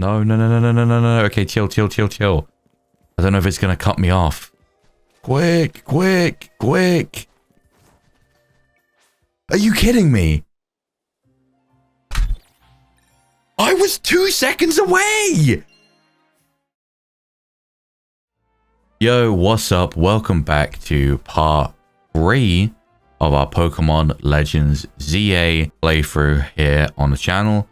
No, no, no, no, no, no, no, no. Okay, chill, chill, chill, chill. I don't know if it's going to cut me off. Quick, quick, quick. Are you kidding me? I was 2 seconds away! Yo, what's up? Welcome back to part 3 of our Pokemon Legends ZA playthrough here on the channel.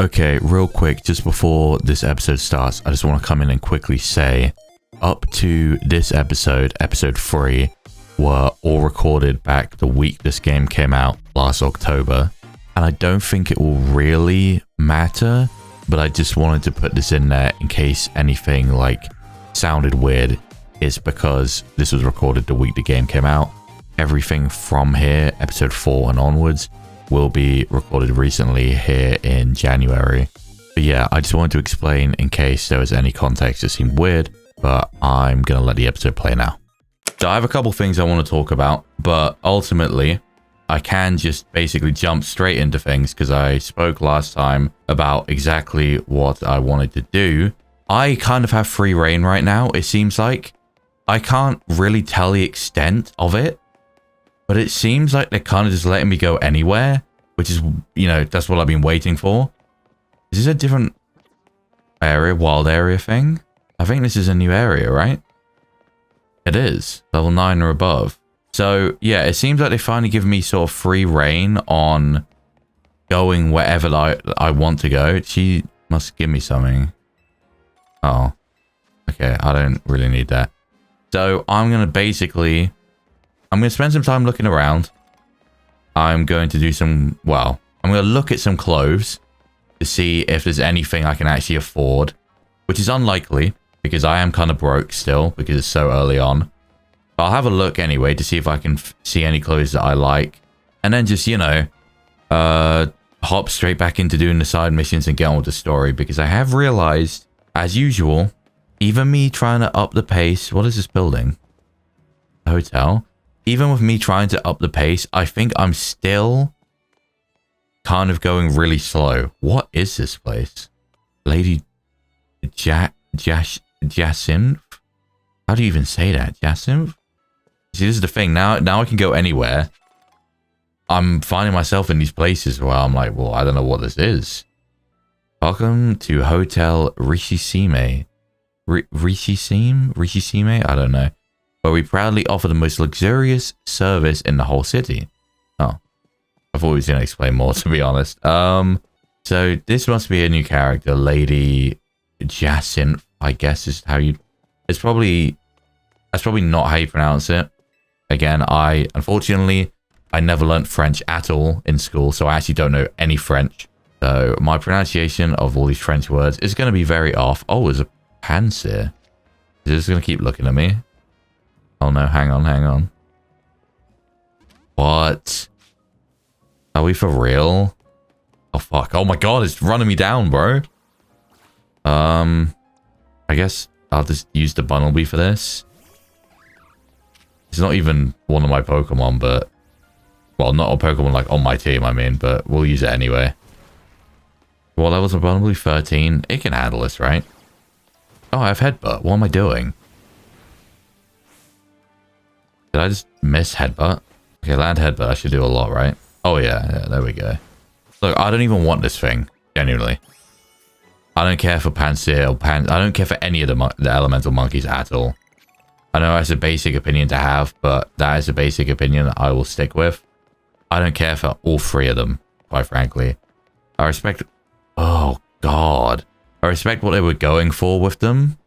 Okay, real quick, just before this episode starts, I just want to come in and quickly say, up to this episode, episode 3, were all recorded back the week this game came out, last October. And I don't think it will really matter, but I just wanted to put this in there in case anything like sounded weird. It's because this was recorded the week the game came out. Everything from here, episode 4 and onwards, will be recorded recently here in January. But yeah, I just wanted to explain in case there was any context that seemed weird, but I'm going to let the episode play now. So I have a couple things I want to talk about, but ultimately, I can just basically jump straight into things because I spoke last time about exactly what I wanted to do. I kind of have free reign right now, it seems like. I can't really tell the extent of it, but it seems like they're kind of just letting me go anywhere, which is, you know, that's what I've been waiting for. Is this a different area, wild area thing? I think this is a new area, right? It is. Level 9 or above. So, yeah, it seems like they finally give me sort of free reign on going wherever I want to go. She must give me something. Oh. Okay, I don't really need that. So, I'm going to spend some time looking around. I'm going to do some, well, I'm going to look at some clothes to see if there's anything I can actually afford, which is unlikely because I am kind of broke still because it's so early on. I'll have a look anyway to see if I can see any clothes that I like. And then just, you know, hop straight back into doing the side missions and get on with the story. Because I have realized, as usual, even me trying to up the pace... What is this building? A hotel? Even with me trying to up the pace, I think I'm still kind of going really slow. What is this place? Lady Jacinth? How do you even say that? Jacinth? See, this is the thing. Now I can go anywhere. I'm finding myself in these places where I'm like, well, I don't know what this is. Welcome to Hotel Rishishime. Rishishime? I don't know. Where we proudly offer the most luxurious service in the whole city. Oh. I thought he was going to explain more, to be honest. So this must be a new character. Lady Jacinth, I guess is how you... That's probably not how you pronounce it. Again, unfortunately, I never learnt French at all in school, so I actually don't know any French. So my pronunciation of all these French words is going to be very off. Oh, there's a Pansir. Is this going to keep looking at me? Oh no, hang on. What? Are we for real? Oh fuck. Oh my god, it's running me down, bro. I guess I'll just use the Bunnelby for this. It's not even one of my Pokemon, but... Well, not a Pokemon like on my team, I mean, but we'll use it anyway. What level's a Bunnelby? 13. It can handle this, right? Oh, I have Headbutt. What am I doing? Did I just miss Headbutt? Okay, land Headbutt. I should do a lot, right? Oh, yeah, there we go. Look, I don't even want this thing. Genuinely. I don't care for Pansir or I don't care for any of the elemental monkeys at all. I know that's a basic opinion to have, but that is a basic opinion that I will stick with. I don't care for all 3 of them, quite frankly. I respect... Oh, God. I respect what they were going for with them,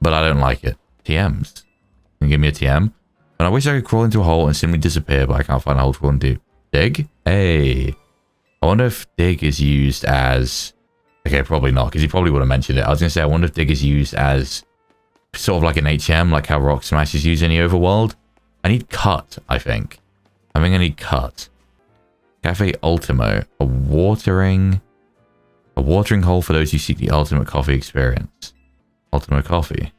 but I don't like it. TMs. Can you give me a TM? And I wish I could crawl into a hole and simply disappear, but I can't find a hole to crawl into. Dig? Hey. I wonder if dig is used as... Okay, probably not, because he probably would have mentioned it. I was going to say, I wonder if dig is used as sort of like an HM, like how Rock Smash is used in the overworld. I need cut, I think. I think I need cut. Cafe Ultimo. A watering hole for those who seek the ultimate coffee experience. Ultimo Coffee.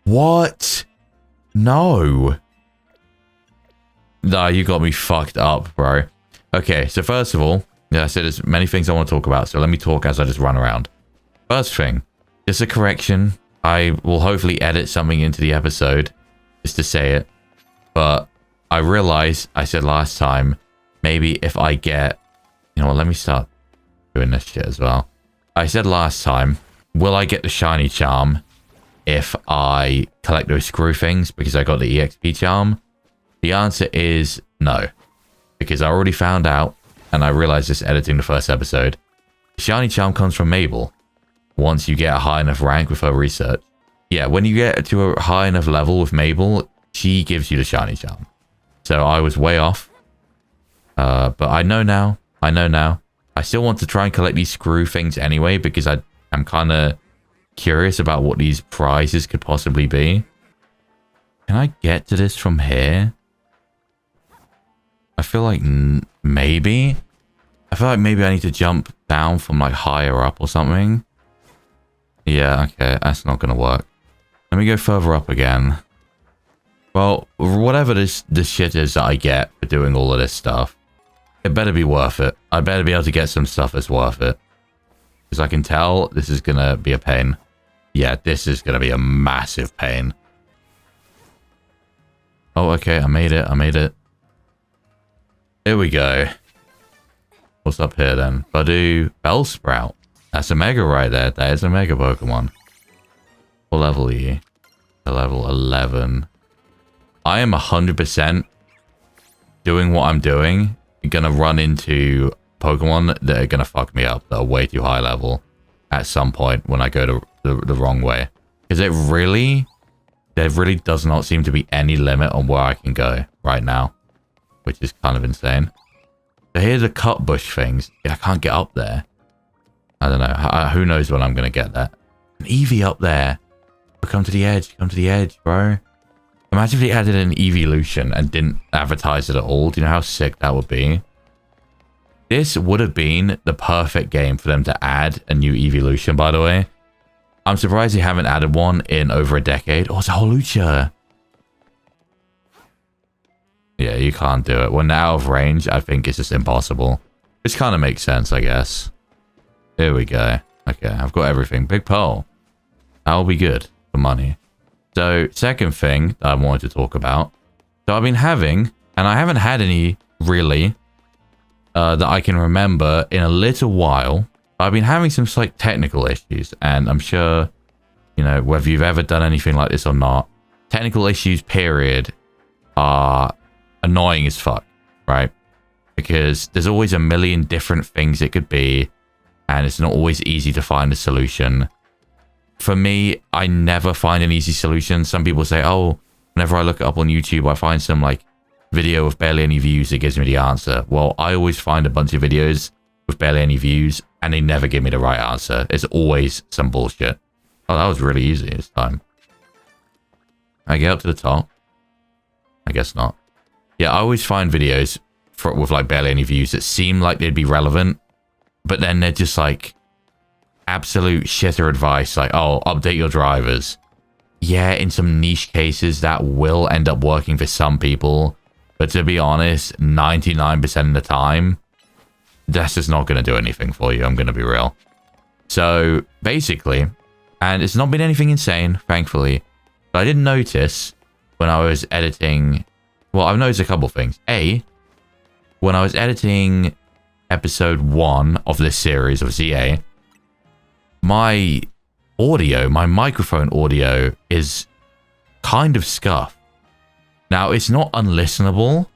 What? No. Nah, you got me fucked up, bro. Okay, so first of all, yeah, I said there's many things I want to talk about, so let me talk as I just run around. First thing, just a correction. I will hopefully edit something into the episode just to say it. But I realized I said last time, maybe if I get... You know what, let me start doing this shit as well. I said last time, will I get the shiny charm if I collect those screw things because I got the EXP charm? The answer is no. Because I already found out, and I realized this editing the first episode, the shiny charm comes from Mabel. Once you get a high enough rank with her research. Yeah, when you get to a high enough level with Mabel, she gives you the shiny charm. So I was way off. But I know now. I know now. I still want to try and collect these screw things anyway, because I'm kind of curious about what these prizes could possibly be. Can I get to this from here? I feel like maybe. I feel like maybe I need to jump down from like higher up or something. Yeah, okay, that's not going to work. Let me go further up again. Well, whatever this shit is that I get for doing all of this stuff, it better be worth it. I better be able to get some stuff that's worth it. Because I can tell this is going to be a pain. Yeah, this is going to be a massive pain. Oh, okay, I made it. I made it. Here we go. What's up here then? Badoo Bellsprout. That's a mega right there. That is a mega Pokemon. What level are you? Level 11. I am 100% doing what I'm doing. Gonna run into Pokemon that are gonna fuck me up, that are way too high level at some point when I go the wrong way. Because there really does not seem to be any limit on where I can go right now, which is kind of insane. So here's the cut bush things. Yeah, I can't get up there. I don't know. Who knows when I'm gonna get that? An Eevee up there. Come to the edge. Come to the edge, bro. Imagine if they added an evolution and didn't advertise it at all. Do you know how sick that would be? This would have been the perfect game for them to add a new evolution, by the way. I'm surprised they haven't added one in over a decade. Oh, it's a Holucha. Yeah, you can't do it. When they're out of range, I think it's just impossible. Which kind of makes sense, I guess. Here we go. Okay, I've got everything. Big Pearl. That'll be good for money. So, second thing that I wanted to talk about. So, I've been having, and I haven't had any, really, that I can remember in a little while. I've been having some slight technical issues, and I'm sure, you know, whether you've ever done anything like this or not, technical issues, period, are annoying as fuck, right? Because there's always a million different things it could be, and it's not always easy to find a solution. For me, I never find an easy solution. Some people say, oh, whenever I look it up on YouTube, I find some like video with barely any views that gives me the answer. Well, I always find a bunch of videos with barely any views and they never give me the right answer. It's always some bullshit. Oh, that was really easy this time. I get up to the top. I guess not. Yeah, I always find videos with like barely any views that seem like they'd be relevant, but then they're just like absolute shitter advice, like, oh, update your drivers. Yeah, in some niche cases, that will end up working for some people. But to be honest, 99% of the time, that's just not going to do anything for you. I'm going to be real. So, basically, and it's not been anything insane, thankfully, but I did notice when I was editing... Well, I've noticed a couple things. A, when I was editing episode 1 of this series of ZA, my audio, my microphone audio is kind of scuffed. Now, it's not unlistenable,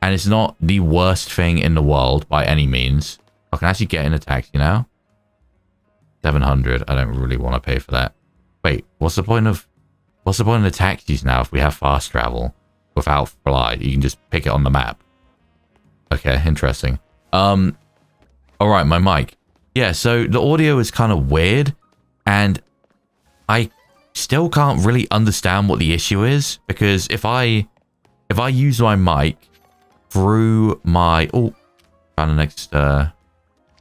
and it's not the worst thing in the world by any means. I can actually get in a taxi now. 700. I don't really want to pay for that. Wait, what's the point of the taxis now if we have fast travel without fly? You can just pick it on the map. Okay, interesting. All right, my mic. Yeah, so the audio is kind of weird, and I still can't really understand what the issue is, because if I use my mic through my... Oh, found the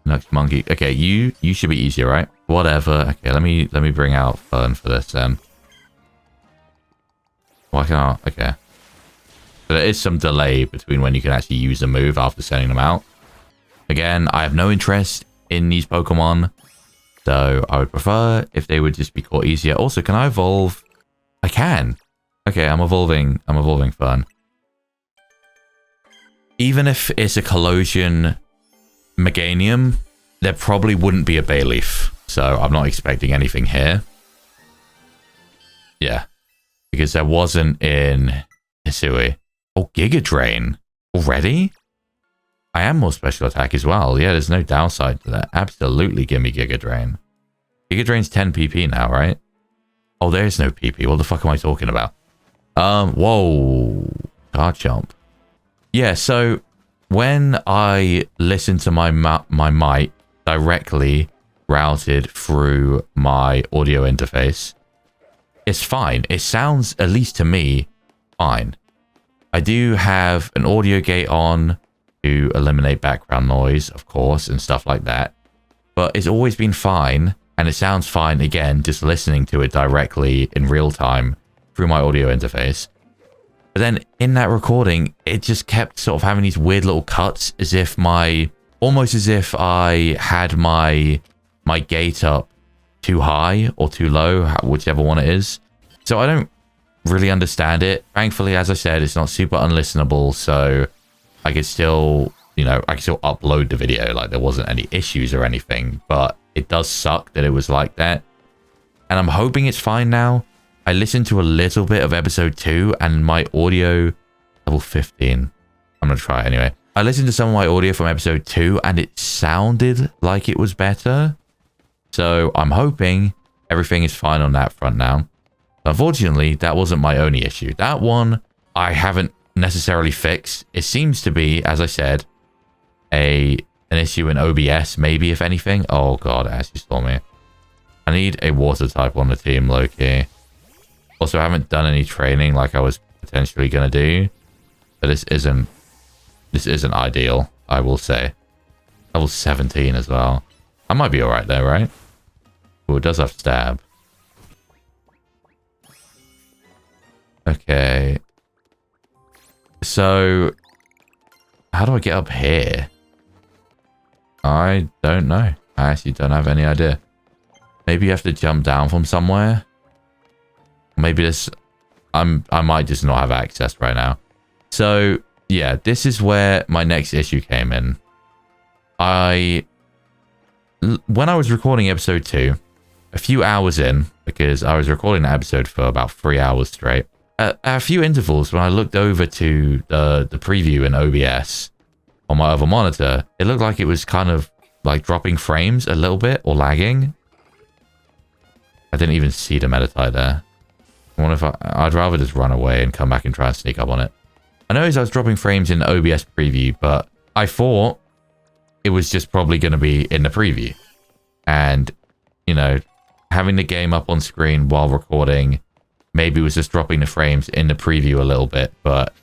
next monkey. Okay, you should be easier, right? Whatever. Okay, let me bring out Fern for this then. Why can't I? Okay. So there is some delay between when you can actually use a move after sending them out. Again, I have no interest in these Pokemon. So I would prefer if they would just be caught easier. Also, can I evolve? I can. Okay, I'm evolving. I'm evolving fun. Even if it's a Colosian Meganium, there probably wouldn't be a Bayleaf. So I'm not expecting anything here. Yeah. Because there wasn't in Hisui. Oh, Giga Drain. Already? I am more special attack as well. Yeah, there's no downside to that. Absolutely give me Giga Drain. Giga Drain's 10 PP now, right? Oh, there's no PP. What the fuck am I talking about? Whoa. Garchomp. Yeah, so when I listen to my mic directly routed through my audio interface, it's fine. It sounds, at least to me, fine. I do have an audio gate on to eliminate background noise, of course, and stuff like that. But it's always been fine, and it sounds fine, again, just listening to it directly in real time through my audio interface. But then in that recording, it just kept sort of having these weird little cuts, as if almost as if I had my gate up too high or too low, whichever one it is. So I don't really understand it. Thankfully, as I said, it's not super unlistenable, so I could still, I could still upload the video. Like, there wasn't any issues or anything, but it does suck that it was like that. And I'm hoping it's fine now. I listened to a little bit of episode 2 and my audio, level 15. I'm going to try it anyway. I listened to some of my audio from episode 2 and it sounded like it was better. So I'm hoping everything is fine on that front now. Unfortunately, that wasn't my only issue. That one I haven't necessarily fixed. It seems to be, as I said, an issue in OBS, maybe, if anything. Oh god, Ash, you saw me. I need a water type on the team, low-key. Also, I haven't done any training like I was potentially going to do. But this isn't ideal, I will say. Level 17 as well. I might be alright there, right? Oh, it does have stab. Okay. So, how do I get up here? I don't know. I actually don't have any idea. Maybe you have to jump down from somewhere. Maybe this... I might just not have access right now. So, yeah, this is where my next issue came in. When I was recording episode 2, a few hours in, because I was recording that episode for about 3 hours straight, at a few intervals when I looked over to the preview in OBS on my other monitor, it looked like it was kind of like dropping frames a little bit or lagging. I didn't even see the Meditite there. I wonder if I'd rather just run away and come back and try and sneak up on it. I noticed I was dropping frames in the OBS preview, but I thought it was just probably going to be in the preview. And, having the game up on screen while recording, maybe it was just dropping the frames in the preview a little bit, but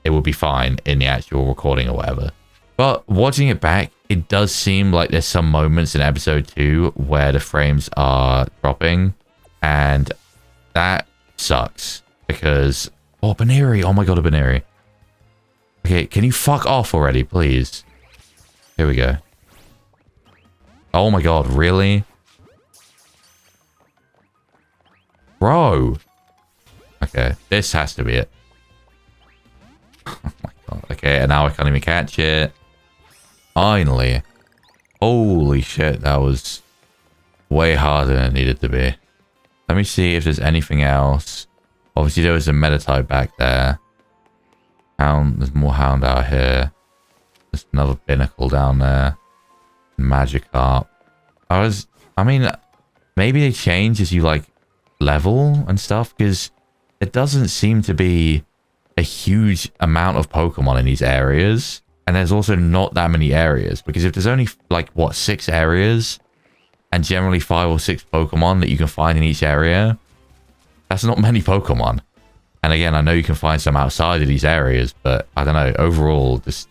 it would be fine in the actual recording or whatever. But watching it back, it does seem like there's some moments in episode 2 where the frames are dropping, and that sucks because... Oh, Baneri! Oh my god, a Baneri. Okay, can you fuck off already, please? Here we go. Oh my god, really? Bro! Okay, this has to be it. Oh my god. Okay, and now I can't even catch it. Finally. Holy shit, that was way harder than it needed to be. Let me see if there's anything else. Obviously, there was a Meditite back there. Hound, there's more Hound out here. There's another Binnacle down there. Magikarp. I mean, maybe they change as you, level and stuff, because it doesn't seem to be a huge amount of Pokemon in these areas. And there's also not that many areas, because if there's only, 6 areas, and generally 5 or 6 Pokemon that you can find in each area, that's not many Pokemon. And again, I know you can find some outside of these areas, but I don't know, overall, it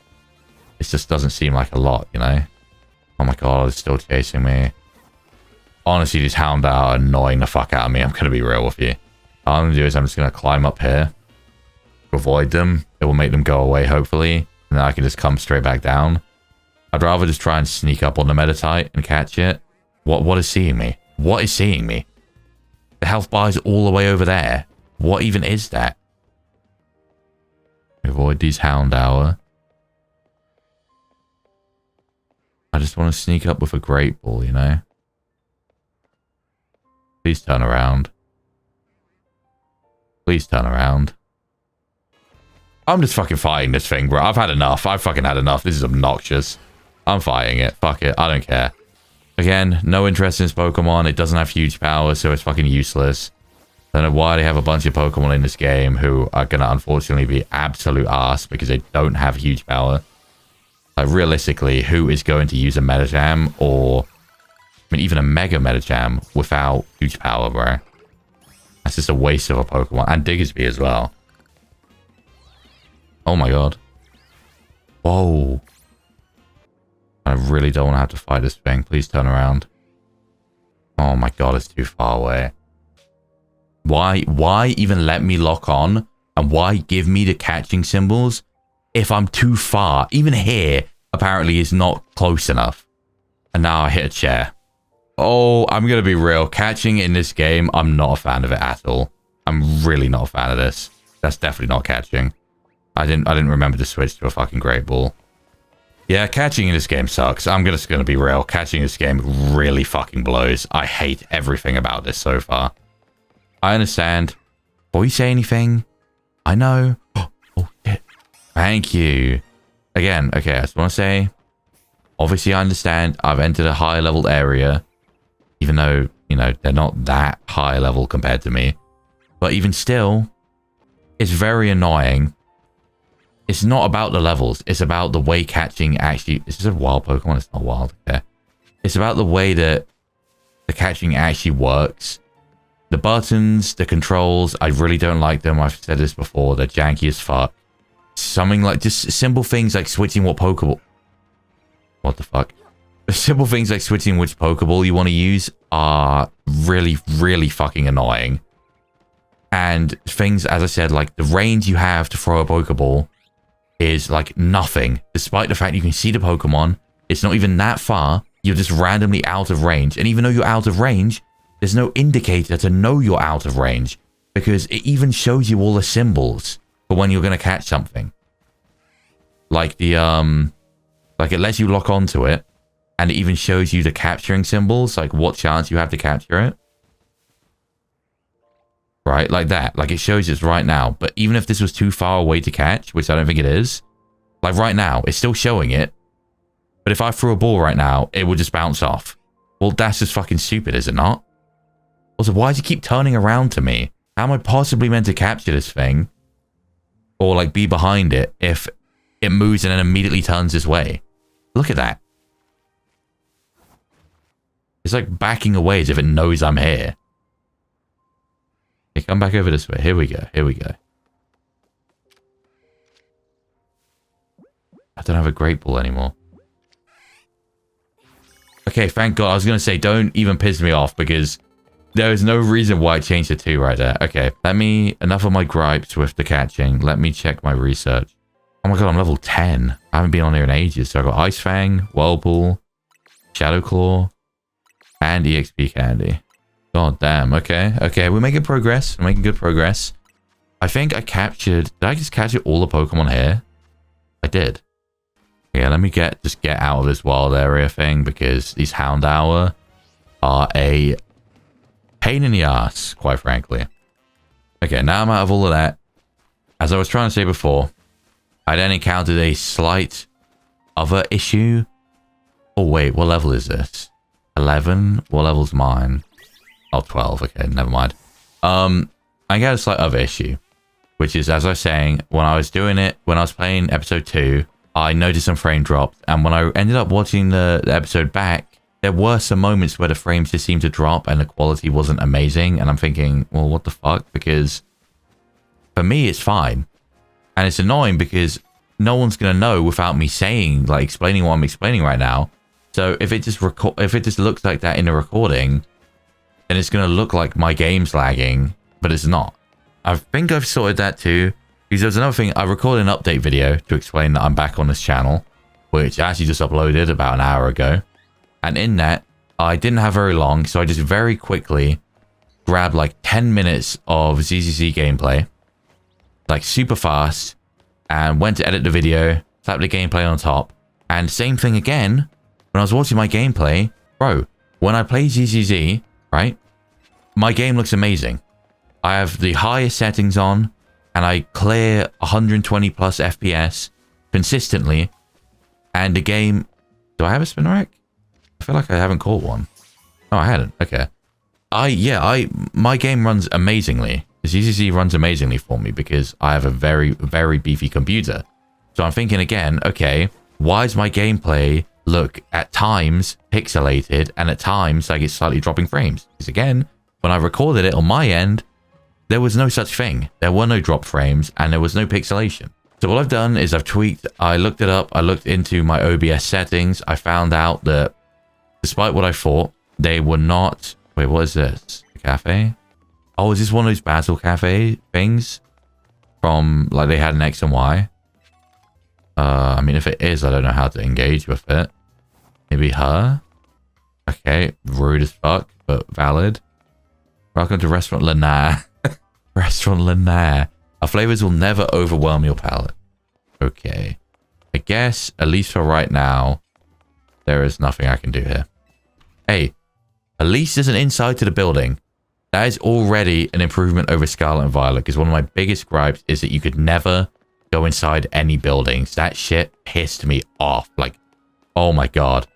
just doesn't seem like a lot, Oh my god, it's still chasing me. Honestly, these Hound are annoying the fuck out of me, I'm going to be real with you. All I'm going to do is I'm just going to climb up here to avoid them. It will make them go away, hopefully. And then I can just come straight back down. I'd rather just try and sneak up on the Meditite and catch it What is seeing me? What is seeing me? The health bar is all the way over there. What even is that? Avoid these Hound Hour. I just want to sneak up with a Great Ball, you know? Please turn around. Please turn around. I'm just fucking fighting this thing, bro. I've had enough. I've fucking had enough. This is obnoxious. I'm fighting it. Fuck it. I don't care. Again, no interest in this Pokemon. It doesn't have huge power, so it's fucking useless. I don't know why they have a bunch of Pokemon in this game who are going to unfortunately be absolute ass because they don't have huge power. Like, realistically, who is going to use a Metajam or... I mean, even a Mega Metajam without huge power, bro? That's just a waste of a Pokemon. And Diggersby as well. Oh my god. Whoa. I really don't want to have to fight this thing. Please turn around. Oh my god, it's too far away. Why even let me lock on? And why give me the catching symbols if I'm too far? Even here, apparently, is not close enough. And now I hit a chair. Oh, I'm going to be real. Catching in this game, I'm not a fan of it at all. I'm really not a fan of this. That's definitely not catching. I didn't remember to switch to a fucking Great Ball. Yeah, catching in this game sucks. I'm just going to be real. Catching in this game really fucking blows. I hate everything about this so far. I understand. Before you say anything, I know. Oh, shit. Thank you. Again, okay, I just want to say, obviously I understand I've entered a high level area, even though, you know, they're not that high level compared to me. But even still, it's very annoying. It's not about the levels. It's about the way catching actually... Is this a wild Pokemon? It's not wild. Okay. It's about the way that the catching actually works. The buttons, the controls, I really don't like them. I've said this before. They're janky as fuck. Something like... Just simple things like switching what Pokeball... What the fuck? Simple things like switching which Pokeball you want to use are really, really fucking annoying. And things, as I said, like the range you have to throw a Pokeball is like nothing. Despite the fact you can see the Pokemon, it's not even that far. You're just randomly out of range. And even though you're out of range, there's no indicator to know you're out of range. Because it even shows you all the symbols for when you're going to catch something. Like the, like it lets you lock onto it. And it even shows you the capturing symbols, like what chance you have to capture it. Right, like that. Like it shows us right now. But even if this was too far away to catch, which I don't think it is, like right now, it's still showing it. But if I threw a ball right now, it would just bounce off. Well, that's just fucking stupid, is it not? Also, why does it keep turning around to me? How am I possibly meant to capture this thing? Or like be behind it if it moves and then immediately turns this way? Look at that. It's like backing away as if it knows I'm here. Okay, come back over this way. Here we go. Here we go. I don't have a Great Ball anymore. Okay, thank God. I was going to say, don't even piss me off because there is no reason why I changed it to right there. Okay, enough of my gripes with the catching. Let me check my research. Oh my God, I'm level 10. I haven't been on here in ages. So I got Ice Fang, Whirlpool, Shadow Claw, and EXP Candy. God damn. Okay. Okay. We're making progress. We're making good progress. I think I captured... Did I just capture all the Pokemon here? I did. Yeah, let me just get out of this wild area thing because these Hound Hour are a pain in the ass, quite frankly. Okay, now I'm out of all of that. As I was trying to say before, I then encountered a slight other issue. Oh, wait. What level is this? 11? What level's mine? Oh, 12. Okay, never mind. I got a slight other issue, which is, as I was saying, when I was doing it, when I was playing episode 2, I noticed some frame drops. And when I ended up watching the episode back, there were some moments where the frames just seemed to drop and the quality wasn't amazing. And I'm thinking, well, what the fuck? Because for me, it's fine. And it's annoying because no one's going to know without me saying, like, explaining what I'm explaining right now. So if it just looks like that in the recording, then it's going to look like my game's lagging, but it's not. I think I've sorted that too, because there's another thing. I recorded an update video to explain that I'm back on this channel, which I actually just uploaded about an hour ago. And in that, I didn't have very long, so I just very quickly grabbed like 10 minutes of ZZZ gameplay, like super fast, and went to edit the video, slapped the gameplay on top. And same thing again, when I was watching my gameplay, bro, when I play ZZZ, right, my game looks amazing. I have the highest settings on, and I clear 120 plus FPS consistently. And the game... Do I have a spin rack? I feel like I haven't caught one. Oh, I hadn't. Okay. My game runs amazingly. ZZZ runs amazingly for me because I have a very, very beefy computer. So I'm thinking again, okay, why does my gameplay look at times pixelated and at times like it's slightly dropping frames? Because again, when I recorded it on my end, there was no such thing. There were no drop frames and there was no pixelation. So what I've done is I've tweaked, I looked it up, I looked into my OBS settings, I found out that despite what I thought, they were not... Wait, what is this? A cafe? Oh, is this one of those battle cafe things? From, like, they had an X and Y? I mean, if it is, I don't know how to engage with it. Maybe her? Okay, rude as fuck, but valid. Welcome to Restaurant Lanaire. Restaurant Lanaire. Our flavors will never overwhelm your palate. Okay. I guess, at least for right now, there is nothing I can do here. Hey, at least there's an inside to the building. That is already an improvement over Scarlet and Violet, because one of my biggest gripes is that you could never go inside any buildings. That shit pissed me off. Like, oh my god.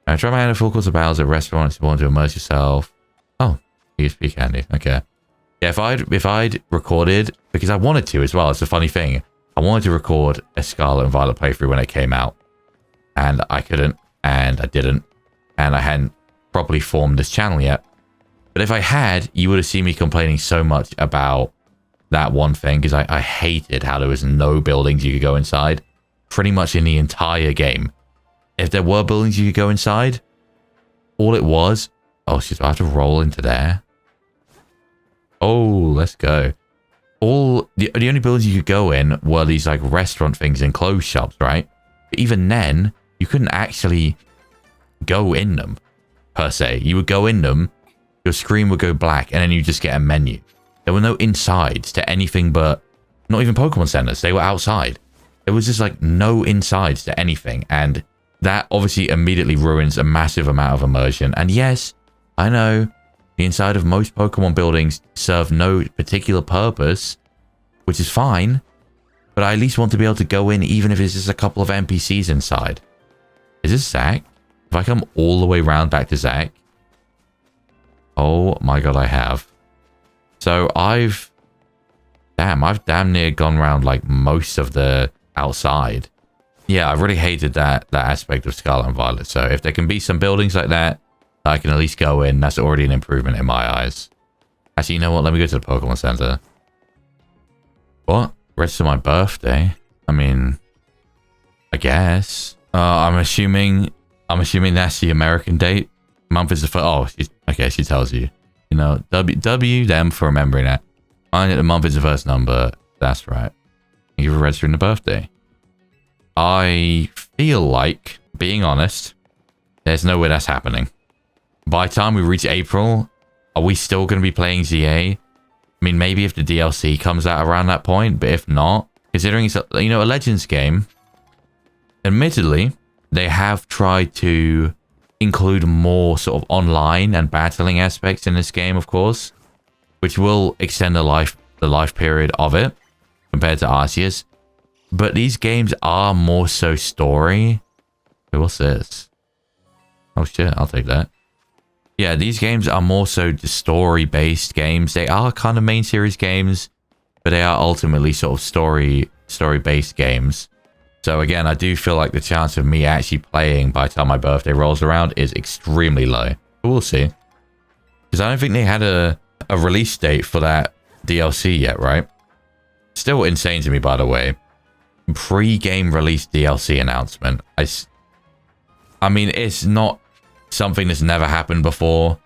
Now, try my hand at full course of battles at restaurants if you want to immerse yourself. Oh, you speak handy. Okay. Yeah, if I'd recorded, because I wanted to as well, it's a funny thing. I wanted to record a Scarlet and Violet playthrough when it came out. And I couldn't, and I didn't, and I hadn't properly formed this channel yet. But if I had, you would have seen me complaining so much about that one thing, because I hated how there was no buildings you could go inside, pretty much in the entire game. If there were buildings you could go inside, all it was... Oh, shit, do I have to roll into there? Oh, let's go. The only buildings you could go in were these like restaurant things and clothes shops, right? But even then, you couldn't actually go in them, per se. You would go in them, your screen would go black, and then you just get a menu. There were no insides to anything but... Not even Pokemon centers, they were outside. There was just like no insides to anything, and that obviously immediately ruins a massive amount of immersion. And yes, I know... The inside of most Pokemon buildings serve no particular purpose, which is fine, but I at least want to be able to go in even if it's just a couple of NPCs inside. Is this Zack? If I come all the way around back to Zack? Oh my god, I have. So I've damn near gone around like most of the outside. Yeah, I really hated that aspect of Scarlet and Violet, so if there can be some buildings like that, I can at least go in. That's already an improvement in my eyes. Actually, you know what? Let me go to the Pokemon Center. What? Register my birthday? I mean, I guess. I'm assuming that's the American date. Month is the first. Oh, okay. She tells you. You know, W them for remembering that. Find that the month is the first number. That's right. Thank you for registering the birthday. I feel like, being honest, there's no way that's happening. By the time we reach April, are we still going to be playing ZA? I mean, maybe if the DLC comes out around that point, but if not, considering it's a Legends game, admittedly, they have tried to include more sort of online and battling aspects in this game, of course, which will extend the life period of it compared to Arceus. But these games are more so story. Wait, what's this? Oh shit, I'll take that. Yeah, these games are more so the story-based games. They are kind of main series games, but they are ultimately sort of story-based games. So again, I do feel like the chance of me actually playing by the time my birthday rolls around is extremely low. But we'll see. Because I don't think they had a release date for that DLC yet, right? Still insane to me, by the way. Pre-game release DLC announcement. I mean, it's not something that's never happened before,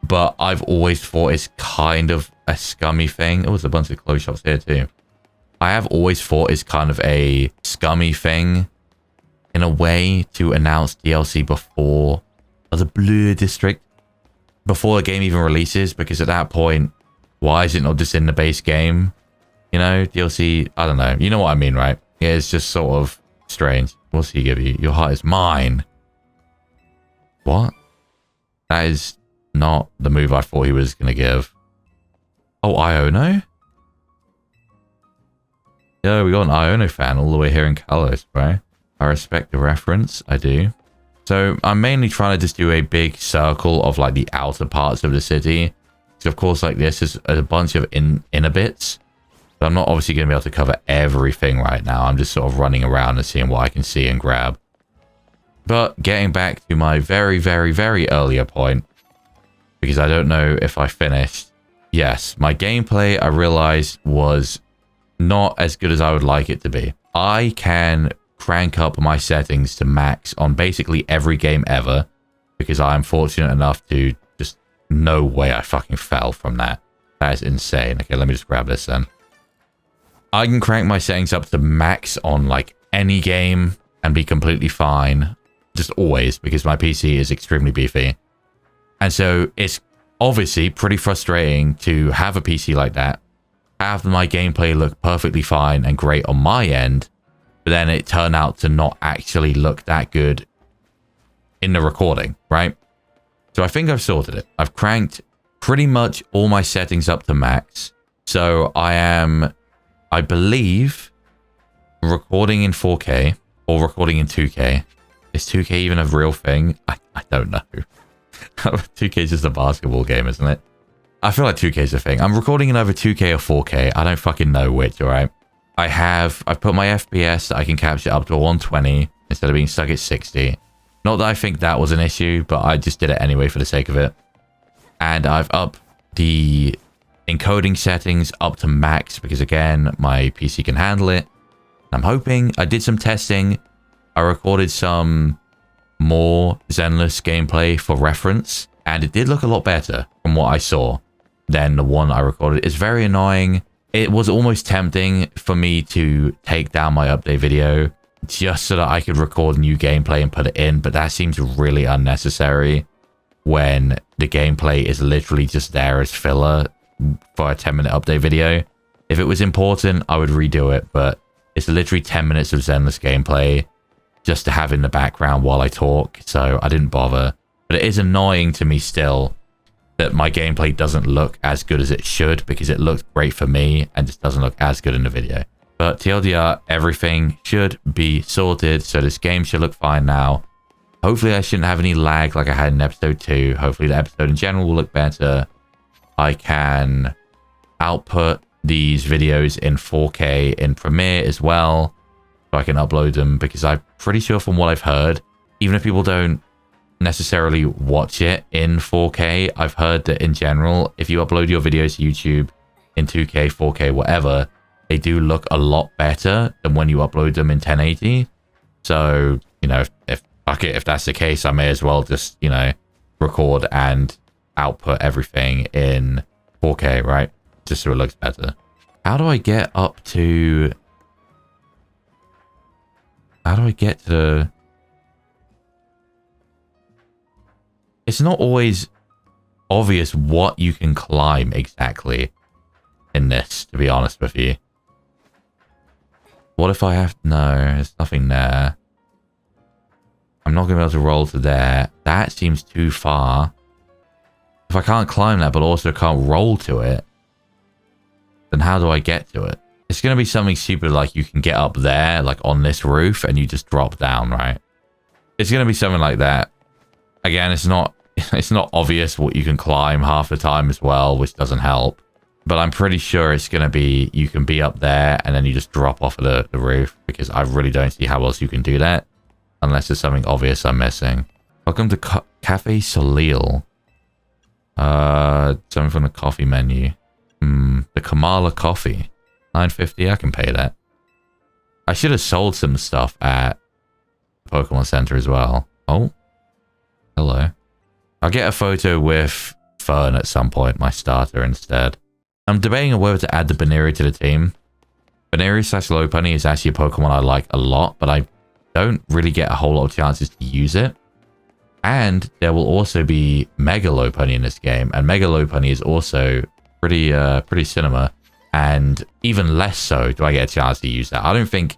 but I've always thought it's kind of a scummy thing. Oh, there's a bunch of clothes shops here too. I have always thought it's kind of a scummy thing in a way to announce DLC before as a blue district before the game even releases, because at that point, why is it not just in the base game? You know, DLC, I don't know. You know what I mean, right? Yeah, it's just sort of strange. What's he give you? Your heart is mine. What? That is not the move I thought he was going to give. Oh, Iono? Yeah, we got an Iono fan all the way here in Kalos, bro. I respect the reference. I do. So I'm mainly trying to just do a big circle of like the outer parts of the city. So of course, like this is a bunch of inner bits. But I'm not obviously going to be able to cover everything right now. I'm just sort of running around and seeing what I can see and grab. But getting back to my very, very, very earlier point, because I don't know if I finished. Yes, my gameplay, I realized, was not as good as I would like it to be. I can crank up my settings to max on basically every game ever, because I'm fortunate enough to just no way I fucking fell from that. That is insane. Okay, let me just grab this then. I can crank my settings up to max on like any game and be completely fine. Just always, because my PC is extremely beefy. And so it's obviously pretty frustrating to have a PC like that, have my gameplay look perfectly fine and great on my end, but then it turned out to not actually look that good in the recording, right? So I think I've sorted it. I've cranked pretty much all my settings up to max. So I am, I believe, recording in 4K or recording in 2K. Is 2K even a real thing? I don't know. 2K is just a basketball game, isn't it? I feel like 2K is a thing. I'm recording in either 2K or 4K. I don't fucking know which, alright? I've put my FPS that I can capture up to 120 instead of being stuck at 60. Not that I think that was an issue, but I just did it anyway for the sake of it. And I've upped the encoding settings up to max because, again, my PC can handle it. I'm hoping. I did some testing. I recorded some more Zenless gameplay for reference, and it did look a lot better from what I saw than the one I recorded. It's very annoying. It was almost tempting for me to take down my update video just so that I could record new gameplay and put it in, but that seems really unnecessary when the gameplay is literally just there as filler for a 10-minute update video. If it was important, I would redo it, but it's literally 10 minutes of Zenless gameplay just to have in the background while I talk, so I didn't bother. But it is annoying to me still that my gameplay doesn't look as good as it should, because it looked great for me and just doesn't look as good in the video. But TLDR, everything should be sorted, so this game should look fine now. Hopefully I shouldn't have any lag like I had in episode 2. Hopefully the episode in general will look better. I can output these videos in 4K in Premiere as well, so I can upload them, because I'm pretty sure from what I've heard, even if people don't necessarily watch it in 4K, I've heard that in general, if you upload your videos to YouTube in 2K, 4K, whatever, they do look a lot better than when you upload them in 1080. So, you know, if that's the case, I may as well just, you know, record and output everything in 4K, right? Just so it looks better. How do I get up to... How do I get to the... It's not always obvious what you can climb exactly in this, to be honest with you. What if I have... No, there's nothing there. I'm not going to be able to roll to there. That seems too far. If I can't climb that, but also can't roll to it, then how do I get to it? It's going to be something stupid like you can get up there, like on this roof, and you just drop down, right? It's going to be something like that. Again, it's not obvious what you can climb half the time as well, which doesn't help. But I'm pretty sure it's going to be, you can be up there and then you just drop off of the roof, because I really don't see how else you can do that unless there's something obvious I'm missing. Welcome to Cafe Solil. Something from the coffee menu. The Kamala coffee. $9.50, I can pay that. I should have sold some stuff at the Pokemon Center as well. Oh. Hello. I'll get a photo with Fern at some point, my starter, instead. I'm debating on whether to add the Baneri to the team. Baneri / Lopunny is actually a Pokemon I like a lot, but I don't really get a whole lot of chances to use it. And there will also be Mega Lopunny in this game, and Mega Lopunny is also pretty cinema, and even less so do I get a chance to use that. I don't think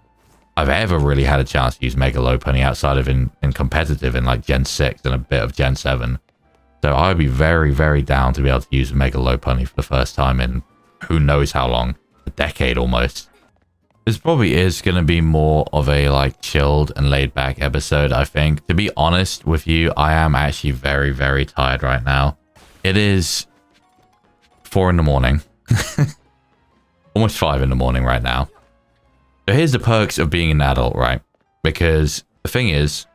I've ever really had a chance to use Mega Lopunny outside of in competitive in like Gen 6 and a bit of Gen 7. So I would be very, very down to be able to use Mega Lopunny for the first time in who knows how long, a decade almost. This probably is going to be more of a like chilled and laid back episode, I think. To be honest with you, I am actually very, very tired right now. It is 4 in the morning. Almost 5 in the morning right now. So here's the perks of being an adult, right? Because the thing is,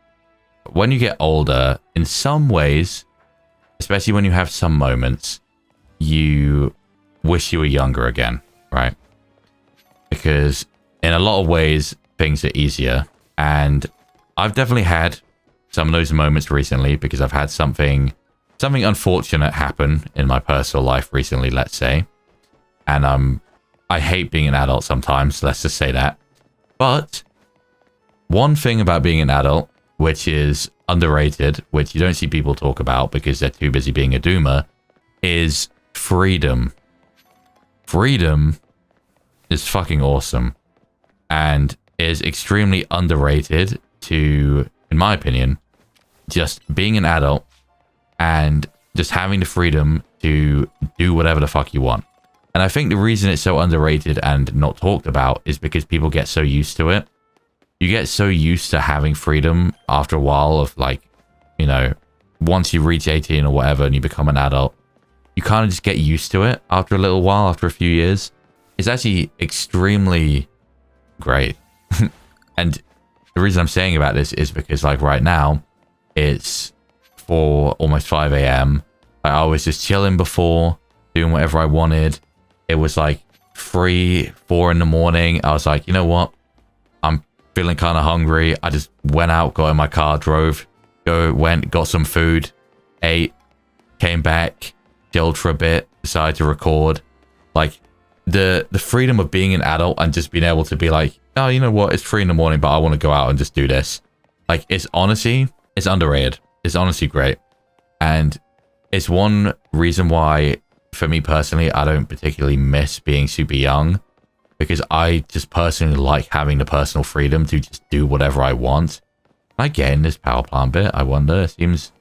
when you get older, in some ways, especially when you have some moments, you wish you were younger again, right? Because in a lot of ways, things are easier. And I've definitely had some of those moments recently because I've had something unfortunate happen in my personal life recently, let's say. And I hate being an adult sometimes, let's just say that. But one thing about being an adult, which is underrated, which you don't see people talk about because they're too busy being a doomer, is freedom. Freedom is fucking awesome and is extremely underrated to, in my opinion, just being an adult and just having the freedom to do whatever the fuck you want. And I think the reason it's so underrated and not talked about is because people get so used to it. You get so used to having freedom after a while of like, you know, once you reach 18 or whatever and you become an adult, you kind of just get used to it after a little while, after a few years. It's actually extremely great. And the reason I'm saying about this is because like right now it's almost 5 a.m. I was just chilling before, doing whatever I wanted. It was like 3, 4 in the morning. I was like, you know what? I'm feeling kind of hungry. I just went out, got in my car, got some food, ate, came back, chilled for a bit, decided to record. Like the freedom of being an adult and just being able to be like, oh, you know what? It's 3 in the morning, but I want to go out and just do this. Like it's underrated. It's honestly great. And it's one reason why, for me personally, I don't particularly miss being super young, because I just personally like having the personal freedom to just do whatever I want. I get in this power plant bit, I wonder. It seems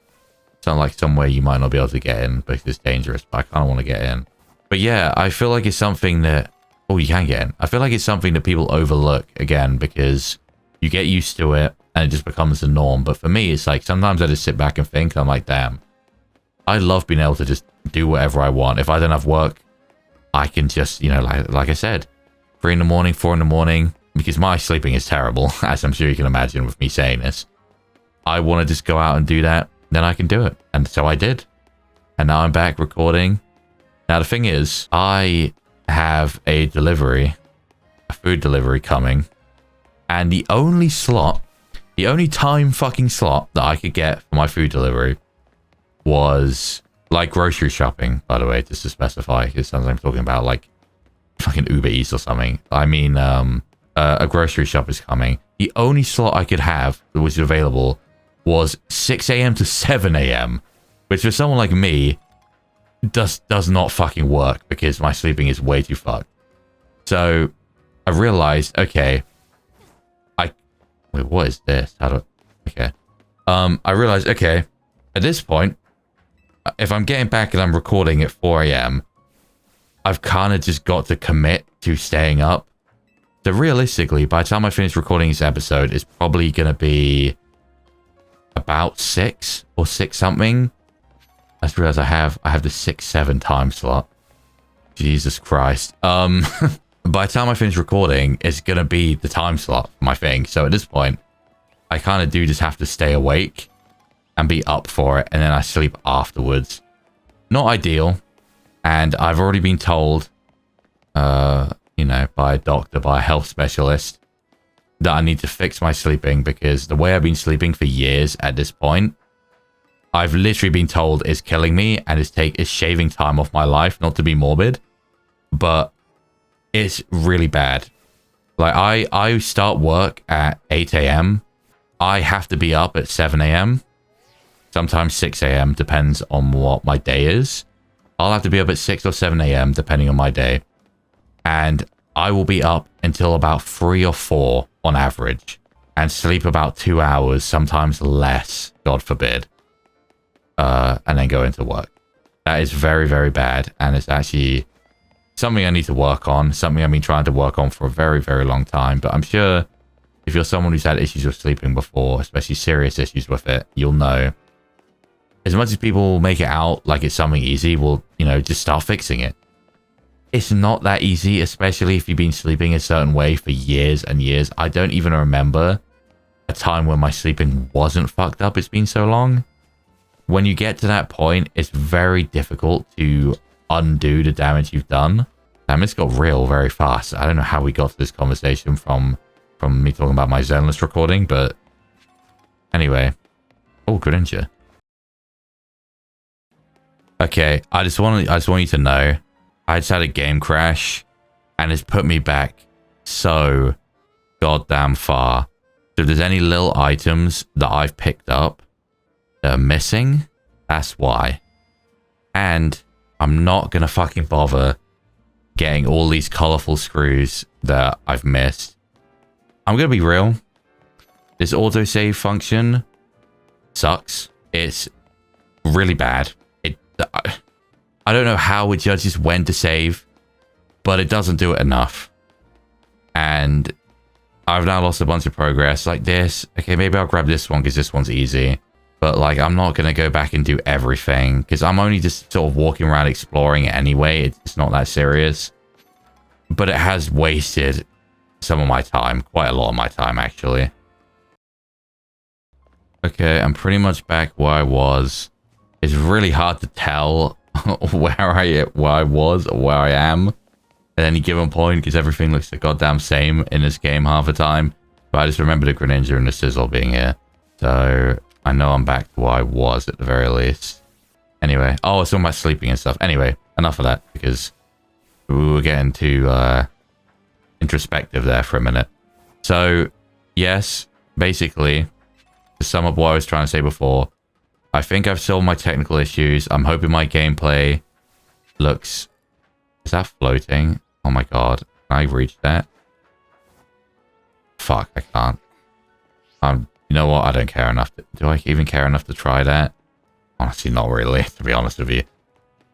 like somewhere you might not be able to get in because it's dangerous, but I kind of want to get in. But yeah, I feel like it's something that... Oh, you can get in. I feel like it's something that people overlook, again, because you get used to it and it just becomes the norm. But for me, it's like sometimes I just sit back and think, I'm like, damn, I love being able to just do whatever I want. If I don't have work, I can just, you know, like I said, 3 in the morning, 4 in the morning, because my sleeping is terrible, as I'm sure you can imagine with me saying this. I want to just go out and do that, then I can do it. And so I did. And now I'm back recording. Now, the thing is, I have a food delivery coming. And the only time fucking slot that I could get for my food delivery was like grocery shopping, by the way, just to specify. It sounds like I'm talking about like fucking Uber Eats or something. I mean, a grocery shop is coming. The only slot I could have that was available was 6 a.m. to 7 a.m., which for someone like me does not fucking work because my sleeping is way too fucked. So I realized, okay, wait, what is this? Okay. I realized, okay, at this point, if I'm getting back and I'm recording at 4 a.m., I've kind of just got to commit to staying up. So realistically, by the time I finish recording this episode, it's probably going to be about 6 or 6 something. I just realized I have the 6-7 time slot. Jesus Christ. By the time I finish recording, it's going to be the time slot for my thing. So at this point, I kind of do just have to stay awake and be up for it, and then I sleep afterwards. Not ideal. And I've already been told, you know, by a doctor, by a health specialist, that I need to fix my sleeping, because the way I've been sleeping for years at this point, I've literally been told is killing me and is shaving time off my life, not to be morbid, but it's really bad. Like I start work at 8 a.m. I have to be up at 7 a.m. sometimes 6 a.m. depends on what my day is. I'll have to be up at 6 or 7 a.m. depending on my day. And I will be up until about 3 or 4 on average and sleep about 2 hours, sometimes less, God forbid, and then go into work. That is very, very bad, and it's actually something I need to work on, something I've been trying to work on for a very, very long time. But I'm sure if you're someone who's had issues with sleeping before, especially serious issues with it, you'll know. As much as people make it out like it's something easy, well, you know, just start fixing it. It's not that easy, especially if you've been sleeping a certain way for years and years. I don't even remember a time when my sleeping wasn't fucked up. It's been so long. When you get to that point, it's very difficult to undo the damage you've done. This got real very fast. I don't know how we got to this conversation from me talking about my Zenless recording, but anyway. Oh, Greninja. Okay, I just want you to know, I just had a game crash, and it's put me back so goddamn far. So if there's any little items that I've picked up that are missing, that's why. And I'm not gonna fucking bother getting all these colorful screws that I've missed. I'm gonna be real. This autosave function sucks. It's really bad. I don't know how it judges when to save, but it doesn't do it enough. And I've now lost a bunch of progress like this. Okay, maybe I'll grab this one because this one's easy. But like, I'm not going to go back and do everything because I'm only just sort of walking around exploring it anyway. It's not that serious. But it has wasted some of my time. Quite a lot of my time, actually. Okay, I'm pretty much back where I was. It's really hard to tell where I was or where I am at any given point because everything looks the goddamn same in this game half the time. But I just remember the Greninja and the Sizzle being here. So I know I'm back to where I was at the very least. Anyway. Oh, it's all about sleeping and stuff. Anyway, enough of that because we were getting too introspective there for a minute. So, yes, basically, to sum up what I was trying to say before, I think I've solved my technical issues. I'm hoping my gameplay looks... Is that floating? Oh my god. Can I reach that? Fuck, I can't. You know what? I don't care enough. Do I even care enough to try that? Honestly, not really, to be honest with you.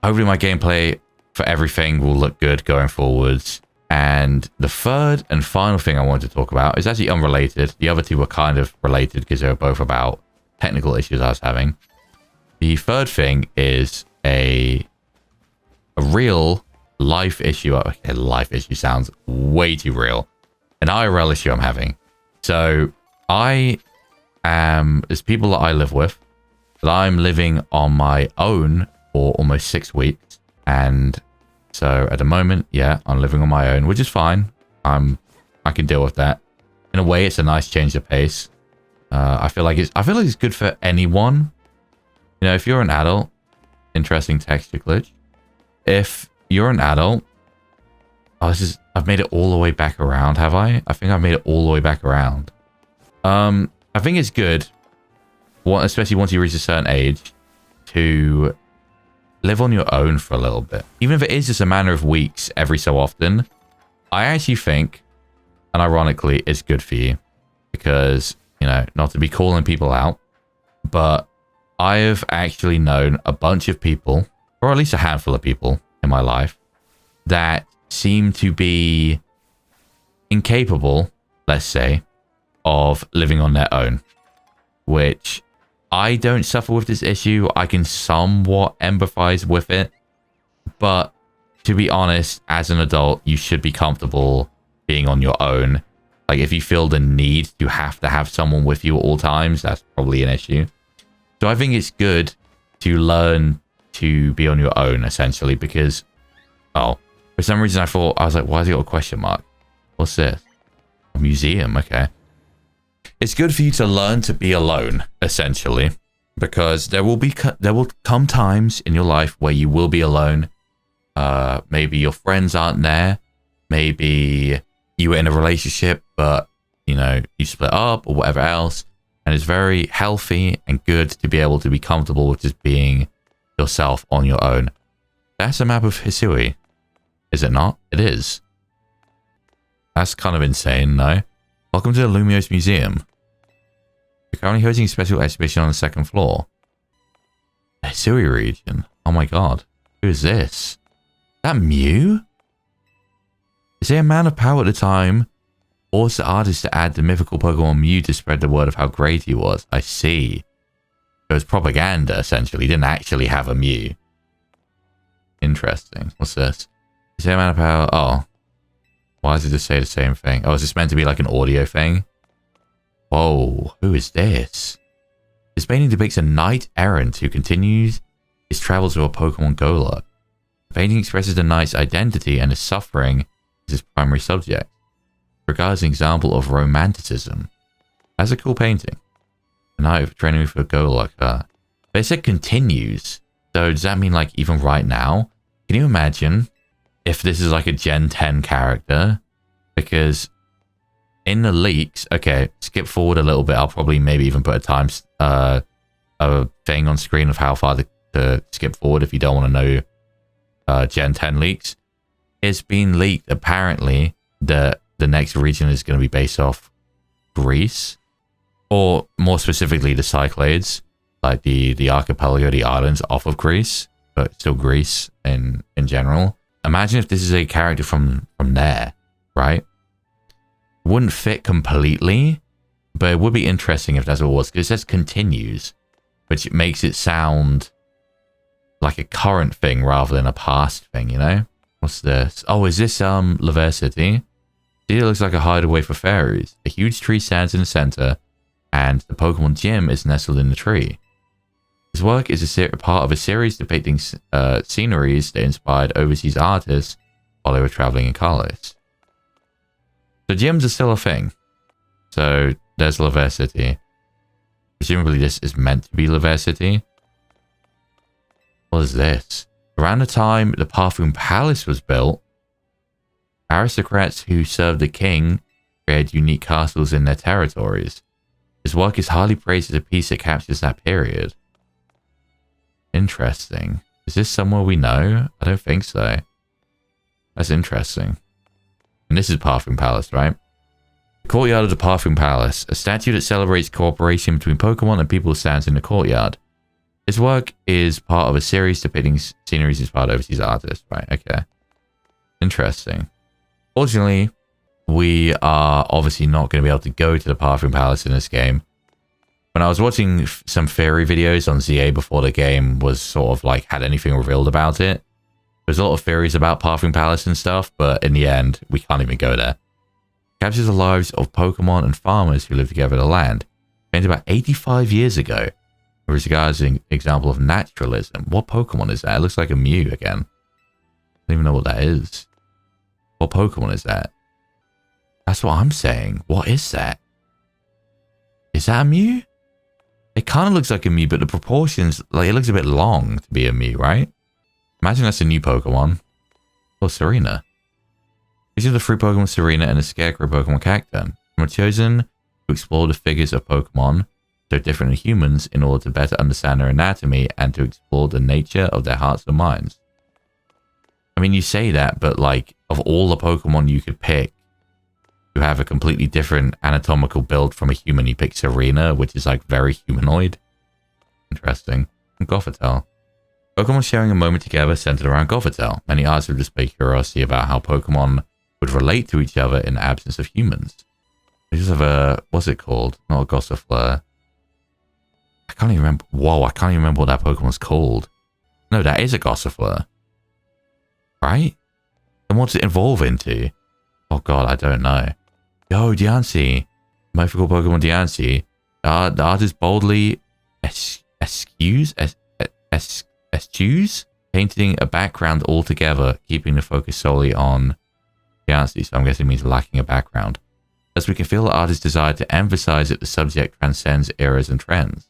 Hopefully my gameplay for everything will look good going forwards. And the third and final thing I wanted to talk about is actually unrelated. The other two were kind of related because they were both about technical issues I was having. The third thing is a real life issue. Okay, life issue sounds way too real. An IRL issue I'm having. So there's people that I live with, that I'm living on my own for almost 6 weeks. And so at the moment, yeah, I'm living on my own, which is fine. I can deal with that. In a way, it's a nice change of pace. I feel like it's good for anyone. You know, if you're an adult, interesting texture glitch. If you're an adult, I've made it all the way back around, have I? I think I've made it all the way back around. I think it's good, especially once you reach a certain age, to live on your own for a little bit. Even if it is just a matter of weeks every so often, I actually think, and ironically, it's good for you. Because, you know, not to be calling people out, but I have actually known a bunch of people, or at least a handful of people in my life, that seem to be incapable, let's say, of living on their own. Which I don't suffer with this issue. I can somewhat empathize with it. But to be honest, as an adult, you should be comfortable being on your own. Like, if you feel the need to have someone with you at all times, that's probably an issue. So I think it's good to learn to be on your own, essentially, because... Oh, for some reason I was like, why has it got a question mark? What's this? A museum, okay. It's good for you to learn to be alone, essentially, because there will come times in your life where you will be alone. Maybe your friends aren't there. Maybe you were in a relationship, but, you know, you split up or whatever else. And it's very healthy and good to be able to be comfortable with just being yourself on your own. That's a map of Hisui. Is it not? It is. That's kind of insane, no? Welcome to the Lumiose Museum. We're currently hosting a special exhibition on the second floor. The Hisui region. Oh my god. Who is this? Is that Mew? Is he a man of power at the time? Forced the artist to add the mythical Pokemon Mew to spread the word of how great he was. I see. It was propaganda, essentially. He didn't actually have a Mew. Interesting. What's this? Is he a man of power? Oh. Why does it just say the same thing? Oh, is this meant to be like an audio thing? Whoa. Who is this? This painting depicts a knight errant who continues his travels with a Pokemon Golurk. The painting expresses the knight's identity and his suffering as his primary subject. Regards an example of romanticism. That's a cool painting. A knight training with a Golurk. But it said continues. So does that mean like even right now? Can you imagine if this is like a Gen 10 character? Because in the leaks, okay, skip forward a little bit. I'll probably maybe even put a thing on screen of how far to skip forward if you don't want to know Gen 10 leaks. It's been leaked apparently that the next region is going to be based off Greece, or more specifically the Cyclades, like the archipelago, the islands off of Greece, but still Greece in general. Imagine if this is a character from there, right? It wouldn't fit completely, but it would be interesting if that's what it was, because it says continues, which makes it sound like a current thing rather than a past thing, you know? What's this? Oh, is this Laver City? It looks like a hideaway for fairies. A huge tree stands in the center, and the Pokemon gym is nestled in the tree. His work is a part of a series depicting sceneries that inspired overseas artists while they were traveling in Kalos. The gyms are still a thing. So there's Laver City. Presumably this is meant to be Laver City. What is this? Around the time the Parfum Palace was built, aristocrats who served the king created unique castles in their territories. His work is highly praised as a piece that captures that period. Interesting. Is this somewhere we know? I don't think so. That's interesting. And this is Parfum Palace, right? The courtyard of the Parfum Palace. A statue that celebrates cooperation between Pokemon and people stands in the courtyard. His work is part of a series depicting sceneries inspired overseas artists. Right, okay. Interesting. Fortunately, we are obviously not going to be able to go to the Parfum Palace in this game. When I was watching some theory videos on ZA before the game was sort of like had anything revealed about it, there's a lot of theories about Parfum Palace and stuff, but in the end, we can't even go there. It captures the lives of Pokemon and farmers who live together in the land. Painted about 85 years ago. It was regarded as an example of naturalism. What Pokemon is that? It looks like a Mew again. I don't even know what that is. What Pokemon is that? That's what I'm saying. What is that? Is that a Mew? It kind of looks like a Mew, but the proportions, like, it looks a bit long to be a Mew, right? Imagine that's a new Pokemon. Or Serena. These are the three Pokemon Serena and the Scarecrow Pokemon Cacturn. They were chosen to explore the figures of Pokemon, so different than humans, in order to better understand their anatomy and to explore the nature of their hearts and minds. I mean, you say that, but like, of all the Pokemon you could pick, you have a completely different anatomical build from a human. You pick Serena, which is like very humanoid. Interesting. And Gothitelle. Pokemon sharing a moment together centered around Gothitelle. Many artists have displayed curiosity about how Pokemon would relate to each other in the absence of humans. We just have a, what's it called? Not a Gossifleur. I can't even remember. Whoa, I can't even remember what that Pokemon's called. No, that is a Gossifleur. Right? And what's it evolve into? Oh god, I don't know. Yo, Diancie. Mythical Pokemon Diancie. The artist boldly eschews, painting a background altogether, keeping the focus solely on Diancie. So I'm guessing it means lacking a background. Thus we can feel the artist's desire to emphasize that the subject transcends eras and trends.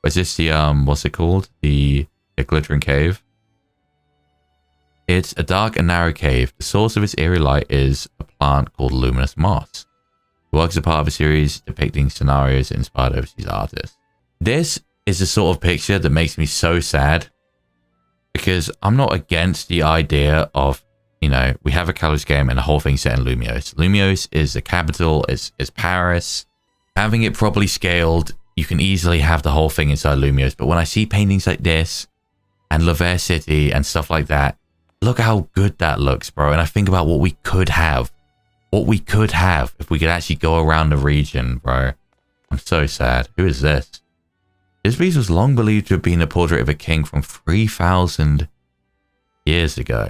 Is this the, what's it called? The Glittering Cave? It's a dark and narrow cave. The source of its eerie light is a plant called luminous moss. The work is a part of a series depicting scenarios inspired overseas artists. This is the sort of picture that makes me so sad, because I'm not against the idea of, you know, we have a Kalos game and the whole thing set in Lumios. Lumios is the capital, is Paris. Having it properly scaled, you can easily have the whole thing inside Lumios. But when I see paintings like this and Lavere City and stuff like that, look how good that looks, bro. And I think about what we could have. What we could have if we could actually go around the region, bro. I'm so sad. Who is this? This piece was long believed to have been a portrait of a king from 3,000 years ago,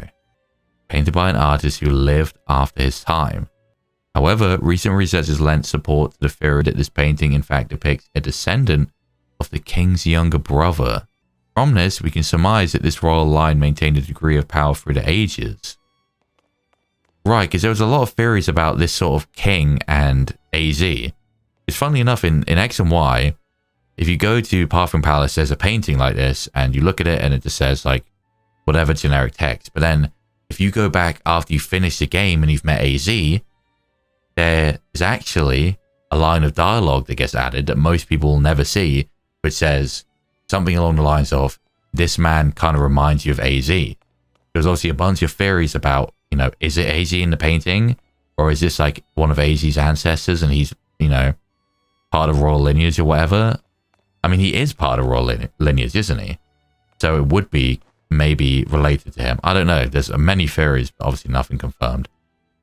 painted by an artist who lived after his time. However, recent research has lent support to the theory that this painting in fact depicts a descendant of the king's younger brother. From this, we can surmise that this royal line maintained a degree of power through the ages. Right, because there was a lot of theories about this sort of king and AZ. It's funnily enough, in X and Y, if you go to Parfum Palace, there's a painting like this, and you look at it and it just says like whatever generic text. But then if you go back after you finish the game and you've met AZ, there is actually a line of dialogue that gets added that most people will never see, which says something along the lines of, this man kind of reminds you of AZ. There's obviously a bunch of theories about, you know, is it AZ in the painting? Or is this like one of AZ's ancestors and he's, you know, part of royal lineage or whatever? I mean, he is part of royal lineage, isn't he? So it would be maybe related to him. I don't know. There's many theories, but obviously nothing confirmed.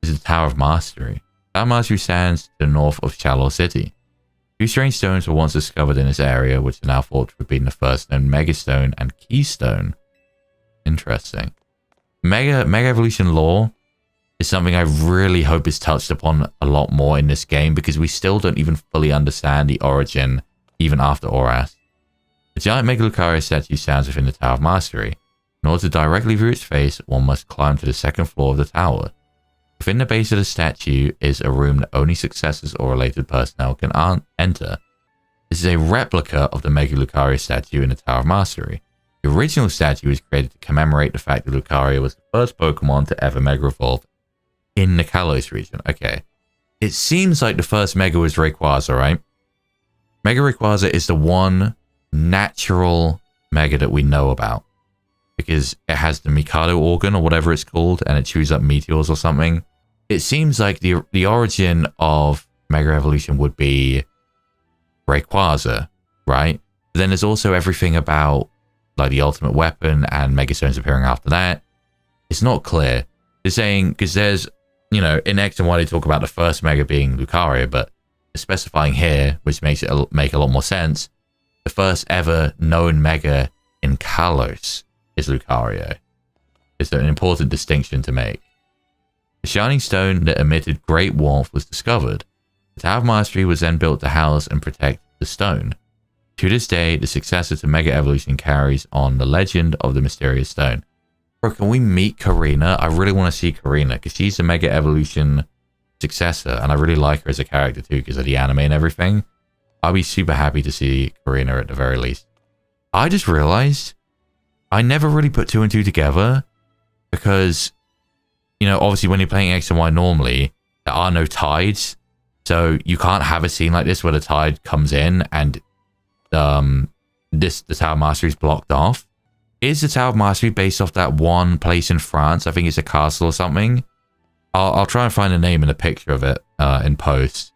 This is the Tower of Mastery. Tower of Mastery stands to the north of Chalor City. Two strange stones were once discovered in this area, which are now thought to have been the first known Megastone and Keystone. Interesting. Mega Evolution lore is something I really hope is touched upon a lot more in this game, because we still don't even fully understand the origin even after Oras. The giant Mega Lucario statue stands within the Tower of Mastery. In order to directly view its face, one must climb to the second floor of the tower. Within the base of the statue is a room that only successors or related personnel can enter. This is a replica of the Mega Lucario statue in the Tower of Mastery. The original statue was created to commemorate the fact that Lucario was the first Pokemon to ever Mega Evolve in the Kalos region. Okay. It seems like the first Mega was Rayquaza, right? Mega Rayquaza is the one natural Mega that we know about, because it has the Mikado organ or whatever it's called, and it chews up meteors or something. It seems like the origin of Mega Evolution would be Rayquaza, right? But then there's also everything about like the ultimate weapon and Megastones appearing after that. It's not clear. They're saying, because there's, you know, in X and Y they talk about the first Mega being Lucario, but they're specifying here, which makes it make a lot more sense, the first ever known Mega in Kalos is Lucario. It's an important distinction to make. The shining stone that emitted great warmth was discovered. The Tower of Mastery was then built to house and protect the stone. To this day, the successor to Mega Evolution carries on the legend of the mysterious stone. Bro, can we meet Karina? I really want to see Karina, because she's the Mega Evolution successor, and I really like her as a character too, because of the anime and everything. I'll be super happy to see Karina at the very least. I just realized I never really put two and two together, because, you know, obviously when you're playing X and Y normally, there are no tides, so you can't have a scene like this where the tide comes in and the Tower of Mastery is blocked off. Is the Tower of Mastery based off that one place in France? I think it's a castle or something. I'll try and find a name and a picture of it in post.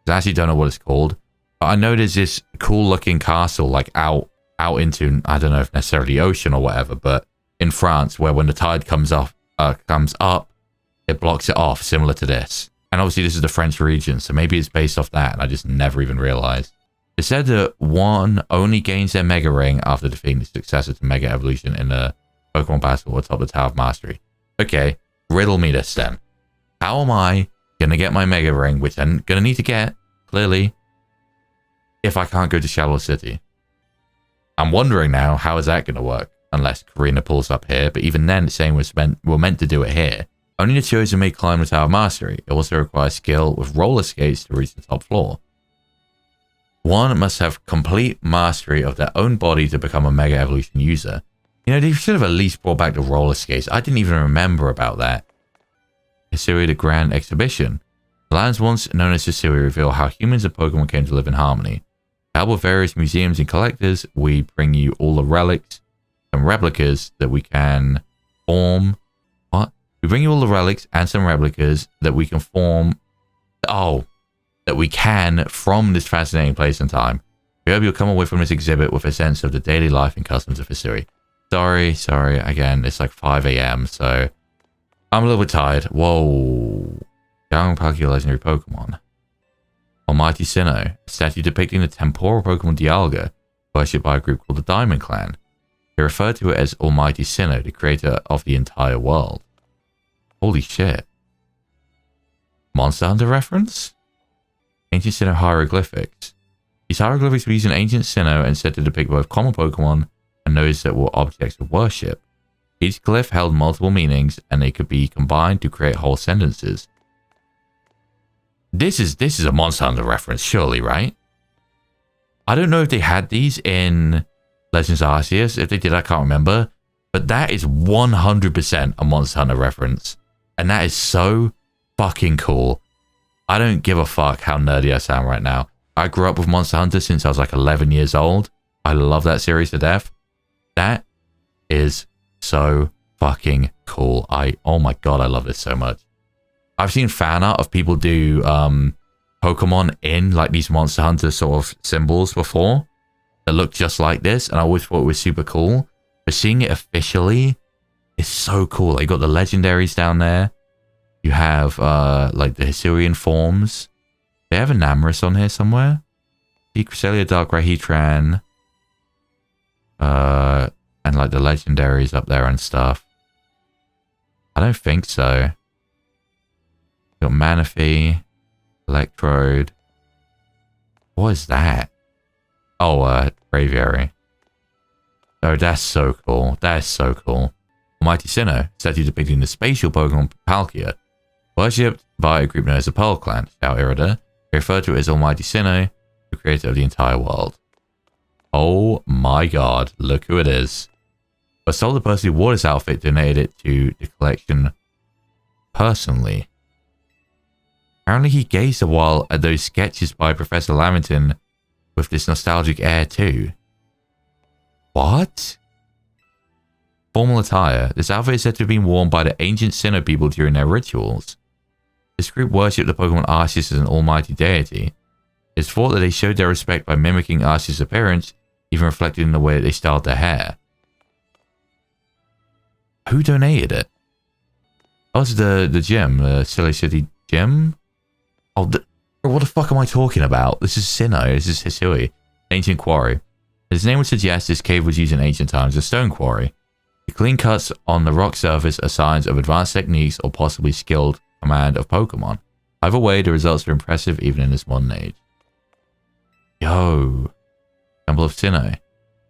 I actually don't know what it's called. But I know there's this cool looking castle like out into, I don't know if necessarily the ocean or whatever, but in France, where when the tide comes up, it blocks it off, similar to this. And obviously this is the French region, so maybe it's based off that, and I just never even realized. It said that one only gains their Mega Ring after defeating the successor to Mega Evolution in a Pokemon battle atop the Tower of Mastery. Okay, riddle me this then. How am I gonna get my Mega Ring, which I'm gonna need to get, clearly, if I can't go to Shallow City? I'm wondering now, how is that gonna work? Unless Karina pulls up here, but even then it's saying we're meant to do it here. Only the chosen may climb the Tower of Mastery. It also requires skill with roller skates to reach the top floor. One must have complete mastery of their own body to become a Mega Evolution user. You know, they should have at least brought back the roller skates. I didn't even remember about that. Hisui the Grand Exhibition. The lands once known as Sicily reveal how humans and Pokemon came to live in harmony. To help with various museums and collectors, we bring you all the relics and replicas that we can form. What? We bring you all the relics and some replicas that we can form. Oh, that we can from this fascinating place and time. We hope you'll come away from this exhibit with a sense of the daily life and customs of Hisui. Sorry. Again, it's like 5 a.m. so I'm a little bit tired. Whoa. Young Palkia legendary Pokemon. Almighty Sinnoh, a statue depicting the temporal Pokemon Dialga, worshipped by a group called the Diamond Clan. They refer to it as Almighty Sinnoh, the creator of the entire world. Holy shit. Monster Hunter reference? Ancient Sinnoh hieroglyphics. These hieroglyphics were used in Ancient Sinnoh and said to depict both common Pokemon and those that were objects of worship. Each glyph held multiple meanings, and they could be combined to create whole sentences. This is a Monster Hunter reference, surely, right? I don't know if they had these in Legends Arceus. If they did, I can't remember. But that is 100% a Monster Hunter reference. And that is so fucking cool. I don't give a fuck how nerdy I sound right now. I grew up with Monster Hunter since I was like 11 years old. I love that series to death. That is so fucking cool. Oh my god, I love this so much. I've seen fan art of people do Pokemon in like these Monster Hunter sort of symbols before that look just like this, and I always thought it was super cool. But seeing it officially is so cool. You got the legendaries down there. You have like the Hisuian forms. They have a Namorous on here somewhere. The Cresselia, Darkrai, Heatran. And like the legendaries up there and stuff. I don't think so. Got Manaphy, Electrode. What is that? Oh, Braviary. Oh, that's so cool. That is so cool. Almighty Sinnoh, statue depicting the spatial Pokemon Palkia, worshipped by a group known as the Pearl Clan. Shout Irida. They refer to it as Almighty Sinnoh, the creator of the entire world. Oh my god, look who it is. I sold the person who wore this outfit, donated it to the collection personally. Apparently he gazed a while at those sketches by Professor Lamington with this nostalgic air too. What? Formal attire. This outfit is said to have been worn by the ancient Sinnoh people during their rituals. This group worshipped the Pokemon Arceus as an almighty deity. It's thought that they showed their respect by mimicking Arceus' appearance, even reflected in the way that they styled their hair. Who donated it? Oh, it's the gym, the Silly City gym? Oh, what the fuck am I talking about? This is Sinnoh, this is Hisui, ancient quarry. As its name would suggest, this cave was used in ancient times as a stone quarry. The clean cuts on the rock surface are signs of advanced techniques or possibly skilled command of Pokemon. Either way, the results are impressive even in this modern age. Yo. Temple of Sinnoh.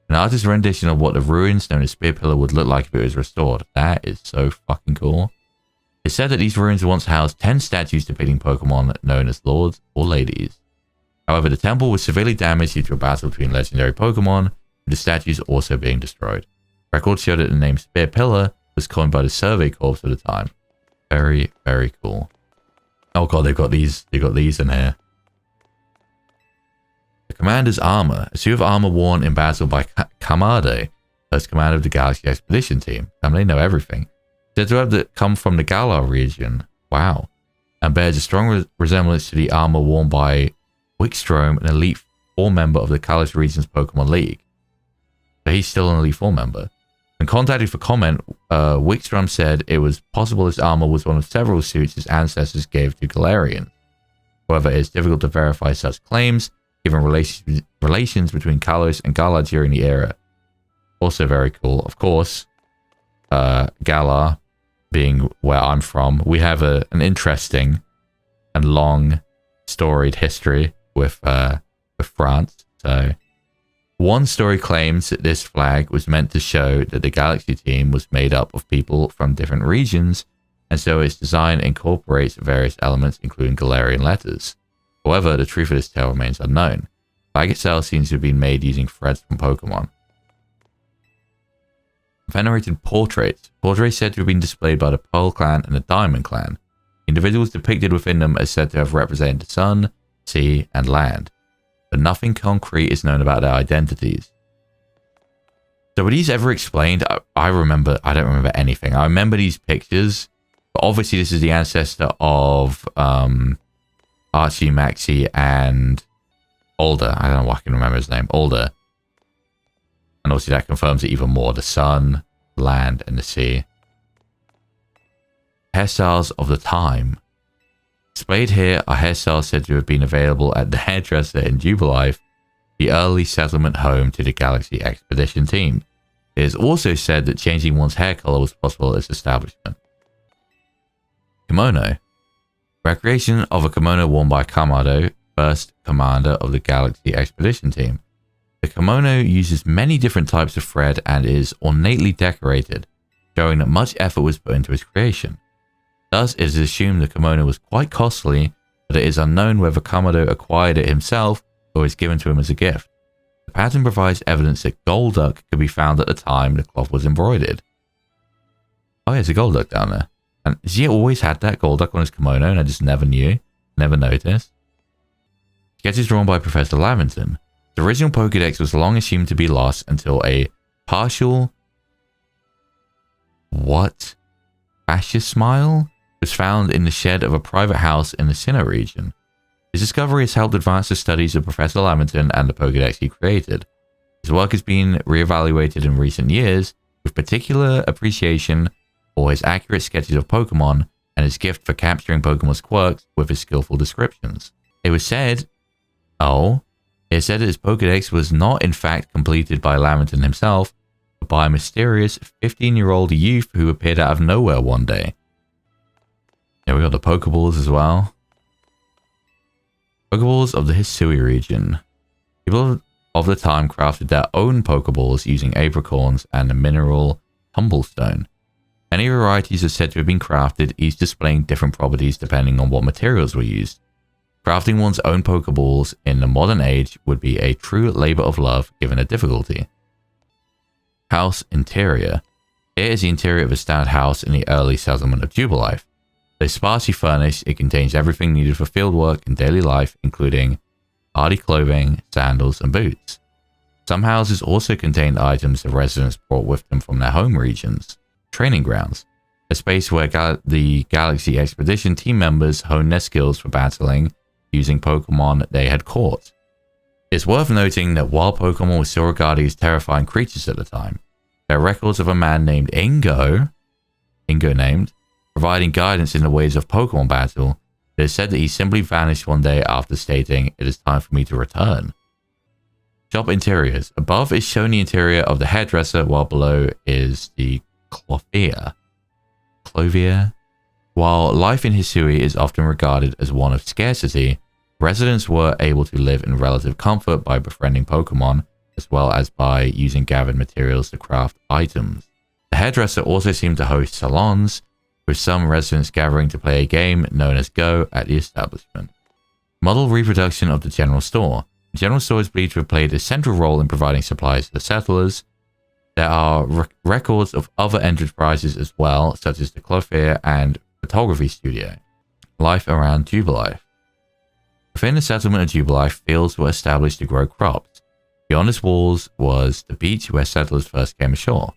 An artist's rendition of what the ruins known as Spear Pillar would look like if it was restored. That is so fucking cool. It's said that these ruins once housed 10 statues depicting Pokemon known as lords or ladies. However, the temple was severely damaged due to a battle between legendary Pokemon, with the statues also being destroyed. Records show that the name Spear Pillar was coined by the Survey Corps at the time. Very, very cool. Oh god, they've got these in here. The Commander's Armor. A suit of armor worn in battle by Kamade, first commander of the Galaxy Expedition Team. They know everything. Said to have come from the Galar region. Wow. And bears a strong resemblance to the armor worn by Wickstrom, an Elite Four member of the Kalos region's Pokemon League. So he's still an Elite Four member. When contacted for comment, Wickstrom said it was possible this armor was one of several suits his ancestors gave to Galarians. However, it is difficult to verify such claims, given relations between Kalos and Galar during the era. Also very cool. Of course, Galar, being where I'm from, we have an interesting and long storied history with France. So one story claims that this flag was meant to show that the Galaxy team was made up of people from different regions, and so its design incorporates various elements including Galarian letters. However, the truth of this tale remains unknown. The flag itself seems to have been made using threads from Pokemon. Venerated portraits. Portraits said to have been displayed by the Pearl Clan and the Diamond Clan. Individuals depicted within them are said to have represented the sun, sea, and land, but nothing concrete is known about their identities. So were these ever explained? I don't remember anything. I remember these pictures, but obviously this is the ancestor of Archie, Maxie, and Alder. I don't know why I can remember his name. Alder. And obviously that confirms it even more. The sun, land, and the sea. Hairstyles of the time. Displayed here are hairstyles said to have been available at the hairdresser in Jubilife, the early settlement home to the Galaxy Expedition team. It is also said that changing one's hair color was possible at this establishment. Kimono. Recreation of a kimono worn by Kamado, first commander of the Galaxy Expedition team. The kimono uses many different types of thread and is ornately decorated, showing that much effort was put into its creation. Thus, it is assumed the kimono was quite costly, but it is unknown whether Kamado acquired it himself or was given to him as a gift. The pattern provides evidence that Golduck could be found at the time the cloth was embroidered. Oh, yeah, there's a Golduck down there. And has he always had that Golduck on his kimono and I just never knew? Never noticed? Sketches drawn by Professor Lavington. The original Pokédex was long assumed to be lost until a partial... What? Fascist smile? Was found in the shed of a private house in the Sinnoh region. His discovery has helped advance the studies of Professor Lamington and the Pokédex he created. His work has been reevaluated in recent years, with particular appreciation for his accurate sketches of Pokémon and his gift for capturing Pokémon's quirks with his skillful descriptions. It was said... It said that his Pokédex was not in fact completed by Lamington himself, but by a mysterious 15-year-old youth who appeared out of nowhere one day. Yeah, we got the Pokeballs as well. Pokeballs of the Hisui region. People of the time crafted their own Pokeballs using apricorns and the mineral tumblestone. Many varieties are said to have been crafted, each displaying different properties depending on what materials were used. Crafting one's own Pokeballs in the modern age would be a true labor of love given the difficulty. House interior. Here is the interior of a standard house in the early settlement of Jubilife. Though sparsely furnished, it contains everything needed for fieldwork and daily life, including hardy clothing, sandals, and boots. Some houses also contained items the residents brought with them from their home regions. Training grounds. A space where the Galaxy Expedition team members honed their skills for battling using Pokemon they had caught. It's worth noting that while Pokemon were still regarded as terrifying creatures at the time, there are records of a man named Ingo named, providing guidance in the ways of Pokemon battle. It is said that he simply vanished one day after stating, "It is time for me to return." Shop interiors. Above is shown the interior of the hairdresser, while below is the clothier. While life in Hisui is often regarded as one of scarcity, residents were able to live in relative comfort by befriending Pokemon, as well as by using gathered materials to craft items. The hairdresser also seemed to host salons, with some residents gathering to play a game known as Go at the establishment. Model reproduction of the general store. The general store is believed to have played a central role in providing supplies to the settlers. There are records of other enterprises as well, such as the clothier and photography studio. Life around Jubilife. Within the settlement of Jubilife, fields were established to grow crops. Beyond its walls was the beach where settlers first came ashore.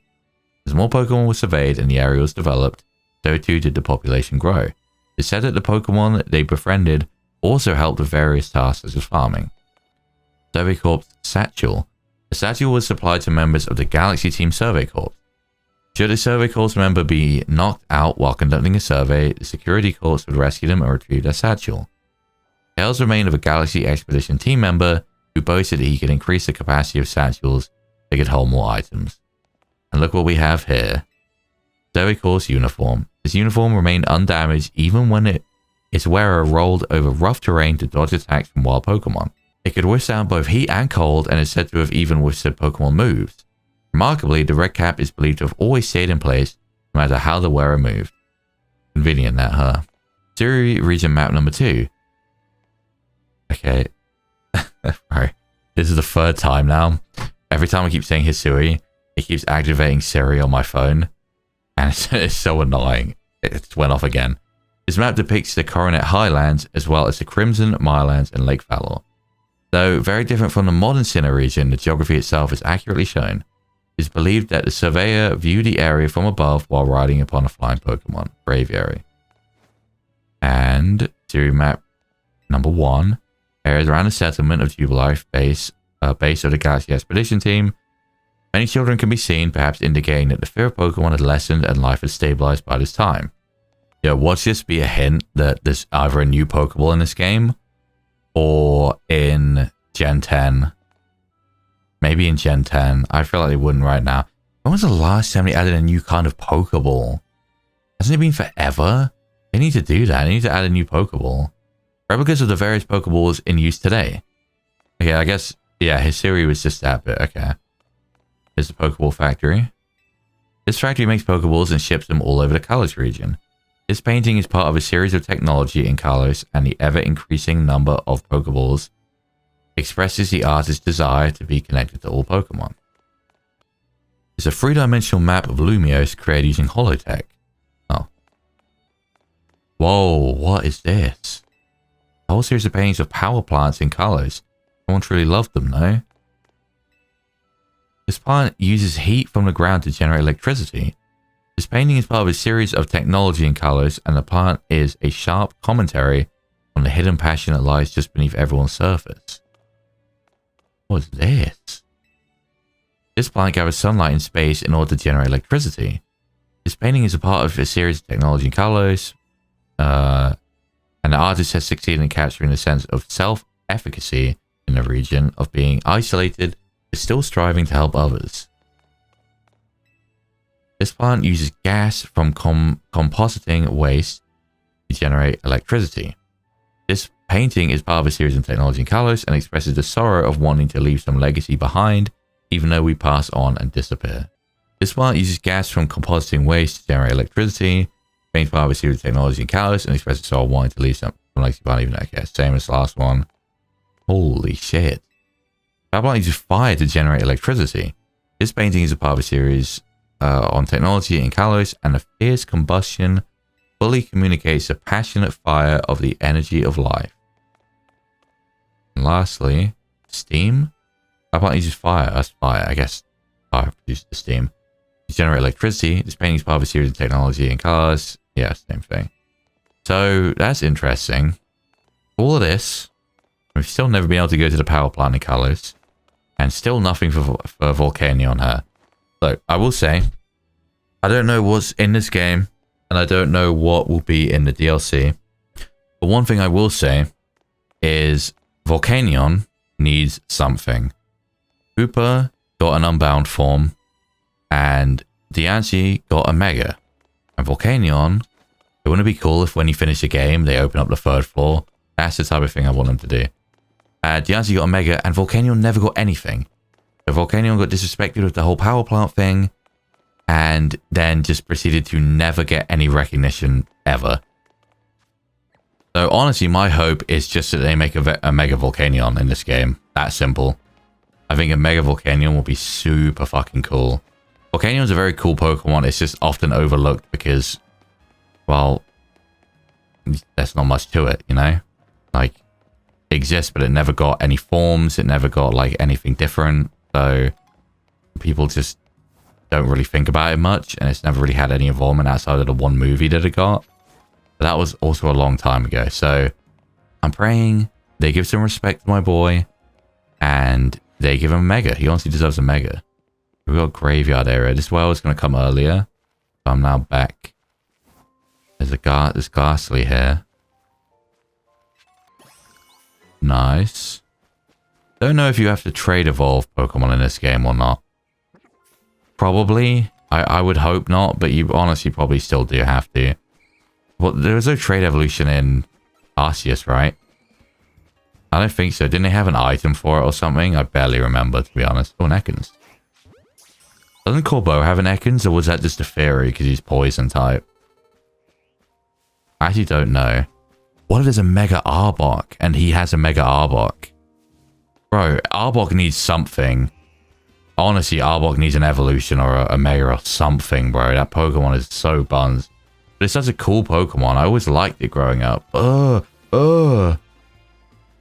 As more Pokemon were surveyed and the area was developed, so too did the population grow. It's said that the Pokemon they befriended also helped with various tasks such as farming. Survey Corps Satchel. A satchel was supplied to members of the Galaxy Team Survey Corps. Should a Survey Corps member be knocked out while conducting a survey, the Security Corps would rescue them and retrieve their satchel. Tales remain of a Galaxy Expedition team member who boasted that he could increase the capacity of satchels they could hold more items. And look what we have here. Survey Corps uniform. This uniform remained undamaged even when its wearer rolled over rough terrain to dodge attacks from wild Pokemon. It could withstand both heat and cold and is said to have even withstood Pokemon moves. Remarkably, the red cap is believed to have always stayed in place no matter how the wearer moved. Convenient that, huh? Hisui region map number 2. Okay. Right. This is the third time now. Every time I keep saying Hisui, it keeps activating Siri on my phone. And it's so annoying. It just went off again. This map depicts the Coronet Highlands as well as the Crimson, Mirelands, and Lake Valor. Though very different from the modern Sinnoh region, the geography itself is accurately shown. It is believed that the surveyor viewed the area from above while riding upon a flying Pokemon, Braviary. And series map number 1, areas around the settlement of Jubilife base of the Galaxy Expedition Team. Many children can be seen, perhaps indicating that the fear of Pokemon had lessened and life had stabilized by this time. Yeah, watch this be a hint that there's either a new Pokeball in this game or in Gen 10. Maybe in Gen 10. I feel like they wouldn't right now. When was the last time they added a new kind of Pokeball? Hasn't it been forever? They need to do that. They need to add a new Pokeball. Replicas of the various Pokeballs in use today. Okay, I guess, yeah, his theory was just that bit. Okay. Here's the Pokeball factory. This factory makes Pokeballs and ships them all over the Kalos region. This painting is part of a series of technology in Kalos, and the ever-increasing number of Pokeballs expresses the artist's desire to be connected to all Pokemon. It's a three-dimensional map of Lumiose created using holotech. Oh. Whoa, what is this? A whole series of paintings of power plants in Kalos. Someone truly loved them, no? This plant uses heat from the ground to generate electricity. This painting is part of a series of technology in Kalos, and the plant is a sharp commentary on the hidden passion that lies just beneath everyone's surface. What is this? This plant gathers sunlight in space in order to generate electricity. This painting is a part of a series of technology in Kalos, and the artist has succeeded in capturing the sense of self-efficacy in the region of being isolated but still striving to help others. This plant uses gas from compositing waste to generate electricity. This painting is part of a series of technology in Kalos and expresses the sorrow of wanting to leave some legacy behind, even though we pass on and disappear. This plant uses gas from compositing waste to generate electricity. Painting part of a series of technology in Kalos and expresses the sorrow of wanting to leave some legacy behind, even though, okay, same as the last one. Holy shit. That plant uses fire to generate electricity. This painting is a part of a series on technology in Kalos, and the fierce combustion fully communicates the passionate fire of the energy of life. And lastly, steam. That plant uses fire. That's fire, I guess. Fire produces the steam. To generate electricity. This painting is part of a series of technology in Kalos. Yeah, same thing. So that's interesting. All of this, we've still never been able to go to the power plant in Kalos, and still nothing for Volcanion here. So, I will say, I don't know what's in this game, and I don't know what will be in the DLC. But one thing I will say is Volcanion needs something. Hooper got an Unbound form, and Diancie got a Mega. And Volcanion, it wouldn't it be cool if when you finish the game, they open up the 3rd floor? That's the type of thing I want them to do. Diancie got a Mega, and Volcanion never got anything. So Volcanion got disrespected with the whole power plant thing, and then just proceeded to never get any recognition ever. So honestly, my hope is just that they make a Mega Volcanion in this game. That simple. I think a Mega Volcanion will be super fucking cool. Volcanion's a very cool Pokemon. It's just often overlooked because, well, there's not much to it, you know? Like, it exists, but it never got any forms. It never got, like, anything different. So people just don't really think about it much, and it's never really had any involvement outside of the one movie that it got. But that was also a long time ago. So I'm praying they give some respect to my boy, and they give him a Mega. He honestly deserves a Mega. We've got Graveyard area. This well was going to come earlier, so I'm now back. There's Ghastly here. Nice. Don't know if you have to trade evolve Pokemon in this game or not. Probably. I would hope not, but you honestly probably still do have to. Well, there was no trade evolution in Arceus, right? I don't think so. Didn't they have an item for it or something? I barely remember, to be honest. Oh, an Ekans. Doesn't Corbeau have an Ekans, or was that just a theory because he's poison type? I actually don't know. What if there's a Mega Arbok and he has a Mega Arbok? Bro, Arbok needs something. Honestly, Arbok needs an evolution or a Mega or something, bro. That Pokemon is so buns. But it's such a cool Pokemon. I always liked it growing up. Oh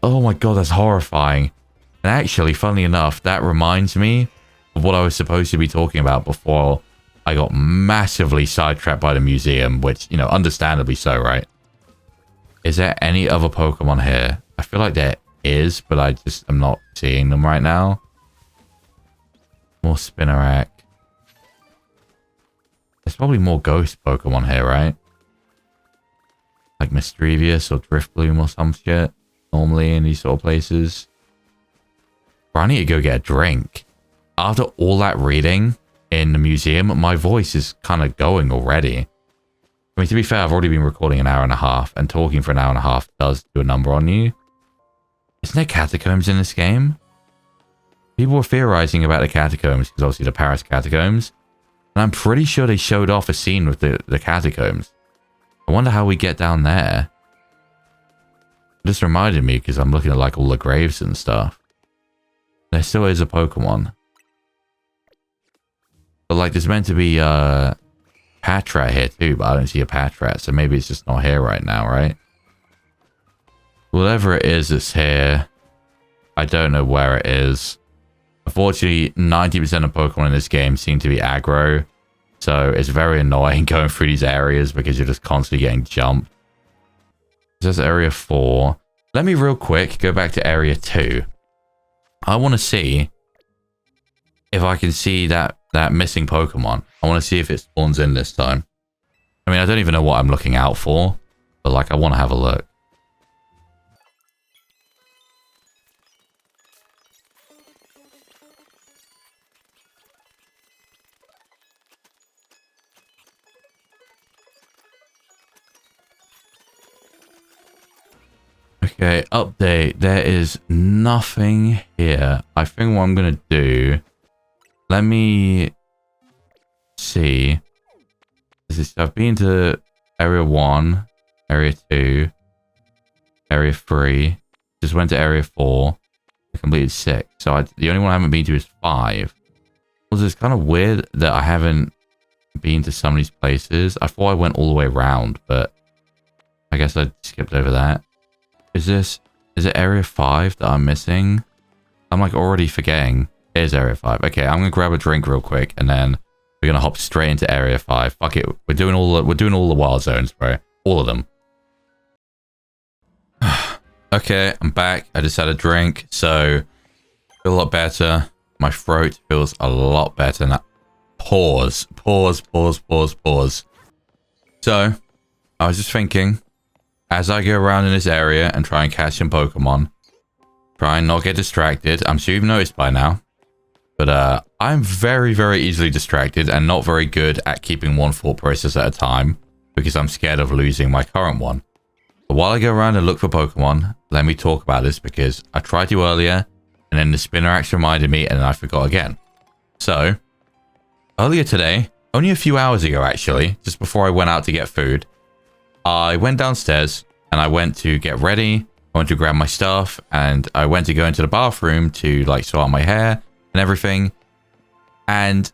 my god, that's horrifying. And actually, funnily enough, that reminds me of what I was supposed to be talking about before I got massively sidetracked by the museum, which, you know, understandably so, right? Is there any other Pokemon here? I feel like there is, but I just am not seeing them right now. More Spinarak. There's probably more ghost Pokemon here, right? Like Mischievous or Driftbloom or some shit. Normally in these sort of places. Bro, I need to go get a drink. After all that reading in the museum, my voice is kind of going already. I mean, to be fair, I've already been recording an hour and a half, and talking for an hour and a half does do a number on you. Isn't there catacombs in this game? People were theorizing about the catacombs, because obviously the Paris catacombs. And I'm pretty sure they showed off a scene with the catacombs. I wonder how we get down there. This reminded me, because I'm looking at like all the graves and stuff. There still is a Pokemon. But like there's meant to be Patrat here too, but I don't see a Patrat, so maybe it's just not here right now, right? Whatever it is that's here, I don't know where it is. Unfortunately, 90% of Pokemon in this game seem to be aggro, so it's very annoying going through these areas because you're just constantly getting jumped. This is area 4. Let me real quick go back to area 2. I want to see if I can see that missing Pokemon. I want to see if it spawns in this time. I mean, I don't even know what I'm looking out for, but like I want to have a look. Okay, update. There is nothing here. I think what I'm going to do... Let me see. I've been to area 1, area 2, area 3. Just went to area 4. I completed 6. So the only one I haven't been to is 5. Also, it's kind of weird that I haven't been to some of these places. I thought I went all the way around, but I guess I skipped over that. Is it area 5 that I'm missing? I'm like already forgetting. Here's area 5. Okay, I'm gonna grab a drink real quick, and then we're gonna hop straight into area 5. Fuck it, we're doing all the wild zones, bro. All of them. Okay, I'm back. I just had a drink, so feel a lot better. My throat feels a lot better now. Pause. So, I was just thinking, as I go around in this area and try and catch some Pokemon, try and not get distracted. I'm sure you've noticed by now. But I'm very, very easily distracted and not very good at keeping one thought process at a time because I'm scared of losing my current one. But while I go around and look for Pokemon, let me talk about this because I tried to earlier and then the Spinarak reminded me and then I forgot again. So, earlier today, only a few hours ago actually, just before I went out to get food, I went downstairs and I went to get ready. I went to grab my stuff and I went to go into the bathroom to like sort out my hair and everything. And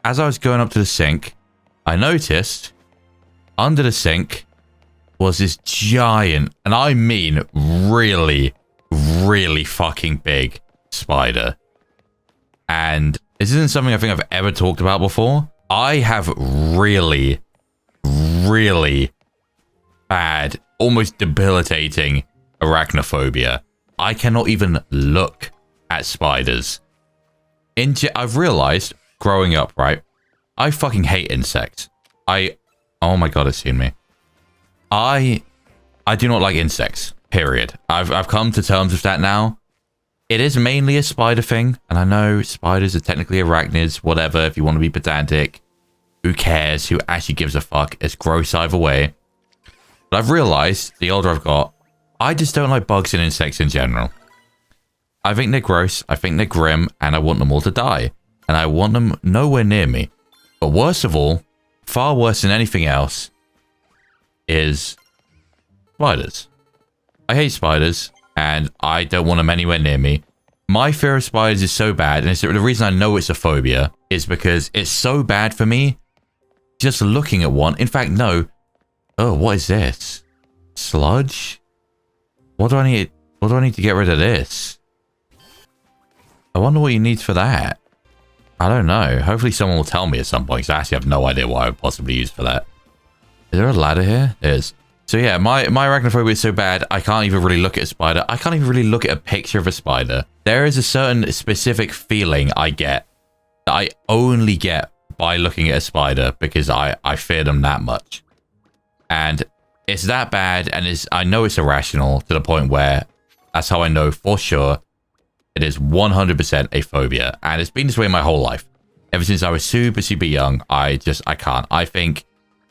as I was going up to the sink, I noticed under the sink was this giant, and I mean really, really fucking big spider. And this isn't something I think I've ever talked about before. I have really, really bad, almost debilitating arachnophobia. I cannot even look at spiders. I've realized growing up, right? I fucking hate insects. Oh my god, it's seen me. I do not like insects, period. I've come to terms with that now. It is mainly a spider thing, and I know spiders are technically arachnids, whatever, if you want to be pedantic. Who cares? Who actually gives a fuck? It's gross either way. But I've realized, the older I've got, I just don't like bugs and insects in general. I think they're gross, I think they're grim, and I want them all to die. And I want them nowhere near me. But worst of all, far worse than anything else, is spiders. I hate spiders, and I don't want them anywhere near me. My fear of spiders is so bad, and the reason I know it's a phobia is because it's so bad for me just looking at one. In fact, no. Oh, what is this? Sludge? What do I need? What do I need to get rid of this? I wonder what you need for that. I don't know. Hopefully someone will tell me at some point, because I actually have no idea what I would possibly use for that. Is there a ladder here? There is. So yeah, my arachnophobia is so bad, I can't even really look at a spider. I can't even really look at a picture of a spider. There is a certain specific feeling I get that I only get by looking at a spider because I fear them that much. And it's that bad, and I know it's irrational to the point where that's how I know for sure it is 100% a phobia. And it's been this way my whole life. Ever since I was super, super young, I can't. I think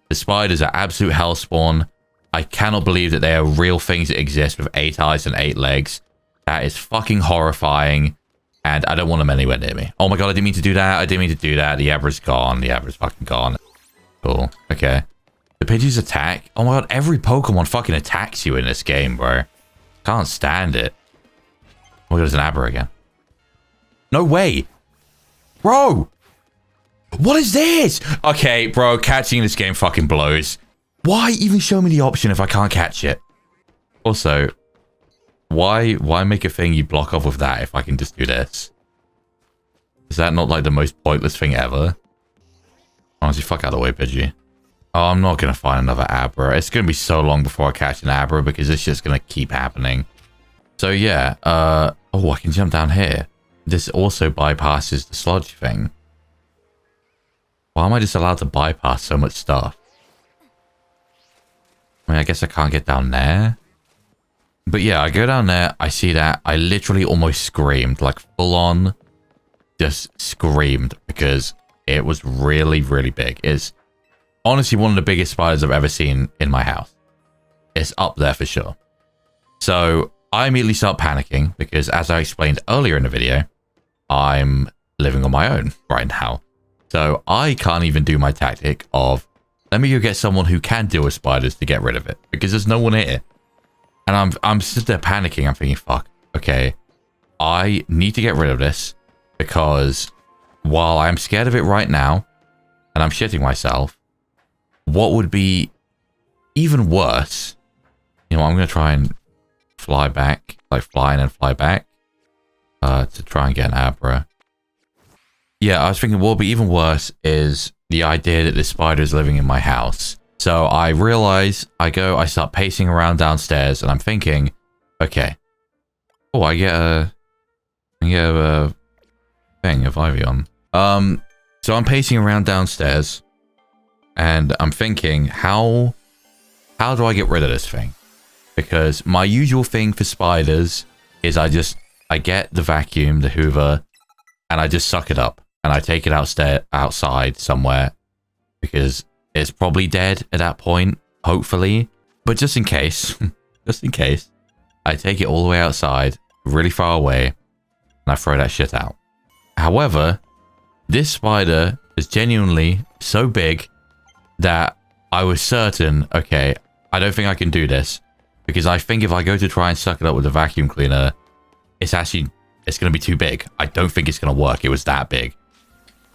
the spiders are absolute hellspawn. I cannot believe that they are real things that exist with 8 eyes and 8 legs. That is fucking horrifying. And I don't want them anywhere near me. Oh my god, I didn't mean to do that. I didn't mean to do that. The Abra's gone. The Abra's fucking gone. Cool. Okay. The Pidgeys attack. Oh my god, every Pokemon fucking attacks you in this game, bro. Can't stand it. Oh my god, there's an Abra again. No way. Bro. What is this? Okay, bro, catching this game fucking blows. Why even show me the option if I can't catch it? Also, why make a thing you block off with that if I can just do this? Is that not like the most pointless thing ever? Honestly, fuck out of the way, Pidgey. Oh, I'm not going to find another Abra. It's going to be so long before I catch an Abra because it's just going to keep happening. So yeah, oh, I can jump down here. This also bypasses the sludge thing. Why am I just allowed to bypass so much stuff? I mean, I guess I can't get down there. But yeah, I go down there, I see that. I literally almost screamed, like full on just screamed because it was really, really big. It's honestly one of the biggest spiders I've ever seen in my house. It's up there for sure. So I immediately start panicking because, as I explained earlier in the video, I'm living on my own right now. So I can't even do my tactic of, let me go get someone who can deal with spiders to get rid of it, because there's no one here. And I'm just there panicking. I'm thinking, fuck, okay, I need to get rid of this, because while I'm scared of it right now and I'm shitting myself, what would be even worse, you know, I'm going to try and fly back, like fly and then fly back to try and get an Abra. Yeah, I was thinking what would be even worse is the idea that this spider is living in my house. So I realize, I start pacing around downstairs, and I'm thinking, okay, oh, I get a thing of Ivion. So I'm pacing around downstairs, and I'm thinking, how do I get rid of this thing? Because my usual thing for spiders is I get the vacuum, the Hoover, and I just suck it up. And I take it outside somewhere because it's probably dead at that point, hopefully. But just in case, I take it all the way outside, really far away, and I throw that shit out. However, this spider is genuinely so big that I was certain, okay, I don't think I can do this, because I think if I go to try and suck it up with a vacuum cleaner, it's going to be too big. I don't think it's going to work. It was that big.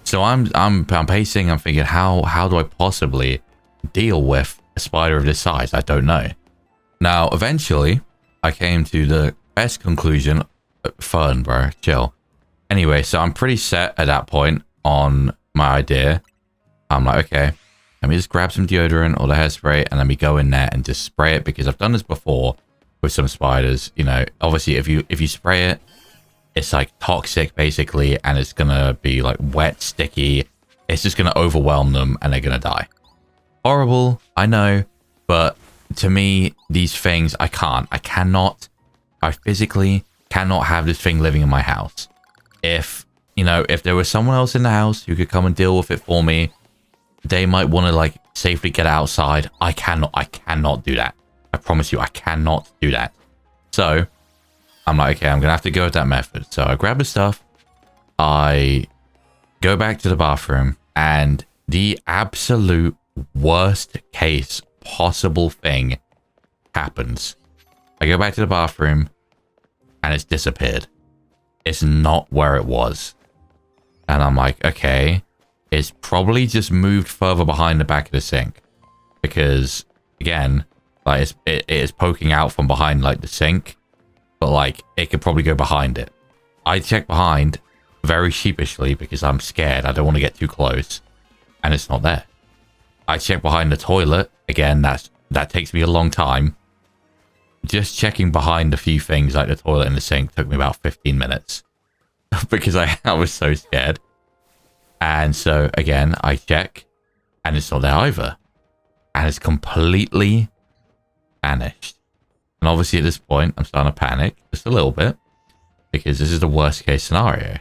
So I'm pacing, I'm thinking, how do I possibly deal with a spider of this size? I don't know. Now, eventually, I came to the best conclusion. Fern, bro, chill. Anyway, so I'm pretty set at that point on my idea. I'm like, okay, let me just grab some deodorant or the hairspray, and let me go in there and just spray it, because I've done this before with some spiders. You know, obviously, if you spray it, it's like toxic basically, and it's gonna be like wet, sticky. It's just gonna overwhelm them and they're gonna die. Horrible, I know, but to me, these things, I physically cannot have this thing living in my house. If there was someone else in the house who could come and deal with it for me, they might want to like safely get outside. I cannot do that. I promise you, I cannot do that. So I'm like, okay, I'm going to have to go with that method. So I grab the stuff, I go back to the bathroom, and the absolute worst case possible thing happens. I go back to the bathroom, and it's disappeared. It's not where it was. And I'm like, okay, It's probably just moved further behind the back of the sink. Because, again, like it is poking out from behind like the sink. But like, it could probably go behind it. I check behind very sheepishly because I'm scared. I don't want to get too close. And it's not there. I check behind the toilet. Again, that takes me a long time. Just checking behind a few things like the toilet and the sink took me about 15 minutes. Because I was so scared. And so, again, I check. And it's not there either. And it's completely vanished. And obviously at this point, I'm starting to panic. Just a little bit. Because this is the worst case scenario.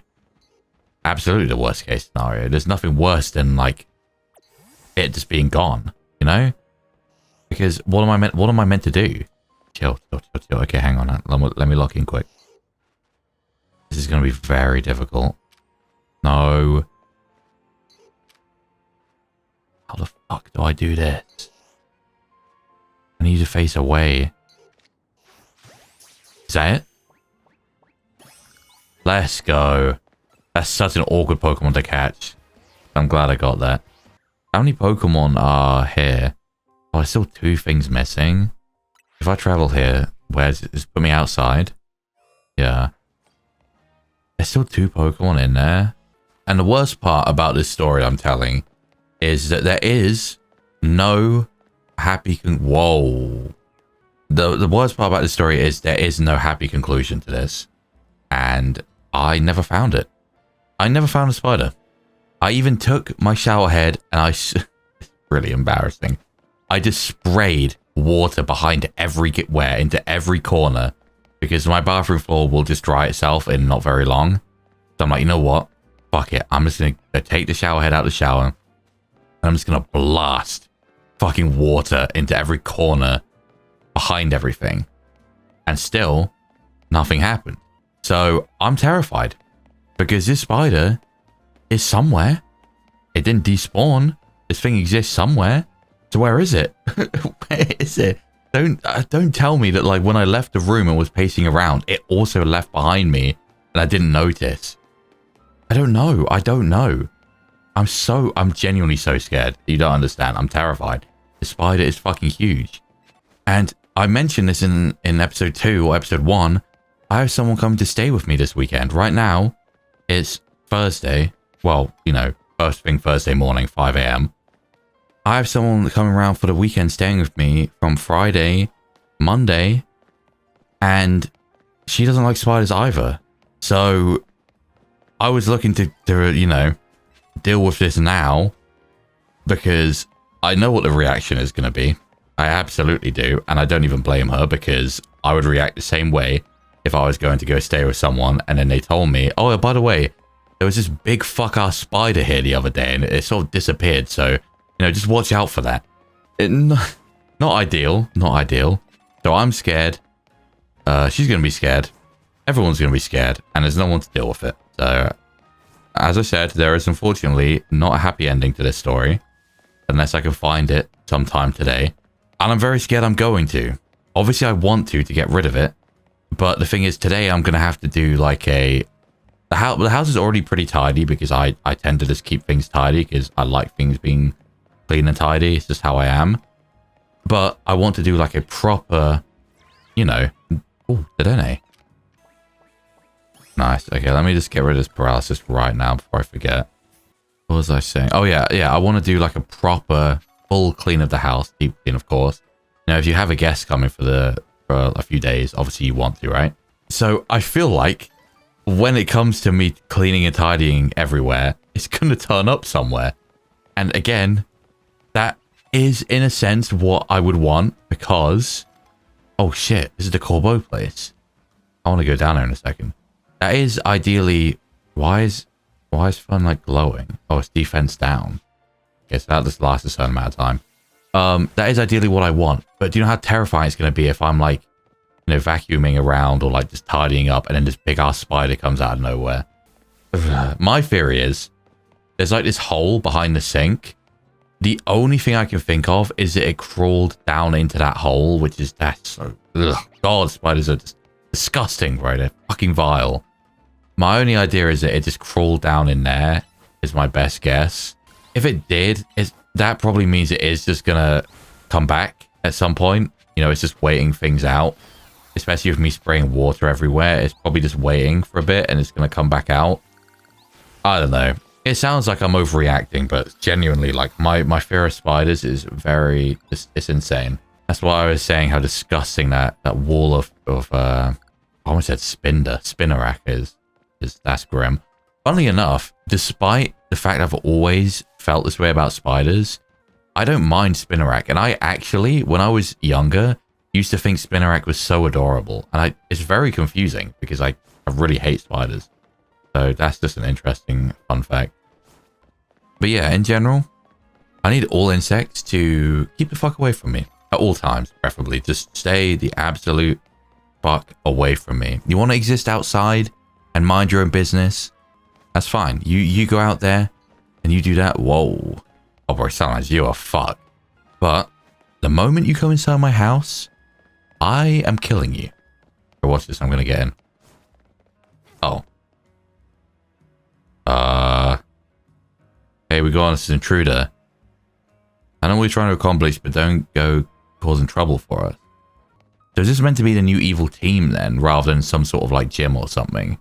Absolutely the worst case scenario. There's nothing worse than, like, it just being gone. You know? Because what am I meant to do? Chill. Okay, hang on. Let me lock in quick. This is going to be very difficult. No. How the fuck do I do this? I need to face away. Is that it? Let's go. That's such an awkward Pokemon to catch. I'm glad I got that. How many Pokemon are here? Oh, there's still 2 things missing. If I travel here, where's it? Just put me outside. Yeah. There's still 2 Pokemon in there. And the worst part about this story I'm telling is that there is no happy whoa. The worst part about this story is there is no happy conclusion to this. And I never found it. I never found a spider. I even took my shower head and it's really embarrassing. I just sprayed water behind everywhere into every corner because my bathroom floor will just dry itself in not very long. So I'm like, you know what? Fuck it. I'm just going to take the shower head out of the shower and I'm just going to blast fucking water into every corner behind everything. And still, nothing happened. So I'm terrified because this spider is somewhere. It didn't despawn. This thing exists somewhere. So where is it? Where is it? Don't tell me that like when I left the room and was pacing around, it also left behind me and I didn't notice. I don't know. I'm genuinely so scared. You don't understand. I'm terrified. The spider is fucking huge. And I mentioned this in episode 2 or episode 1. I have someone coming to stay with me this weekend. Right now, it's Thursday. Well, you know, first thing Thursday morning, 5 a.m. I have someone coming around for the weekend staying with me from Friday, Monday, and she doesn't like spiders either. So I was looking to you know, deal with this now because I know what the reaction is going to be. I absolutely do. And I don't even blame her because I would react the same way if I was going to go stay with someone and then they told me, oh, by the way, there was this big fuck-ass spider here the other day and it sort of disappeared. So, you know, just watch out for that. Not ideal. So I'm scared. She's going to be scared. Everyone's going to be scared. And there's no one to deal with it. So, as I said, there is unfortunately not a happy ending to this story. Unless I can find it sometime today. And I'm very scared I'm going to. Obviously, I want to get rid of it. But the thing is, today I'm going to have to do like the house is already pretty tidy because I tend to just keep things tidy because I like things being clean and tidy. It's just how I am. But I want to do like a proper, you know... Oh, did I? Nice. Okay, let me just get rid of this paralysis right now before I forget. What was I saying? Oh, yeah. I want to do like a proper full clean of the house. Deep clean, of course. Now, if you have a guest coming for a few days, obviously you want to, right? So I feel like when it comes to me cleaning and tidying everywhere, it's going to turn up somewhere. And again, that is in a sense what I would want because... Oh shit, this is the Corbeau place. I want to go down there in a second. That is ideally... Why is fun like glowing? Oh, it's defense down. Okay, so that just lasts a certain amount of time. That is ideally what I want. But do you know how terrifying it's going to be if I'm like, you know, vacuuming around or like just tidying up and then this big ass spider comes out of nowhere? My theory is there's like this hole behind the sink. The only thing I can think of is that it crawled down into that hole, which is that's so... Ugh, God, spiders are just disgusting, bro. They're fucking vile. My only idea is that it just crawled down in there, is my best guess. if it did, that probably means it is just gonna come back at some point. You know, it's just waiting things out. Especially with me spraying water everywhere, it's probably just waiting for a bit and it's gonna come back out. I don't know. It sounds like I'm overreacting, but genuinely, like, my fear of spiders is very... It's insane. That's why I was saying how disgusting that wall of I almost said spinnerack is. That's grim. Funnily enough, despite the fact I've always felt this way about spiders, I don't mind spinnerack. And I actually, when I was younger, used to think spinnerack was so adorable. And it's very confusing because I really hate spiders. So that's just an interesting fun fact. But yeah, in general, I need all insects to keep the fuck away from me. At all times, preferably. Just stay the absolute fuck away from me. You want to exist outside and mind your own business? That's fine. You go out there and you do that. Whoa. Oh, bro, sometimes you are fucked. But the moment you come inside my house, I am killing you. Watch this. I'm going to get in. Oh. Hey, we got this intruder. I know what we're trying to accomplish, but don't go causing trouble for us. So is this meant to be the new evil team then, rather than some sort of like gym or something?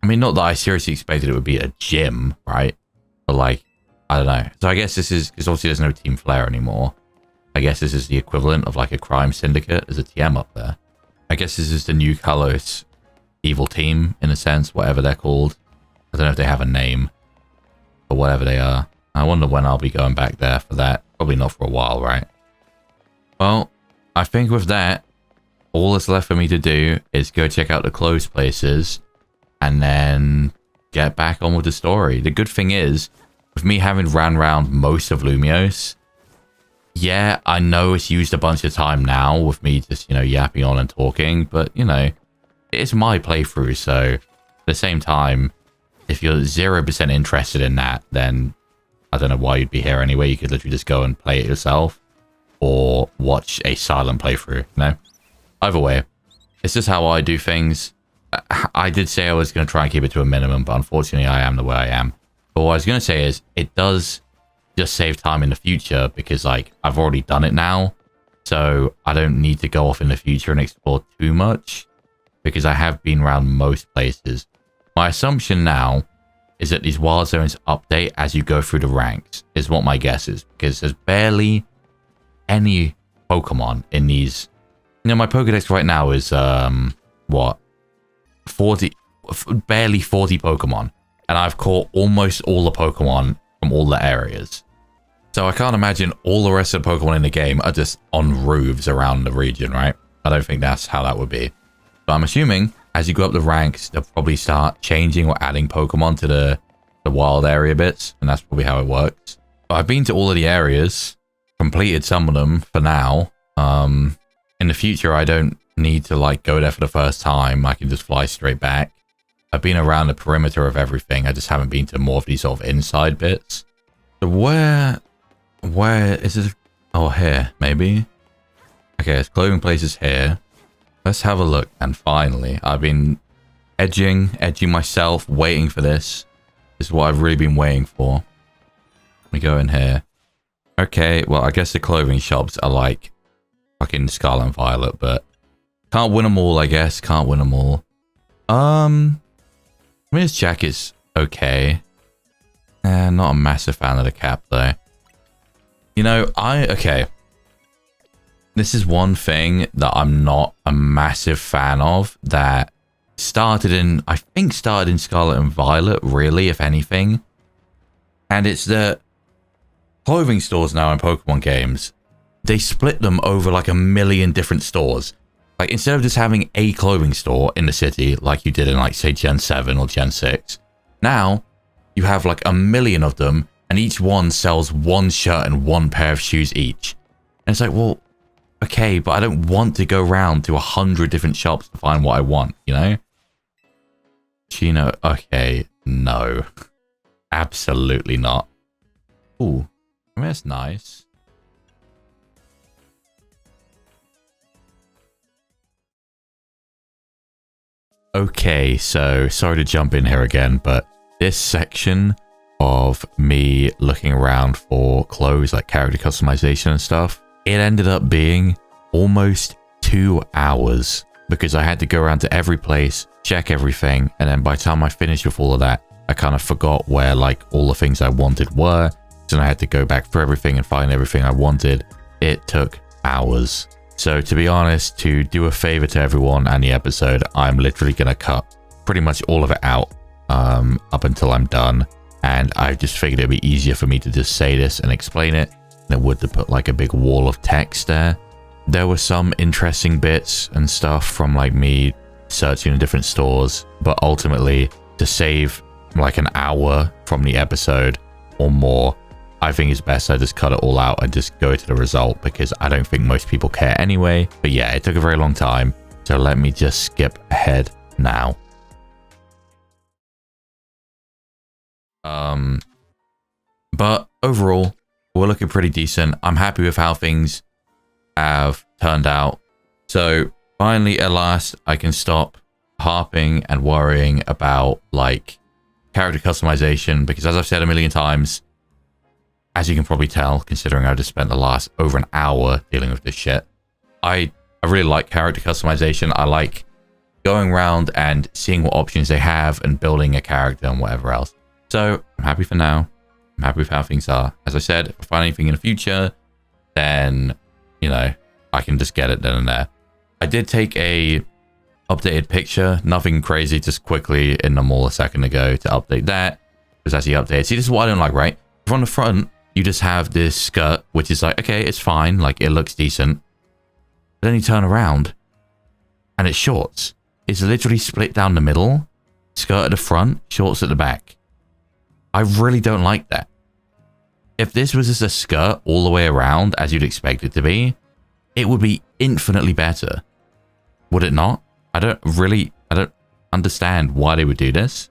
I mean, not that I seriously expected it would be a gym, right? But like, I don't know. So I guess this is, because obviously there's no Team Flare anymore. I guess this is the equivalent of like a crime syndicate. There's a TM up there. I guess this is the new Kalos evil team, in a sense, whatever they're called. I don't know if they have a name, or whatever they are. I wonder when I'll be going back there for that. Probably not for a while, right? Well, I think with that, all that's left for me to do is go check out the closed places and then get back on with the story. The good thing is, with me having ran around most of Lumios, yeah, I know it's used a bunch of time now with me just, you know, yapping on and talking, but, you know, it's my playthrough, so at the same time, if you're 0% interested in that, then I don't know why you'd be here anyway. You could literally just go and play it yourself or watch a silent playthrough, you know? Either way, it's just how I do things. I did say I was going to try and keep it to a minimum, but unfortunately I am the way I am. But what I was going to say is it does just save time in the future because, like, I've already done it now. So I don't need to go off in the future and explore too much because I have been around most places. My assumption now is that these wild zones update as you go through the ranks, is what my guess is, because there's barely any Pokemon in these. You know, my Pokedex right now is, what? 40, barely 40 Pokemon. And I've caught almost all the Pokemon from all the areas. So I can't imagine all the rest of the Pokemon in the game are just on roofs around the region, right? I don't think that's how that would be. But I'm assuming as you go up the ranks, they'll probably start changing or adding Pokemon to the wild area bits. And that's probably how it works. But I've been to all of the areas, completed some of them for now. In the future, I don't need to like go there for the first time. I can just fly straight back. I've been around the perimeter of everything. I just haven't been to more of these sort of inside bits. So where is it? Oh, here, maybe. Okay, it's clothing places here. Let's have a look. And finally, I've been edging myself, waiting for this. This is what I've really been waiting for. Let me go in here. Okay, well, I guess the clothing shops are like fucking Scarlet and Violet, but can't win them all, I guess. Can't win them all. I mean, this jacket's okay. Not a massive fan of the cap, though. You know, okay. This is one thing that I'm not a massive fan of that I think started in Scarlet and Violet, really, if anything. And it's that clothing stores now in Pokemon games, they split them over like a million different stores. Like, instead of just having a clothing store in the city, like you did in, like, say, Gen 7 or Gen 6, now you have like a million of them, and each one sells one shirt and one pair of shoes each. And it's like, well, okay, but I don't want to go around to 100 different shops to find what I want, you know? Chino, okay, no. Absolutely not. Ooh, I mean, that's nice. Okay, so sorry to jump in here again, but this section of me looking around for clothes, like character customization and stuff, it ended up being almost 2 hours because I had to go around to every place, check everything, and then by the time I finished with all of that, I kind of forgot where like all the things I wanted were. So I had to go back through everything and find everything I wanted. It took hours. So to be honest, to do a favor to everyone and the episode, I'm literally going to cut pretty much all of it out up until I'm done. And I just figured it'd be easier for me to just say this and explain it than it would to put like a big wall of text there. There were some interesting bits and stuff from like me searching in different stores, but ultimately to save like an hour from the episode or more, I think it's best I just cut it all out and just go to the result because I don't think most people care anyway. But yeah, it took a very long time. So let me just skip ahead now. But overall, we're looking pretty decent. I'm happy with how things have turned out. So finally, at last, I can stop harping and worrying about like character customization because as I've said a million times, as you can probably tell, considering I just spent the last over an hour dealing with this shit, I really like character customization. I like going around and seeing what options they have and building a character and whatever else. So I'm happy for now. I'm happy with how things are. As I said, if I find anything in the future, then, you know, I can just get it then and there. I did take a updated picture, nothing crazy, just quickly in the mall a second ago to update that. It was actually updated. See, this is what I don't like, right? From the front, you just have this skirt, which is like, okay, it's fine. Like, it looks decent. But then you turn around and it's shorts. It's literally split down the middle. Skirt at the front, shorts at the back. I really don't like that. If this was just a skirt all the way around, as you'd expect it to be, it would be infinitely better. Would it not? I don't understand why they would do this.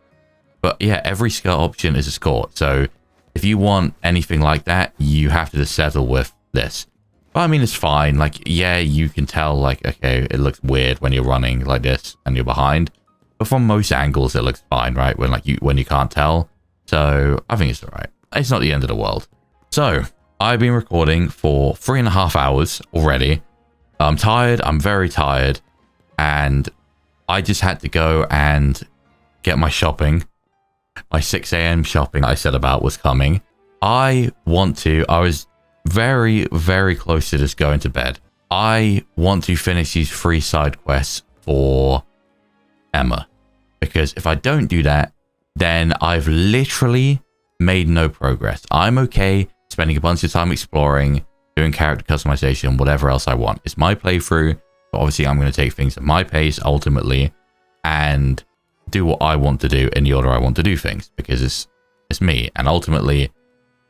But yeah, every skirt option is a skirt. So if you want anything like that, you have to just settle with this. But I mean, it's fine. Like, yeah, you can tell, like, okay, it looks weird when you're running like this and you're behind. But from most angles, it looks fine, right? When you can't tell. So I think it's all right. It's not the end of the world. So I've been recording for 3.5 hours already. I'm tired. I'm very tired. And I just had to go and get my shopping. My 6 a.m. shopping I said about was coming. I was very, very close to just going to bed. I want to finish these 3 side quests for Emma. Because if I don't do that, then I've literally made no progress. I'm okay spending a bunch of time exploring, doing character customization, whatever else I want. It's my playthrough, but obviously I'm going to take things at my pace ultimately and do what I want to do in the order I want to do things because it's me. And ultimately,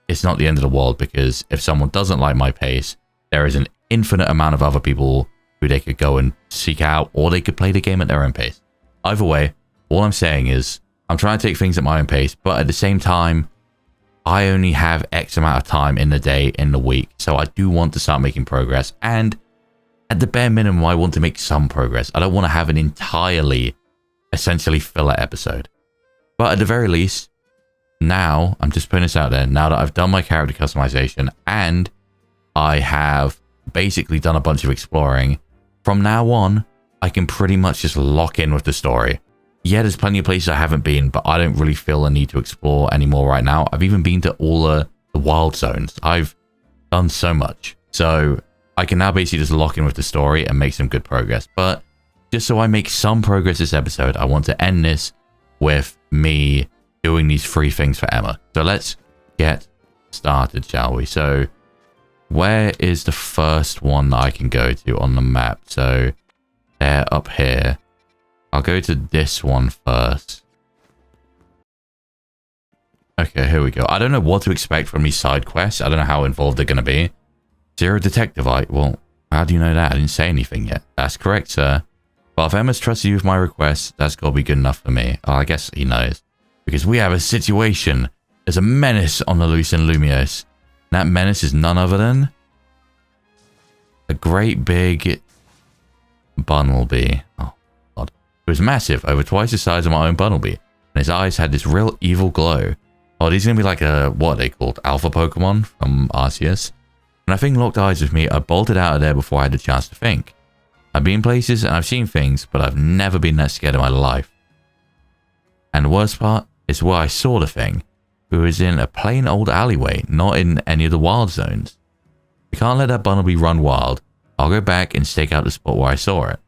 it's not the end of the world because if someone doesn't like my pace, there is an infinite amount of other people who they could go and seek out or they could play the game at their own pace. Either way, all I'm saying is I'm trying to take things at my own pace, but at the same time, I only have X amount of time in the day, in the week. So I do want to start making progress. And at the bare minimum, I want to make some progress. I don't want to have an entirely, essentially filler episode. But at the very least, now, I'm just putting this out there, now that I've done my character customization and I have basically done a bunch of exploring, from now on, I can pretty much just lock in with the story. Yeah, there's plenty of places I haven't been, but I don't really feel a need to explore anymore right now. I've even been to all the wild zones. I've done so much. So I can now basically just lock in with the story and make some good progress. But just so I make some progress this episode, I want to end this with me doing these 3 things for Emma. So let's get started, shall we? So where is the first one that I can go to on the map? So they're up here. I'll go to this one first. Okay, here we go. I don't know what to expect from these side quests. I don't know how involved they're going to be. 0 Detectivite. Well, how do you know that? I didn't say anything yet. That's correct, sir. But if Emma's trusted you with my request, that's got to be good enough for me. Oh, I guess he knows. Because we have a situation. There's a menace on the loose in Lumios. And that menace is none other than a great big Bunnelby. Oh. It was massive, over twice the size of my own Bunnelby, and his eyes had this real evil glow. Oh, these are going to be like a, what are they called? Alpha Pokemon from Arceus. When that thing locked eyes with me, I bolted out of there before I had the chance to think. I've been places and I've seen things, but I've never been that scared in my life. And the worst part is where I saw the thing. It was in a plain old alleyway, not in any of the wild zones. We can't let that Bunnelby run wild. I'll go back and stake out the spot where I saw it.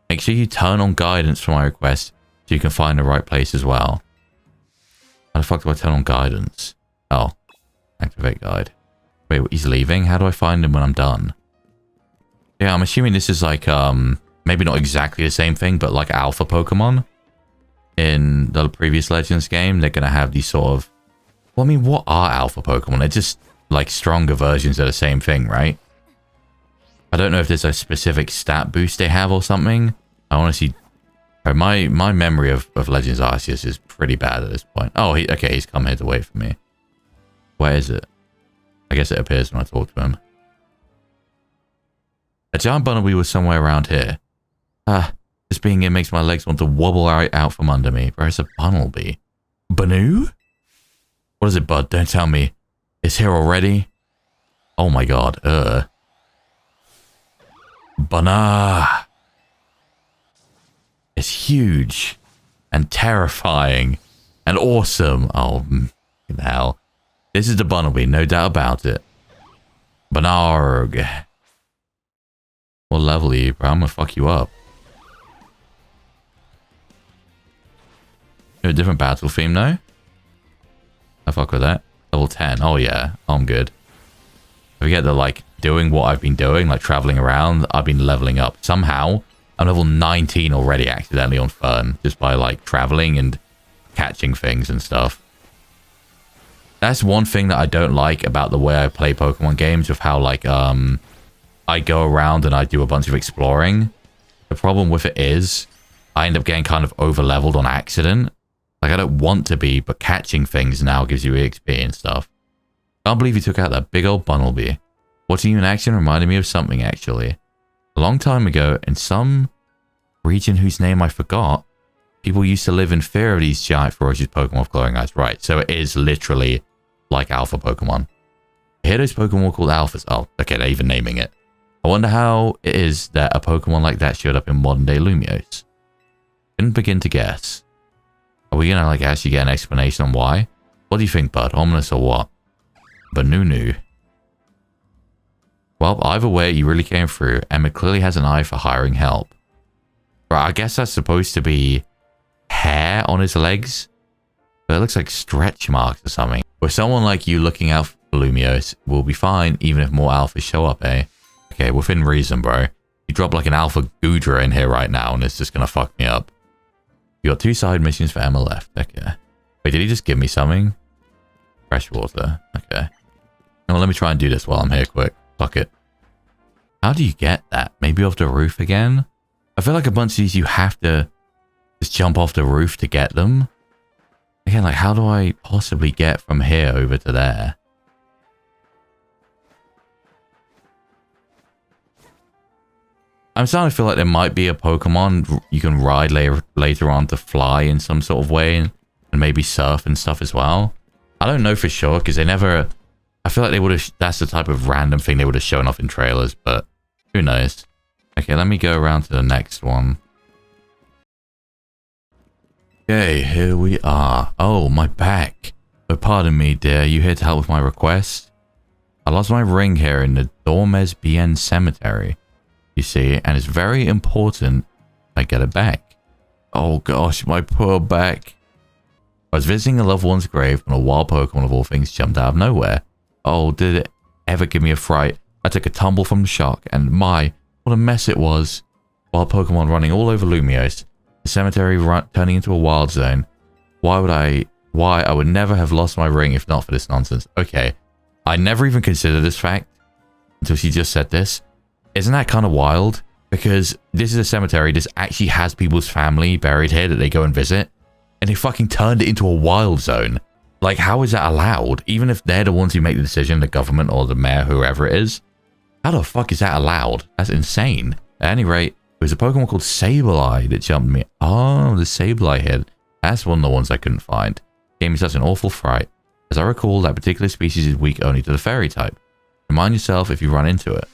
Make sure you turn on guidance for my request so you can find the right place as well. How the fuck do I turn on guidance? Oh, activate guide. Wait, he's leaving? How do I find him when I'm done? Yeah, I'm assuming this is like, maybe not exactly the same thing, but like Alpha Pokemon. In the previous Legends game, they're going to have these sort of... Well, I mean, what are Alpha Pokemon? They're just like stronger versions of the same thing, right? I don't know if there's a specific stat boost they have or something. I honestly... My memory of Legends Arceus is pretty bad at this point. Oh, okay, he's come here to wait for me. Where is it? I guess it appears when I talk to him. A giant Bunnelby was somewhere around here. Just being here makes my legs want to wobble right out from under me. Where's a Bunnelby? Banu? What is it, bud? Don't tell me. It's here already? Oh my god. Bana. It's huge. And terrifying. And awesome. Oh, hell. This is the Bunnelby, no doubt about it. Banarg. What level are you, bro? I'm gonna fuck you up. You have a different battle theme now? I fuck with that. Level 10. Oh yeah, I'm good. I forget that, like, doing what I've been doing, like traveling around, I've been leveling up. Somehow, I'm level 19 already accidentally on Fern, just by, like, traveling and catching things and stuff. That's one thing that I don't like about the way I play Pokemon games, with how, like, I go around and I do a bunch of exploring. The problem with it is, I end up getting kind of over-leveled on accident. Like, I don't want to be, but catching things now gives you EXP and stuff. Can't believe you took out that big old Bunnelby. Watching you in action reminded me of something, actually. A long time ago, in some region whose name I forgot, people used to live in fear of these giant ferocious Pokemon with glowing eyes. Right, so it is literally like Alpha Pokemon. I hear those Pokemon were called Alphas. Oh, okay, they're even naming it. I wonder how it is that a Pokemon like that showed up in modern-day Lumiose. Couldn't begin to guess. Are we gonna, like, actually get an explanation on why? What do you think, bud? Ominous or what? Banunu. Well, either way, you really came through. Emma clearly has an eye for hiring help. Right, I guess that's supposed to be hair on his legs. But it looks like stretch marks or something. With someone like you looking out for Lumiose, we'll be fine even if more alphas show up, eh? Okay, within reason, bro. You drop like an alpha Goodra in here right now and it's just gonna fuck me up. You got 2 side missions for Emma left. Okay. Wait, did he just give me something? Fresh water. Okay. Well, let me try and do this while I'm here quick. Fuck it. How do you get that? Maybe off the roof again? I feel like a bunch of these you have to just jump off the roof to get them. Again, like, how do I possibly get from here over to there? I'm starting to feel like there might be a Pokemon you can ride later on to fly in some sort of way and maybe surf and stuff as well. I don't know for sure because they never... I feel like they would have... That's the type of random thing they would have shown off in trailers, but who knows. Okay, let me go around to the next one. Okay, here we are. Oh, my back. Oh, pardon me, dear. You here to help with my request? I lost my ring here in the Dormes Bien Cemetery. You see, and it's very important I get it back. Oh gosh, my poor back. I was visiting a loved one's grave when a wild Pokemon of all things jumped out of nowhere. Oh, did it ever give me a fright. I took a tumble from the shock, and my, what a mess it was. Wild Pokemon running all over Lumiose. The cemetery turning into a wild zone. Why I would never have lost my ring if not for this nonsense. Okay, I never even considered this fact until she just said this. Isn't that kind of wild? Because this is a cemetery. This actually has people's family buried here that they go and visit. And they fucking turned it into a wild zone. Like, how is that allowed? Even if they're the ones who make the decision, the government or the mayor, whoever it is. How the fuck is that allowed? That's insane. At any rate, there was a Pokemon called Sableye that jumped me. Oh, the Sableye here. That's one of the ones I couldn't find. Gave me such an awful fright. As I recall, that particular species is weak only to the fairy type. Remind yourself if you run into it.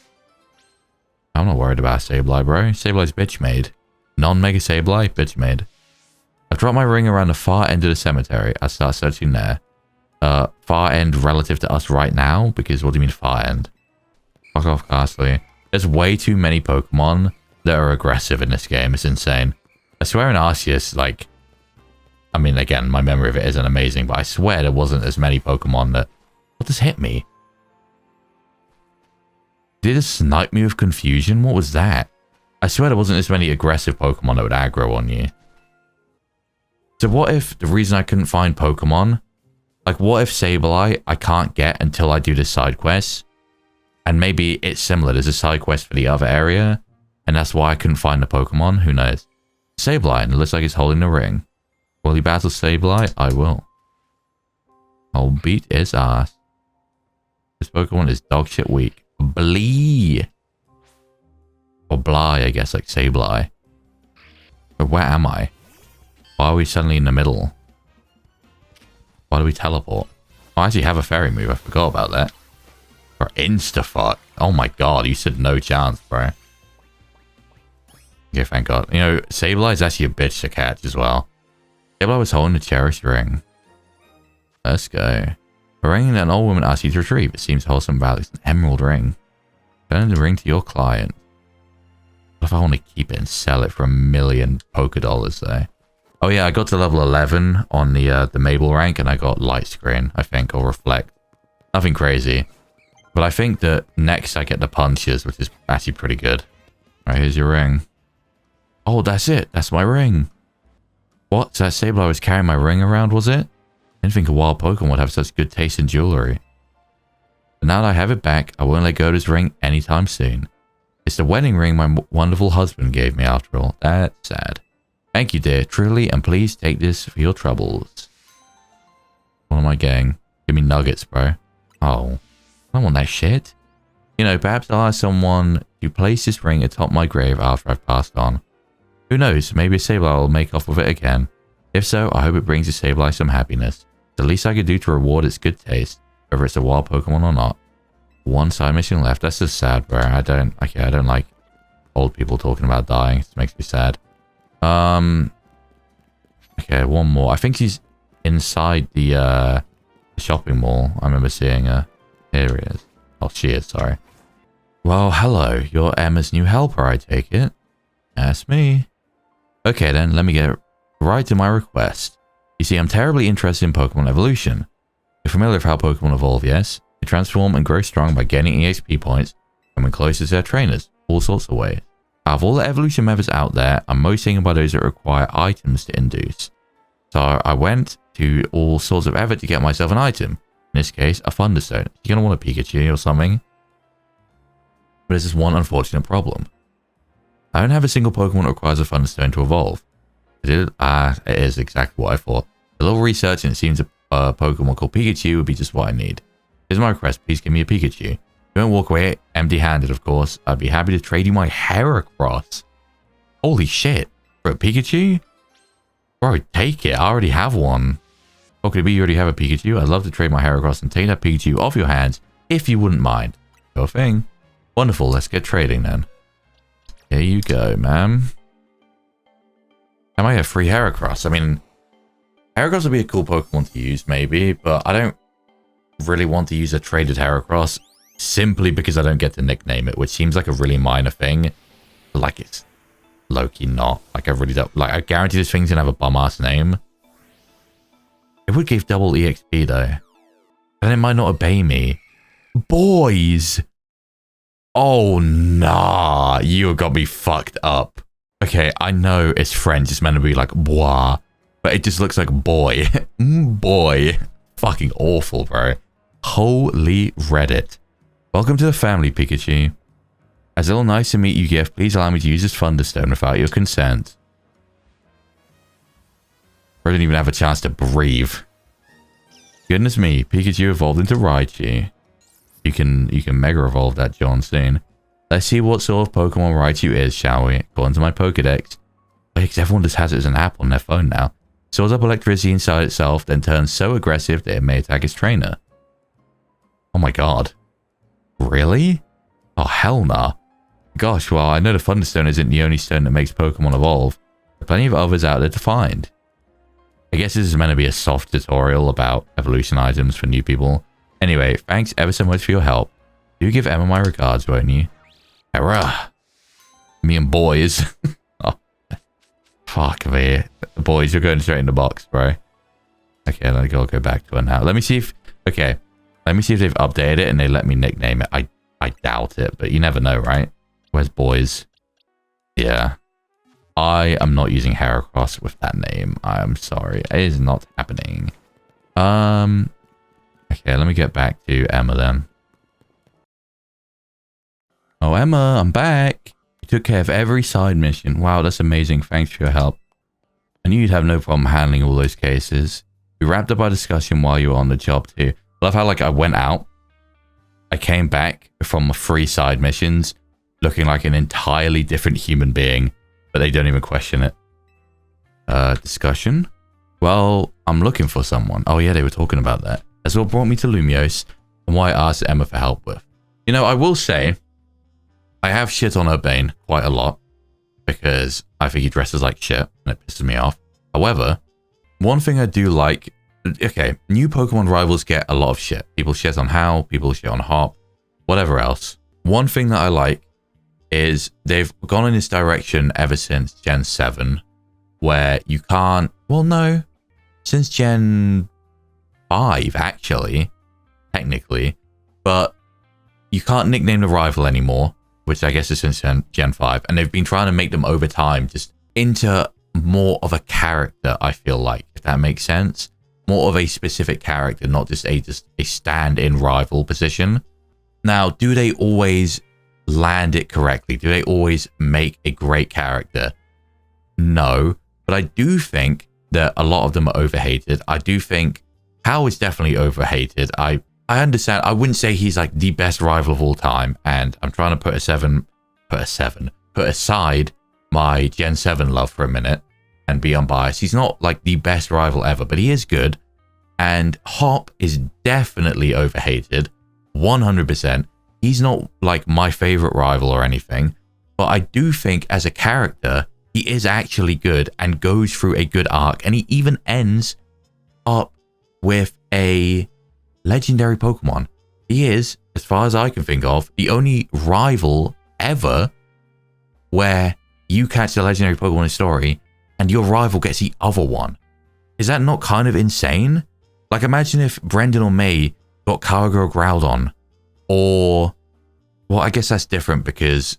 I'm not worried about Sableye, bro. Sableye's bitch made. Non-Mega Sableye, bitch made. I've dropped my ring around the far end of the cemetery. I start searching there. Far end relative to us right now? Because what do you mean far end? Fuck off, Ghastly. There's way too many Pokemon that are aggressive in this game. It's insane. I swear in Arceus, like... I mean, again, my memory of it isn't amazing, but I swear there wasn't as many Pokemon that... What just hit me? Did it snipe me with confusion? What was that? I swear there wasn't as many aggressive Pokemon that would aggro on you. So what if the reason I couldn't find Pokemon... Like, what if Sableye I can't get until I do this side quest? And maybe it's similar. There's a side quest for the other area. And that's why I couldn't find the Pokemon. Who knows? Sableye, and it looks like it's holding the ring. Will you battle Sableye? I will. I'll beat his ass. This Pokemon is dogshit weak. Blee. Or Bly, I guess, like Sableye. But where am I? Why are we suddenly in the middle? Why do we teleport? Oh, I actually have a fairy move. I forgot about that. Or insta-fuck. Oh my god, you said no chance, bro. Yeah, thank god. You know, Sableye is actually a bitch to catch as well. Sableye was holding a cherished ring. Let's go. A ring that an old woman asked you to retrieve. It seems wholesome value. It's an emerald ring. Turn the ring to your client. What if I want to keep it and sell it for $1 million Poké dollars though? Oh yeah, I got to level 11 on the Mabel rank and I got light screen, I think, or reflect. Nothing crazy. But I think that next I get the punches, which is actually pretty good. Alright, here's your ring. Oh, that's it. That's my ring. What? So that Sableye was carrying my ring around, was it? I didn't think a wild Pokemon would have such good taste in jewelry. But now that I have it back, I won't let go of this ring anytime soon. It's the wedding ring my wonderful husband gave me after all. That's sad. Thank you, dear, truly, and please take this for your troubles. What am I getting? Give me nuggets, bro. Oh, I don't want that shit. You know, perhaps I'll ask someone to place this ring atop my grave after I've passed on. Who knows, maybe a Sableye will make off with it again. If so, I hope it brings a Sableye some happiness. It's the least I could do to reward its good taste, whether it's a wild Pokemon or not. One side mission left. That's just sad, bro. I don't like old people talking about dying. It makes me sad. Okay, one more. I think she's inside the shopping mall. I remember seeing her. Here he is. Oh, she is, sorry. Well, hello. You're Emma's new helper, I take it. That's me. Okay then, let me get right to my request. You see, I'm terribly interested in Pokemon evolution. You're familiar with how Pokemon evolve, yes? They transform and grow strong by gaining EXP points, coming closer to their trainers, all sorts of ways. Out of all the evolution methods out there, I'm most taken by those that require items to induce. So I went to all sorts of effort to get myself an item. In this case, a Thunderstone. You're going to want a Pikachu or something. But there's this one unfortunate problem. I don't have a single Pokemon that requires a Thunderstone to evolve. It is exactly what I thought. A little research and it seems a Pokemon called Pikachu would be just what I need. Here's my request, please give me a Pikachu. Don't walk away empty-handed, of course. I'd be happy to trade you my Heracross. Holy shit. For a Pikachu? Bro, take it. I already have one. Oh, could it be you already have a Pikachu? I'd love to trade my Heracross and take that Pikachu off your hands, if you wouldn't mind. Sure thing. Wonderful. Let's get trading then. Here you go, ma'am. I might have free Heracross. I mean, Heracross would be a cool Pokemon to use, maybe, but I don't really want to use a traded Heracross. Simply because I don't get to nickname it, which seems like a really minor thing. Like, it's low-key not. Like, I really don't... Like, I guarantee this thing's gonna have a bum-ass name. It would give double EXP, though. And it might not obey me. Boys! Oh, nah. You got me fucked up. Okay, I know it's French. It's meant to be like, bois. But it just looks like boy. Boy. Fucking awful, bro. Holy Reddit. Welcome to the family, Pikachu. As a little nice to meet you gift, please allow me to use this Thunderstone without your consent. I didn't even have a chance to breathe. Goodness me, Pikachu evolved into Raichu. You can Mega Evolve that John soon. Let's see what sort of Pokemon Raichu is, shall we? According to my Pokedex. Because everyone just has it as an app on their phone now. stores up electricity inside itself, then turns so aggressive that it may attack its trainer. Oh my god. Really? Oh, hell nah. Gosh, well, I know the Thunderstone isn't the only stone that makes Pokemon evolve. There are plenty of others out there to find. I guess this is meant to be a soft tutorial about evolution items for new people. Anyway, thanks ever so much for your help. Do give Emma my regards, won't you? Hurrah! Me and boys. Oh, fuck me. Boys, you're going straight in the box, bro. Okay, let me go back to it now. Let me see if... Okay. Let me see if they've updated it and they let me nickname it. I doubt it, but you never know, right? Where's boys? Yeah. I am not using Heracross with that name. I am sorry. It is not happening. Okay, let me get back to Emma then. Oh, Emma, I'm back. You took care of every side mission. Wow, that's amazing. Thanks for your help. I knew you'd have no problem handling all those cases. We wrapped up our discussion while you were on the job too. I love how, like, I went out. I came back from 3 side missions looking like an entirely different human being, but they don't even question it. Discussion? Well, I'm looking for someone. Oh yeah, they were talking about that. That's what brought me to Lumiose and why I asked Emma for help with. You know, I will say, I have shit on Urbane quite a lot because I think he dresses like shit and it pisses me off. However, one thing I do like, okay, new Pokemon rivals get a lot of shit. People shit on Hau, people shit on Hop, whatever else. One thing that I like is they've gone in this direction ever since Gen 7, where you can't, well, no, since Gen 5, actually, technically, but you can't nickname the rival anymore, which I guess is since Gen 5, and they've been trying to make them over time just into more of a character, I feel like, if that makes sense. More of a specific character, not just a stand-in rival position. Now, do they always land it correctly? Do they always make a great character? No, but I do think that a lot of them are overhated. I do think Hau is definitely overhated. I understand. I wouldn't say he's like the best rival of all time, and I'm trying to put aside my Gen 7 love for a minute and be unbiased. He's not like the best rival ever, but he is good. And Hop is definitely overhated, 100%. He's not like my favorite rival or anything, but I do think as a character, he is actually good and goes through a good arc, and he even ends up with a legendary Pokemon. He is, as far as I can think of, the only rival ever where you catch the legendary Pokemon in a story and your rival gets the other one. Is that not kind of insane? Like, imagine if Brendan or May got Kyogre or Groudon, or, well, I guess that's different because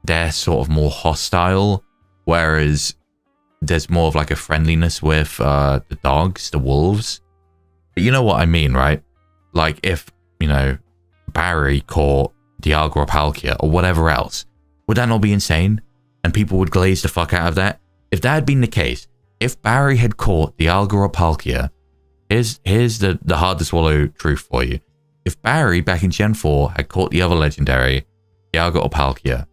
they're sort of more hostile, whereas there's more of like a friendliness with the dogs, the wolves. But you know what I mean, right? Like if, you know, Barry caught Dialga or Palkia or whatever else, would that not be insane? And people would glaze the fuck out of that? If that had been the case, if Barry had caught Dialga or Palkia, here's the hard to swallow truth for you. If Barry, back in Gen 4, had caught the other legendary, Dialga or Palkia,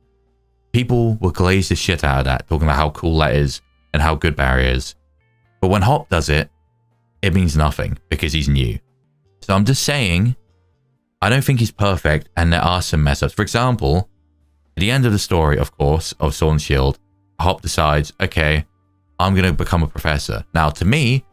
people would glaze the shit out of that, talking about how cool that is and how good Barry is. But when Hop does it, it means nothing because he's new. So I'm just saying, I don't think he's perfect and there are some mess ups. For example, at the end of the story, of course, of Sword and Shield, Hop decides, okay, I'm going to become a professor. Now, to me,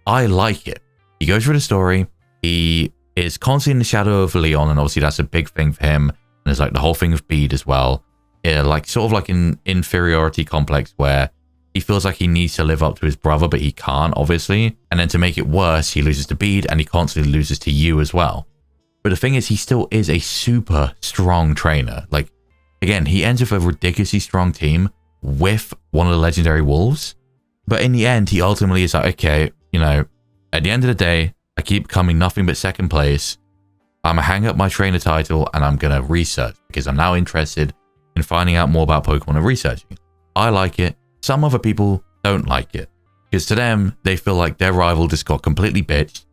I like it. He goes through the story. He is constantly in the shadow of Leon, and obviously that's a big thing for him. And there's like the whole thing of Bede as well. Yeah, like sort of like an inferiority complex where he feels like he needs to live up to his brother, but he can't, obviously. And then to make it worse, he loses to Bede, and he constantly loses to you as well. But the thing is, he still is a super strong trainer. Like, again, he ends with a ridiculously strong team with one of the legendary wolves. But in the end, he ultimately is like, okay, you know, at the end of the day, I keep coming nothing but second place. I'm going to hang up my trainer title and I'm going to research because I'm now interested in finding out more about Pokemon and researching. I like it. Some other people don't like it because to them, they feel like their rival just got completely bitched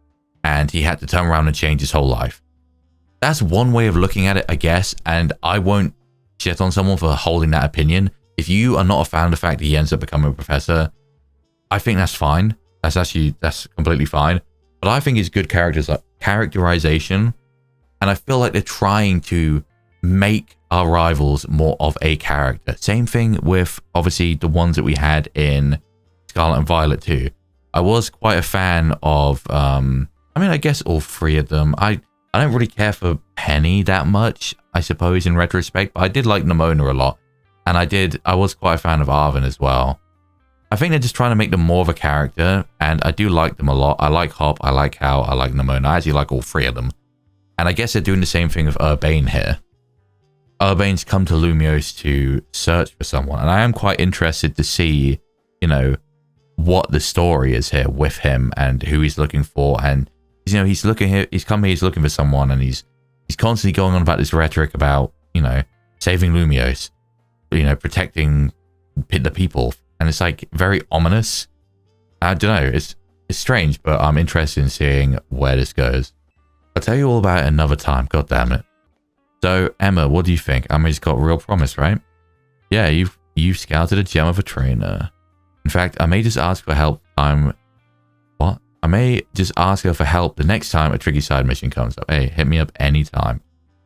and he had to turn around and change his whole life. That's one way of looking at it, I guess, and I won't shit on someone for holding that opinion. If you are not a fan of the fact that he ends up becoming a professor, I think that's fine. That's completely fine. But I think it's good characterization. And I feel like they're trying to make our rivals more of a character. Same thing with, obviously, the ones that we had in Scarlet and Violet too. I was quite a fan of, I mean, I guess all three of them. I don't really care for Penny that much, I suppose, in retrospect. But I did like Nemona a lot. And I was quite a fan of Arven as well. I think they're just trying to make them more of a character. And I do like them a lot. I like Hop, I like Hal, I like Nemona. I actually like all three of them. And I guess they're doing the same thing with Urbane here. Urbane's come to Lumiose to search for someone. And I am quite interested to see, you know, what the story is here with him and who he's looking for. And, you know, he's come here, he's looking for someone. And he's constantly going on about this rhetoric about, you know, saving Lumiose, you know, protecting the people. And it's like very ominous. I don't know. It's strange, but I'm interested in seeing where this goes. I'll tell you all about it another time. God damn it. So, Emma, what do you think? Emma's got real promise, right? Yeah, you've scouted a gem of a trainer. In fact, I may just ask for help. What? I may just ask her for help the next time a tricky side mission comes up. Hey, hit me up anytime.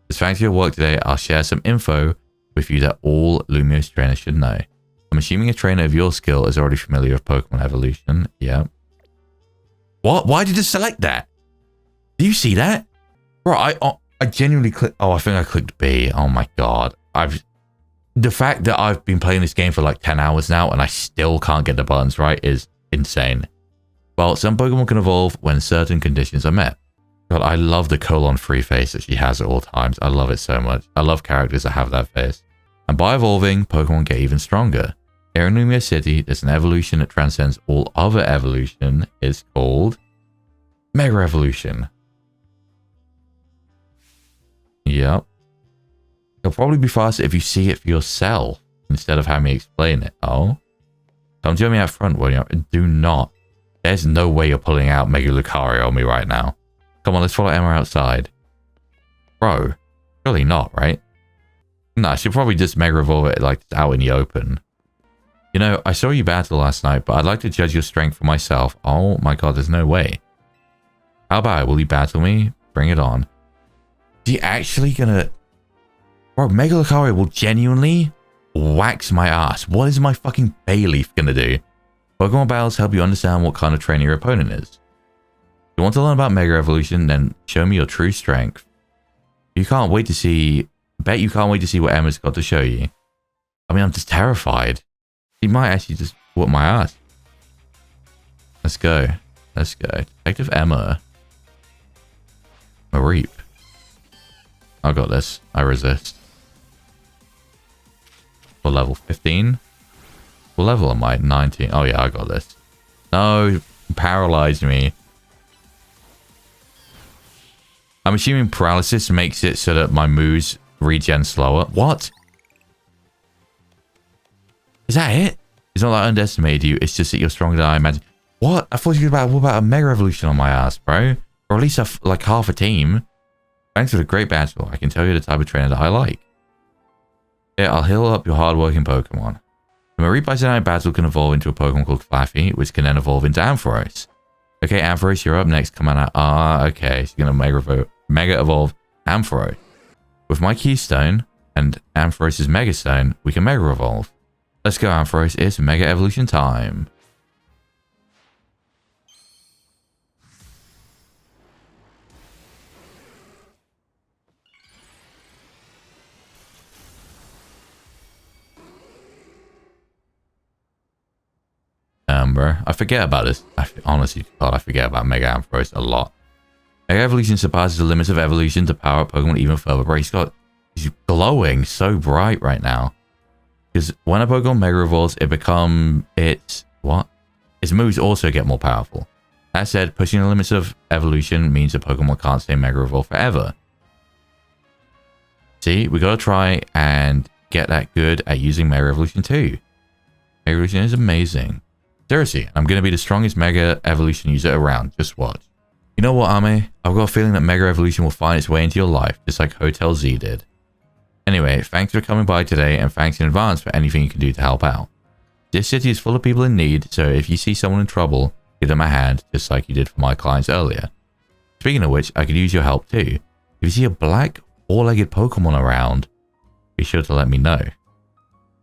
As thanks for your work today, I'll share some info with you that all Lumiose trainers should know. I'm assuming a trainer of your skill is already familiar with Pokemon evolution. Yeah. What? Why did you select that? Do you see that? Bro, I genuinely clicked... Oh, I think I clicked B. Oh my god. The fact that I've been playing this game for like 10 hours now and I still can't get the buttons right is insane. Well, some Pokemon can evolve when certain conditions are met. God, I love the colon-free face that she has at all times. I love it so much. I love characters that have that face. And by evolving, Pokemon get even stronger. Here in Lumiose City, there's an evolution that transcends all other evolution. It's called Mega Evolution. Yep. It'll probably be faster if you see it for yourself instead of having me explain it. Oh. Come join me out front, will you? Do not. There's no way you're pulling out Mega Lucario on me right now. Come on, let's follow Emma outside. Bro. Surely not, right? Nah, she'll probably just Mega Evolve it like out in the open. You know, I saw you battle last night, but I'd like to judge your strength for myself. Oh my god, there's no way. How about it? Will you battle me? Bring it on. Is he actually gonna... Bro, Mega Lucario will genuinely wax my ass. What is my fucking Bayleaf gonna do? Pokemon battles help you understand what kind of trainer your opponent is. If you want to learn about Mega Evolution, then show me your true strength. You can't wait to see... Bet you can't wait to see what Emma's got to show you. I mean, I'm just terrified. She might actually just whoop my ass. Let's go. Let's go. Detective Emma. Mareep. I got this. I resist. What level? 15? What level am I? 19. Oh yeah, I got this. No, paralyze me. I'm assuming paralysis makes it so that my moves regen slower. What? Is that it? It's not that I underestimated you. It's just that you're stronger than I imagined. What? I thought you were about a Mega Evolution on my ass, bro. Or at least like half a team. Thanks for the great battle. I can tell you the type of trainer that I like. Yeah, I'll heal up your hardworking Pokemon. The Mareep Bicentennial battle can evolve into a Pokemon called Flaffy, which can then evolve into Ampharos. Okay, Ampharos, you're up next. Come on out. Ah, okay. She's going to Mega Evolve Ampharos. With my Keystone and Ampharos' Mega Stone, we can Mega Evolve. Let's go, Ampharos. It's Mega Evolution time. Bro, I forget about this. Honestly, God, I forget about Mega Ampharos a lot. Mega Evolution surpasses the limits of evolution to power up Pokemon even further. Bro, he's glowing so bright right now. Because when a Pokemon Mega Evolves, what? Its moves also get more powerful. That said, pushing the limits of evolution means a Pokemon can't stay Mega Evolved forever. See, we gotta try and get that good at using Mega Evolution too. Mega Evolution is amazing. Seriously, I'm going to be the strongest Mega Evolution user around. Just watch. You know what, Ame? I've got a feeling that Mega Evolution will find its way into your life, just like Hotel Z did. Anyway, thanks for coming by today, and thanks in advance for anything you can do to help out. This city is full of people in need, so if you see someone in trouble, give them a hand, just like you did for my clients earlier. Speaking of which, I could use your help too. If you see a black, four-legged Pokemon around, be sure to let me know.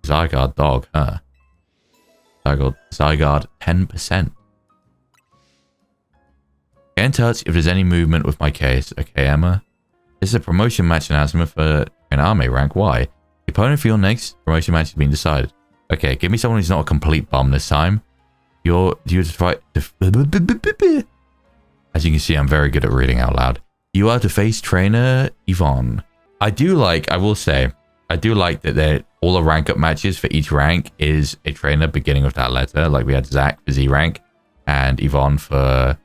Zygarde dog, huh? Zygarde 10%. Get in touch if there's any movement with my case. Okay, Emma. This is a promotion match announcement for an army rank. Why? The opponent for your next promotion match has been decided. Okay, give me someone who's not a complete bum this time. You're to fight. As you can see, I'm very good at reading out loud. You are to face trainer Yvonne. I will say, I do like that all the rank up matches for each rank is a trainer beginning with that letter. Like we had Zach for Z rank and Yvonne for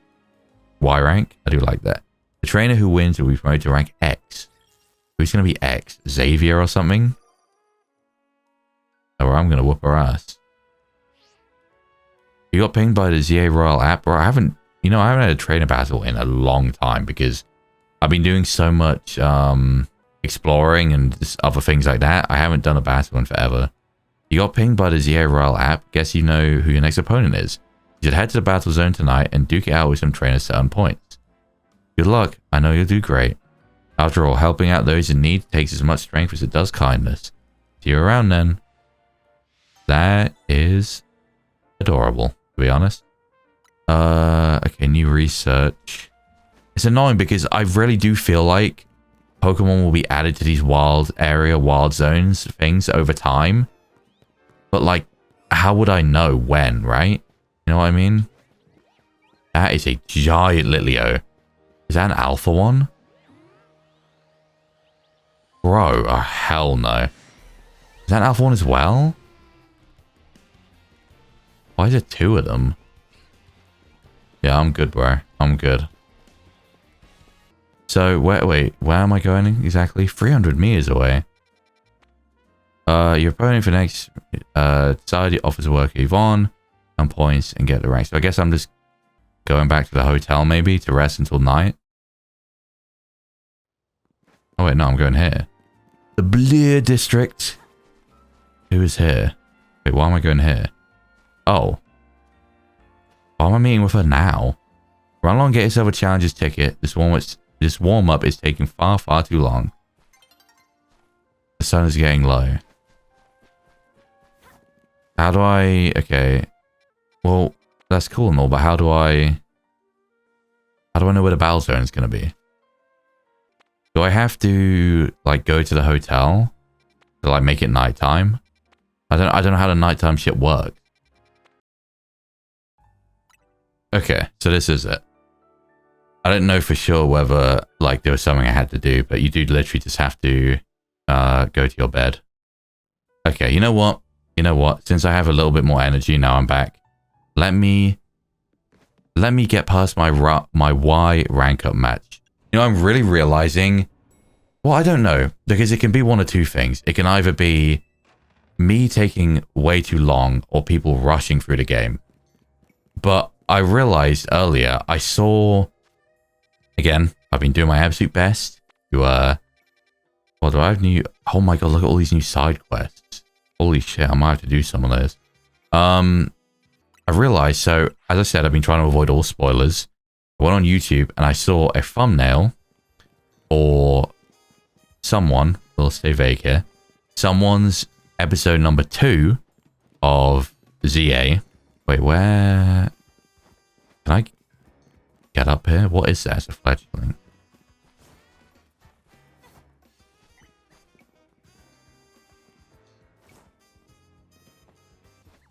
Y rank. I do like that. The trainer who wins will be promoted to rank X. Who's going to be X? Xavier or something? Or I'm going to whoop her ass. You got pinged by the ZA Royal app, or I haven't had a trainer battle in a long time because I've been doing so much exploring and just other things like that. I haven't done a battle in forever. You got pinged by the ZA Royal app. Guess you know who your next opponent is. You should head to the battle zone tonight and duke it out with some trainers to earn points. Good luck. I know you'll do great. After all, helping out those in need takes as much strength as it does kindness. See you around then. That is adorable, to be honest. Okay, new research. It's annoying because I really do feel like Pokemon will be added to these wild zones things over time. But like, how would I know when, right? You know what I mean? That is a giant Litleo. Is that an alpha one? Bro, oh hell no. Is that an alpha one as well? Why is there two of them? Yeah, I'm good, bro. I'm good. So, wait, where am I going exactly? 300 meters away. Your opponent for next side offers work Yvonne and points and get the rank. So I guess I'm just going back to the hotel maybe to rest until night. Oh wait, no, I'm going here. The Blear District. Who is here? Wait, why am I going here? Oh. Why am I meeting with her now? Run along, get yourself a challenger's ticket. This warm-up is taking far too long. The sun is getting low. How do I... Okay. Well, that's cool and all, but how do I know where the battle zone is going to be? Do I have to, like, go to the hotel to, like, make it nighttime? I don't know how the nighttime shit works. Okay, so this is it. I don't know for sure whether, like, there was something I had to do, but you do literally just have to go to your bed. Okay, you know what? Since I have a little bit more energy now I'm back, let me get past my Y rank up match. You know, I'm really realizing, well, I don't know, because it can be one of two things. It can either be me taking way too long or people rushing through the game. But I realized earlier, I saw, again, I've been doing my absolute best to, what do I have new? Oh my god, look at all these new side quests. Holy shit, I might have to do some of those. I realized, so, as I said, I've been trying to avoid all spoilers. I went on YouTube and I saw a thumbnail for someone, we'll stay vague here, someone's episode number 2 of ZA. Wait, where... Can I get up here? What is that? It's a fledgling.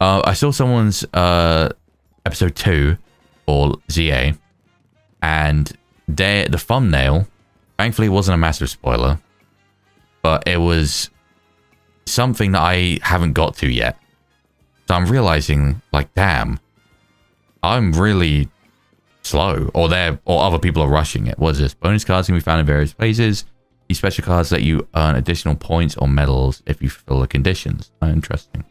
I saw someone's episode 2 for ZA, and the thumbnail, thankfully it wasn't a massive spoiler, but it was something that I haven't got to yet. So I'm realizing, like, damn, I'm really slow, or other people are rushing it. What is this? Bonus cards can be found in various places. These special cards let you earn additional points or medals if you fulfill the conditions. Oh, interesting.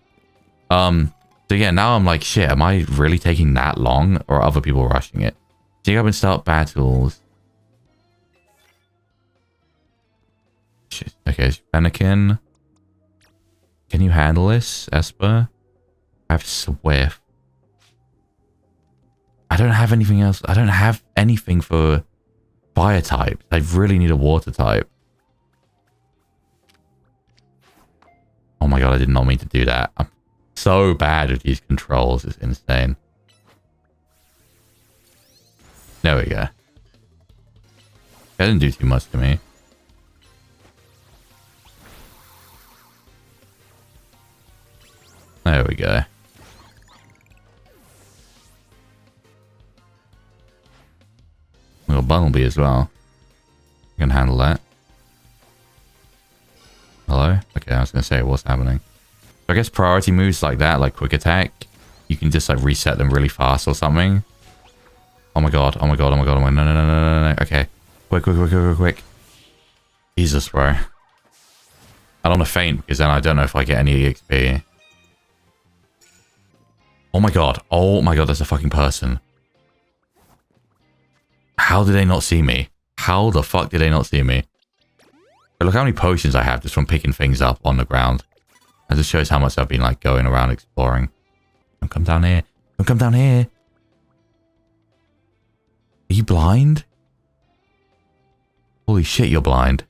So yeah, now I'm like, shit, am I really taking that long, or are other people rushing it? Dig up and start battles. Shit. Okay, Fennekin. Can you handle this, Esper? I have Swift. I don't have anything else. I don't have anything for fire type. I really need a water type. Oh my god, I did not mean to do that. I'm so bad with these controls. It's insane. There we go. That didn't do too much to me. There we go. We got Bumblebee as well. I can handle that. Hello? Okay, I was going to say what's happening. So I guess priority moves like that, like quick attack, you can just like reset them really fast or something. Oh my god, oh my god, oh my god, oh my god, no. Okay. Quick. Jesus, bro. I don't want to faint because then I don't know if I get any XP. Oh my god, that's a fucking person. How did they not see me? How the fuck did they not see me? But look how many potions I have just from picking things up on the ground. That just shows how much I've been like going around exploring. Don't come down here. Don't come down here. Are you blind? Holy shit, you're blind.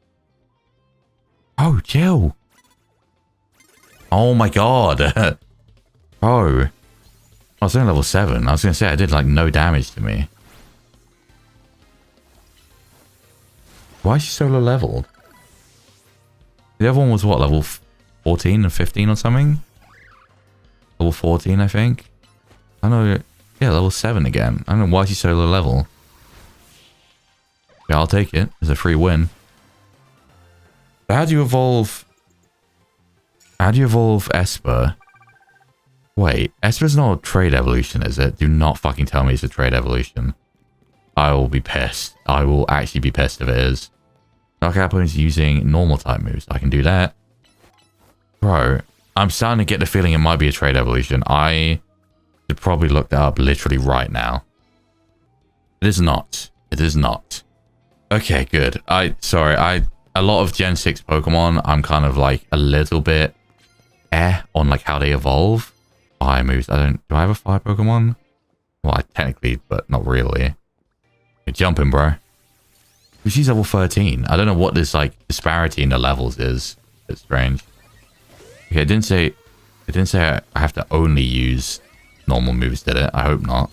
Oh, chill. Oh my god. Bro. I was only level 7. I was going to say I did like no damage to me. Why is she so low leveled? The other one was what, level 14 and 15 or something? Level 14, I think. I know. Yeah, level 7 again. I don't know why she's so low level. Yeah, I'll take it. It's a free win. But how do you evolve? How do you evolve Esper? Wait, Esper's not a trade evolution, is it? Do not fucking tell me it's a trade evolution. I will be pissed. I will actually be pissed if it is. Dark Apple is using normal type moves. I can do that. Bro, I'm starting to get the feeling it might be a trade evolution. I should probably look that up literally right now. It is not. It is not. Okay, good. A lot of Gen 6 Pokemon, I'm kind of like a little bit on like how they evolve. Fire moves. Do I have a fire Pokemon? Well, technically, but not really. You're jumping, bro. She's level 13. I don't know what this like disparity in the levels is. It's strange. Okay, it didn't say I have to only use normal moves, did it? I hope not.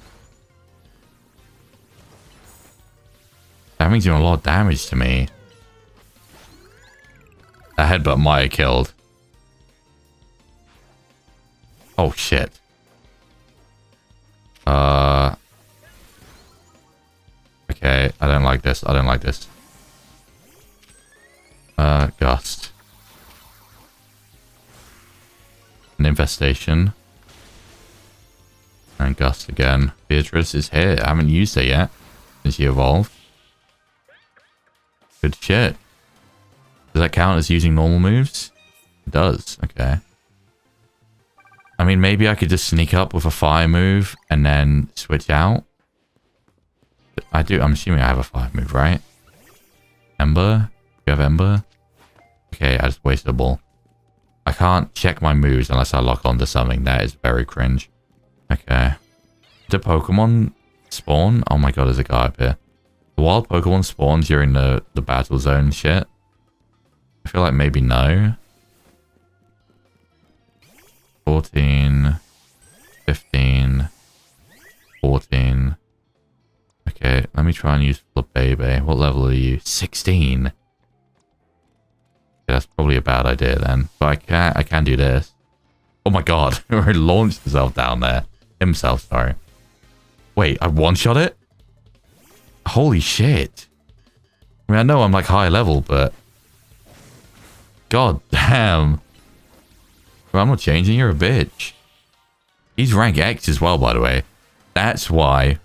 That means doing a lot of damage to me. That headbutt might have killed. Oh shit. Okay, I don't like this. I don't like this. Gust. An infestation. And Gust again. Beatrice is here. I haven't used her yet since she evolved. Good shit. Does that count as using normal moves? It does. Okay. I mean, maybe I could just sneak up with a fire move and then switch out. I do. I'm assuming I have a fire move, right? Ember? You have Ember? Okay, I just wasted a ball. I can't check my moves unless I lock onto something. That is very cringe. Okay. Do Pokemon spawn? Oh my god, there's a guy up here. The wild Pokemon spawn during the battle zone shit? I feel like maybe no. 14, 15, 14. Okay, let me try and use Flabébé. What level are you? 16. Yeah, that's probably a bad idea then. But I can do this. Oh my god, he launched himself down there. Himself, sorry. Wait, I one-shot it? Holy shit. I mean, I know I'm like high level, but... God damn. Well, I'm not changing, you're a bitch. He's rank X as well, by the way. That's why...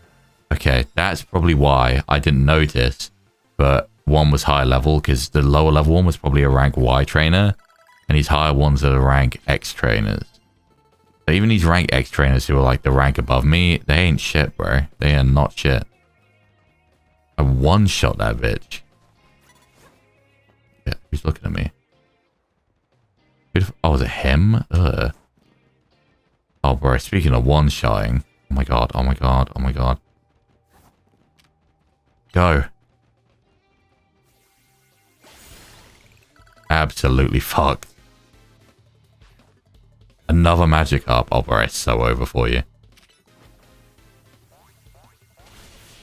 Okay, that's probably why I didn't notice. But one was higher level, because the lower level one was probably a rank Y trainer. And these higher ones are the rank X trainers. So even these rank X trainers who are like the rank above me, they ain't shit, bro. They are not shit. I one-shot that bitch. Yeah, who's looking at me? Oh, was it him? Ugh. Oh, Oh, bro, speaking of one-shotting. Oh my god, oh my god, oh my god. Go. Absolutely fucked. Another magic up. Oh, bro, it's so over for you.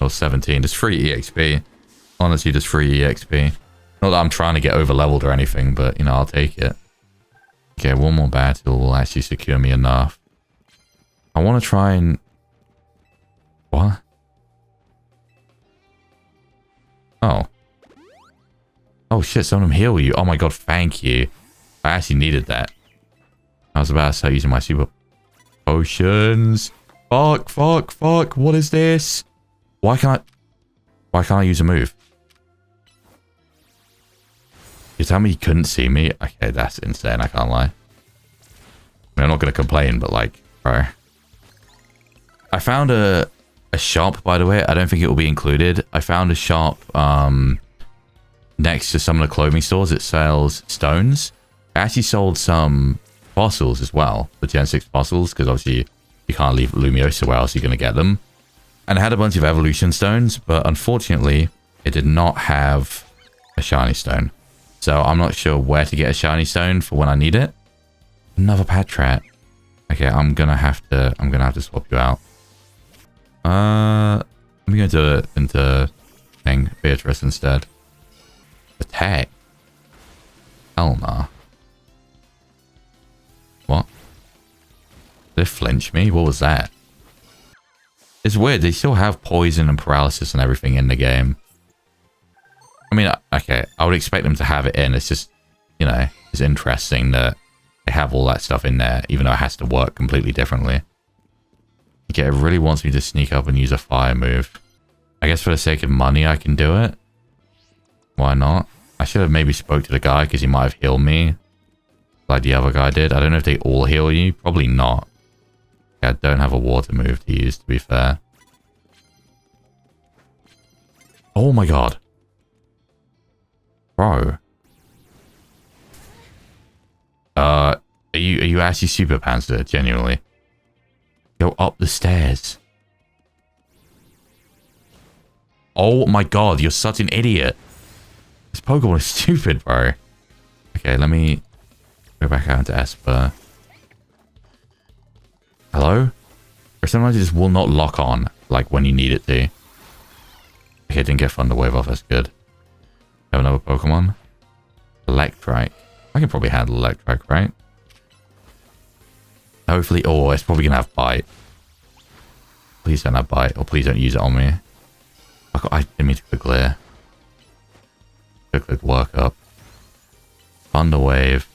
Or 17. Just free EXP. Honestly, just free EXP. Not that I'm trying to get over-leveled or anything, but, you know, I'll take it. Okay, one more battle will actually secure me enough. I want to try and... What? Oh. Oh shit, some of them heal you. Oh my god, thank you. I actually needed that. I was about to start using my super potions. Fuck, fuck, fuck. What is this? Why can't I use a move? You tell me you couldn't see me? Okay, that's insane, I can't lie. I mean, I'm not going to complain, but like, bro. I found a shop, by the way. I don't think it will be included. I found a shop next to some of the clothing stores that sells stones. I actually sold some fossils as well, the Gen 6 fossils, because obviously you can't leave Lumiosa, where else are you going to get them? And I had a bunch of evolution stones, but unfortunately, it did not have a shiny stone. So I'm not sure where to get a shiny stone for when I need it. Another Patrat. Okay, I'm gonna have to swap you out. Let me go into thing Beatrice instead. Attack. Hell nah. What? Did it flinch me? What was that? It's weird. They still have poison and paralysis and everything in the game. I mean, okay, I would expect them to have it in. It's just, you know, it's interesting that they have all that stuff in there, even though it has to work completely differently. Okay, it really wants me to sneak up and use a fire move. I guess for the sake of money, I can do it. Why not? I should have maybe spoke to the guy because he might have healed me like the other guy did. I don't know if they all heal you. Probably not. Okay, I don't have a water move to use, to be fair. Oh my god. Bro. Are you actually Super Panzer? Genuinely. Go up the stairs. Oh my god, you're such an idiot. This Pokemon is stupid, bro. Okay, let me go back out into Esper. Hello? Or sometimes it just will not lock on, like when you need it to. Okay, didn't get Thunder Wave off, that's good. Have another Pokemon. Electrike. I can probably handle Electrike, right? Hopefully. Oh, it's probably gonna have Bite. Please don't have Bite, or please don't use it on me. I didn't mean to quick clear. Quick work up. Thunder Wave.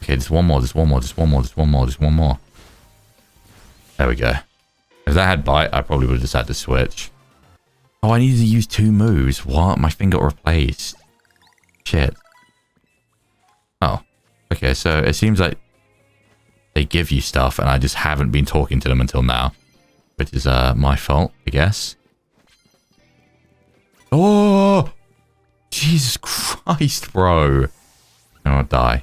Okay, just one more, just one more, just one more, just one more, just one more. There we go. If that had Bite, I probably would have just had to switch. Oh, I needed to use 2 moves. What? My thing got replaced. Shit. Oh. Okay, so it seems like they give you stuff and I just haven't been talking to them until now. Which is my fault, I guess. Oh! Jesus Christ, bro. I'm gonna die.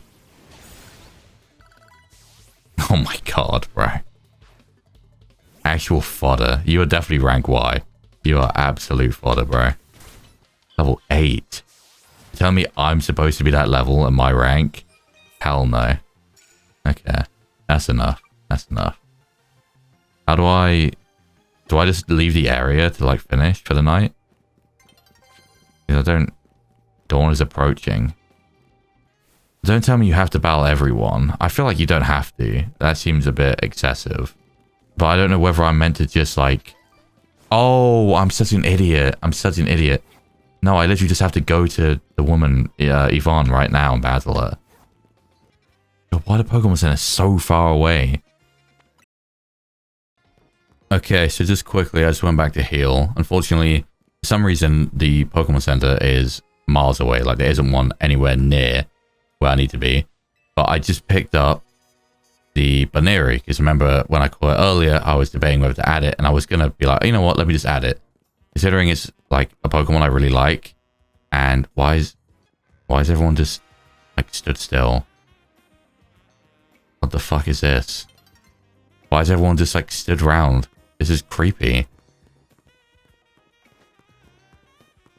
Oh my god, bro. Actual fodder. You are definitely rank Y. You are absolute fodder, bro. Level 8. Tell me I'm supposed to be that level at my rank? Hell no. Okay. That's enough. That's enough. How do I... Do I just leave the area to, like, finish for the night? Because I don't... Dawn is approaching. Don't tell me you have to battle everyone. I feel like you don't have to. That seems a bit excessive. But I don't know whether I'm meant to just, like... Oh, I'm such an idiot. I'm such an idiot. No, I literally just have to go to the woman, Yvonne, right now and battle her. God, why the Pokemon Center so far away? Okay, so just quickly, I just went back to heal. Unfortunately, for some reason, the Pokemon Center is miles away. Like, there isn't one anywhere near where I need to be. But I just picked up the Baneri, because remember when I called it earlier, I was debating whether to add it, and I was going to be like, you know what, let me just add it. Considering it's like a Pokemon I really like, and why is everyone just like stood still? What the fuck is this? Why is everyone just like stood around? This is creepy.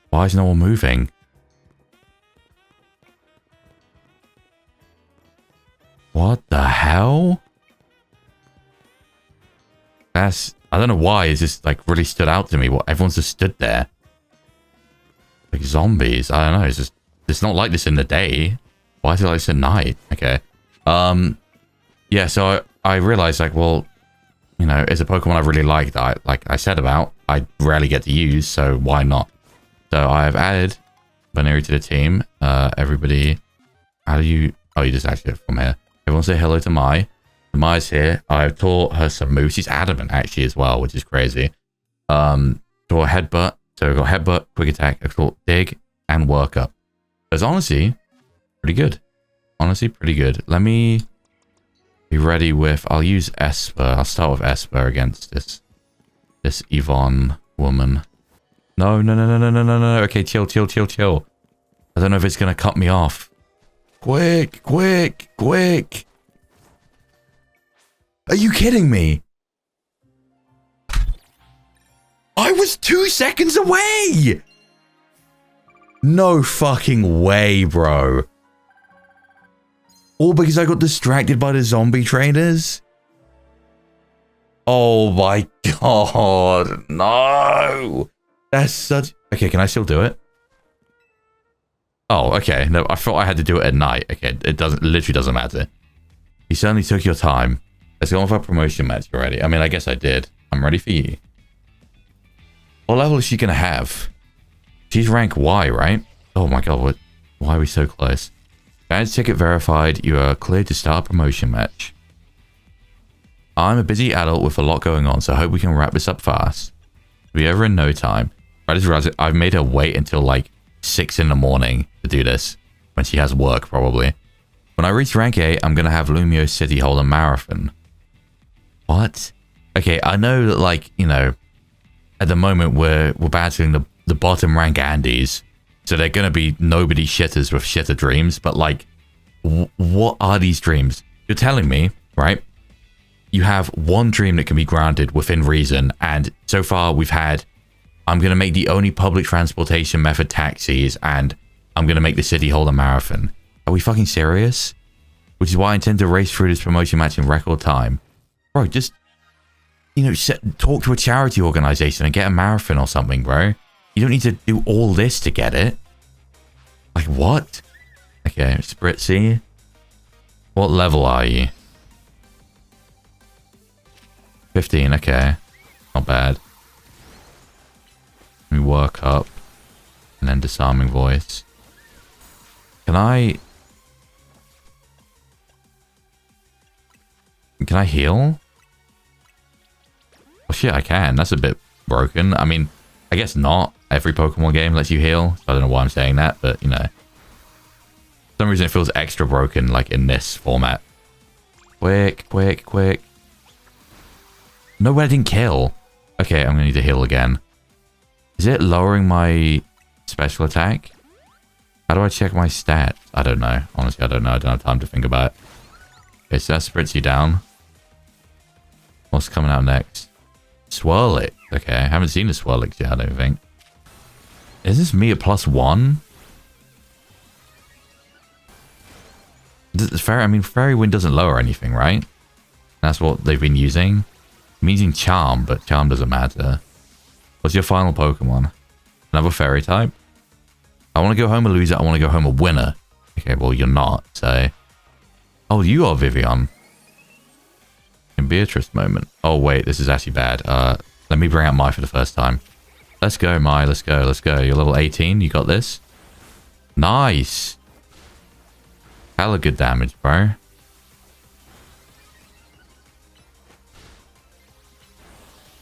Why is no one moving? What the hell? That's... I don't know why it's just like really stood out to me. What, everyone's just stood there. Like zombies. I don't know. It's just... It's not like this in the day. Why is it like this at night? Okay. Yeah, so I realized like, well, you know, it's a Pokemon I really like that I said about, I rarely get to use, so why not? So I've added Baneri to the team. Everybody, how do you... Oh, you just added it from here. Everyone say hello to Mai. Mai's here. I've taught her some moves. She's adamant actually as well, which is crazy. Taught Headbutt. So we've got Headbutt, Quick Attack, I've taught Dig, and Work Up. It's honestly pretty good. Honestly, pretty good. Let me be ready with... I'll use Esper. I'll start with Esper against this Yvonne woman. No. Okay, chill. I don't know if it's going to cut me off. Quick. Are you kidding me? I was 2 seconds away! No fucking way, bro. All because I got distracted by the zombie trainers? Oh my god, no! That's such... Okay, can I still do it? Oh, okay. No, I thought I had to do it at night. Okay, it literally doesn't matter. You certainly took your time. Let's go on with our promotion match already. I mean, I guess I did. I'm ready for you. What level is she gonna have? She's rank Y, right? Oh my god, why are we so close? Badge ticket verified. You are cleared to start a promotion match. I'm a busy adult with a lot going on, so I hope we can wrap this up fast. We'll be over in no time. I just realized I've made her wait until like 6 in the morning to do this. When she has work, probably. When I reach rank 8, I'm going to have Lumio City hold a marathon. What? Okay, I know that, like, you know, at the moment we're battling the bottom rank Andes. So they're going to be nobody shitters with shitter dreams. But, like, what are these dreams? You're telling me, right? You have one dream that can be granted within reason. And so far we've had, I'm going to make the only public transportation method taxis. And I'm going to make the city hold a marathon. Are we fucking serious? Which is why I intend to race through this promotion match in record time. Bro, just, you know, talk to a charity organization and get a marathon or something, bro. You don't need to do all this to get it. Like, what? Okay, Spritzy. What level are you? 15, okay. Not bad. Let me work up. And then disarming voice. Can I heal? Oh shit, I can. That's a bit broken. I mean, I guess not. Every Pokemon game lets you heal. I don't know why I'm saying that, but, you know. For some reason it feels extra broken, like, in this format. Quick. No, I didn't kill. Okay, I'm gonna need to heal again. Is it lowering my special attack? How do I check my stats? I don't know. Honestly, I don't know. I don't have time to think about it. Okay, so that sprints you down. What's coming out next? Swirlix. Okay, I haven't seen a Swirlix yet, I don't think. Is this me at +1? I mean, Fairy Wind doesn't lower anything, right? That's what they've been using. I'm using Charm, but Charm doesn't matter. What's your final Pokemon? Another Fairy type? I want to go home a loser. I want to go home a winner. Okay, well, you're not, so... Oh, you are Vivian. In Beatrice moment. Oh, wait, this is actually bad. Let me bring out Mai for the first time. Let's go, Mai. Let's go. You're level 18. You got this. Nice. Hella good damage, bro.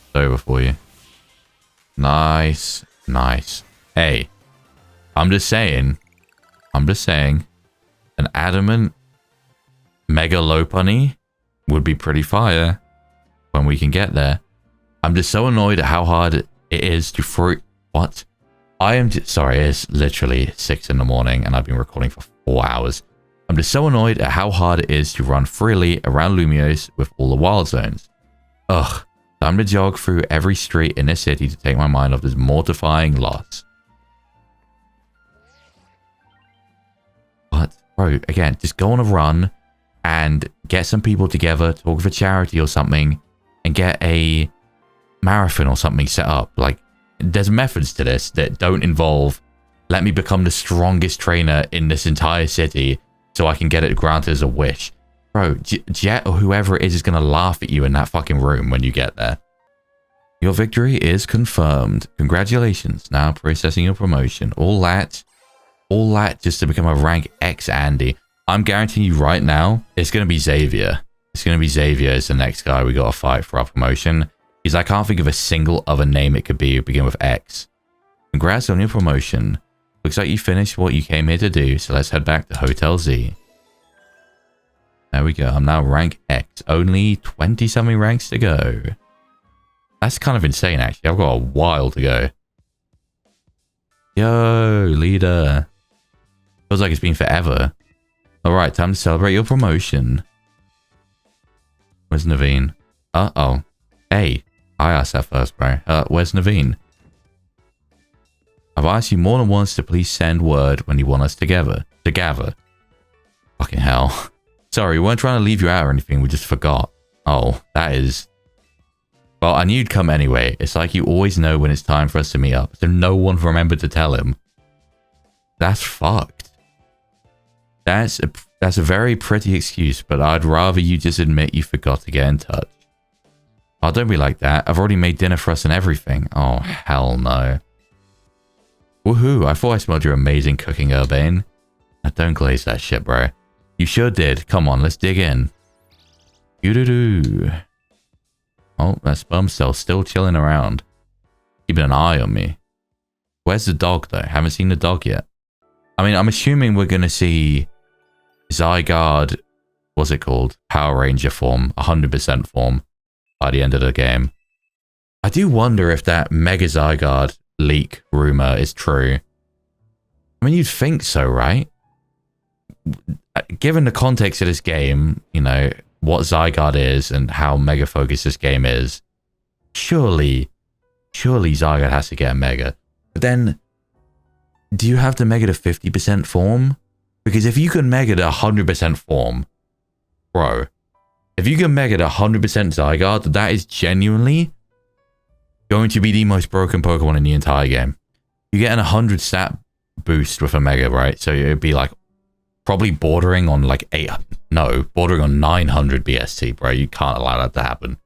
It's over for you. Nice. Hey. I'm just saying, an adamant Mega Lopunny would be pretty fire when we can get there. I'm just so annoyed at how hard it is to throw... What? I am just... Sorry, it's literally 6 in the morning and I've been recording for 4 hours. I'm just so annoyed at how hard it is to run freely around Lumiose with all the wild zones. Ugh. Time to jog through every street in this city to take my mind off this mortifying loss. What? Bro, again, just go on a run and get some people together, talk for charity or something, and get a marathon or something set up. Like, there's methods to this that don't involve, let me become the strongest trainer in this entire city so I can get it granted as a wish. Bro, Jet or whoever it is going to laugh at you in that fucking room when you get there. Your victory is confirmed. Congratulations. Now processing your promotion. All that just to become a rank X Andy. I'm guaranteeing you right now, it's going to be Xavier. It's going to be Xavier as the next guy we got to fight for our promotion. Because I can't think of a single other name it could be begin with X. Congrats on your promotion. Looks like you finished what you came here to do, so let's head back to Hotel Z. There we go. I'm now rank X. Only 20-something ranks to go. That's kind of insane, actually. I've got a while to go. Yo, leader. Feels like it's been forever. Alright, time to celebrate your promotion. Where's Naveen? Uh-oh. Hey, I asked that first, bro. Where's Naveen? I've asked you more than once to please send word when you want us together. To gather. Fucking hell. Sorry, we weren't trying to leave you out or anything. We just forgot. Oh, that is... Well, I knew you'd come anyway. It's like you always know when it's time for us to meet up. So no one remembered to tell him. That's fucked. That's a very pretty excuse, but I'd rather you just admit you forgot to get in touch. Oh, don't be like that. I've already made dinner for us and everything. Oh, hell no. Woohoo, I thought I smelled your amazing cooking, Urbane. Now don't glaze that shit, bro. You sure did. Come on, let's dig in. Doo-doo-doo. Oh, that sperm cell's still chilling around. Keeping an eye on me. Where's the dog, though? Haven't seen the dog yet. I mean, I'm assuming we're going to see Zygarde, what's it called? Power Ranger form, 100% form by the end of the game. I do wonder if that Mega Zygarde leak rumor is true. I mean, you'd think so, right? Given the context of this game, you know, what Zygarde is and how mega focused this game is, surely Zygarde has to get a mega. But then, do you have to mega to 50% form? Because if you can mega to 100% form, bro, if you can mega to 100% Zygarde, that is genuinely going to be the most broken Pokemon in the entire game. You get an 100 stat boost with a mega, right? So it'd be like probably bordering on like bordering on 900 BST, bro. You can't allow that to happen.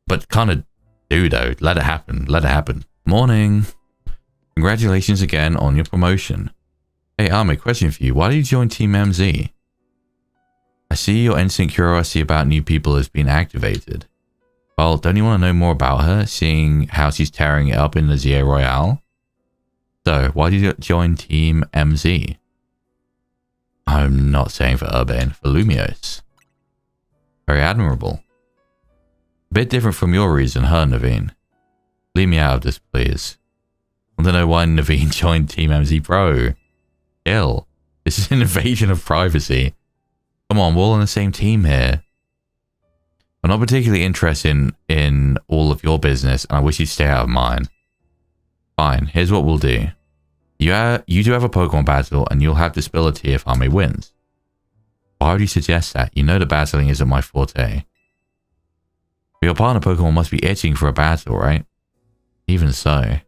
But kind of do, though. Let it happen. Let it happen. Morning. Congratulations again on your promotion. Hey, Army, question for you. Why did you join Team MZ? I see your instant curiosity about new people has been activated. Well, don't you want to know more about her, seeing how she's tearing it up in the ZA Royale? So, why did you join Team MZ? I'm not saying for Urbane, for Lumiose. Very admirable. A bit different from your reason, huh, Naveen? Leave me out of this, please. I don't know why Naveen joined Team MZ Pro. Ill. This is an invasion of privacy. Come on, we're all on the same team here. I'm not particularly interested in all of your business, and I wish you'd stay out of mine. Fine, here's what we'll do. You do have a Pokemon battle, and you'll have to spill a tea if Ame wins. Why would you suggest that? You know that battling isn't my forte. But your partner Pokemon must be itching for a battle, right? Even so.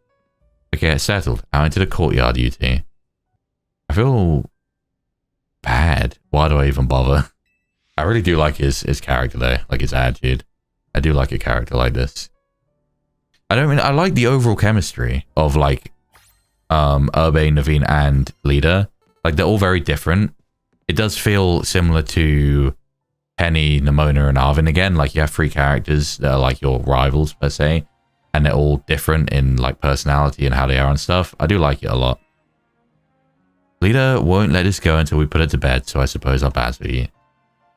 Okay, it's settled. Out into the courtyard, you two. I feel bad. Why do I even bother? I really do like his character though, like his attitude. I do like a character like this. I like the overall chemistry of like Urbane, Naveen, and Leader. Like they're all very different. It does feel similar to Penny, Nimona, and Arvin again. Like you have three characters that are like your rivals per se, and they're all different in like personality and how they are and stuff. I do like it a lot. Leader won't let us go until we put it to bed, so I suppose I'll battle you.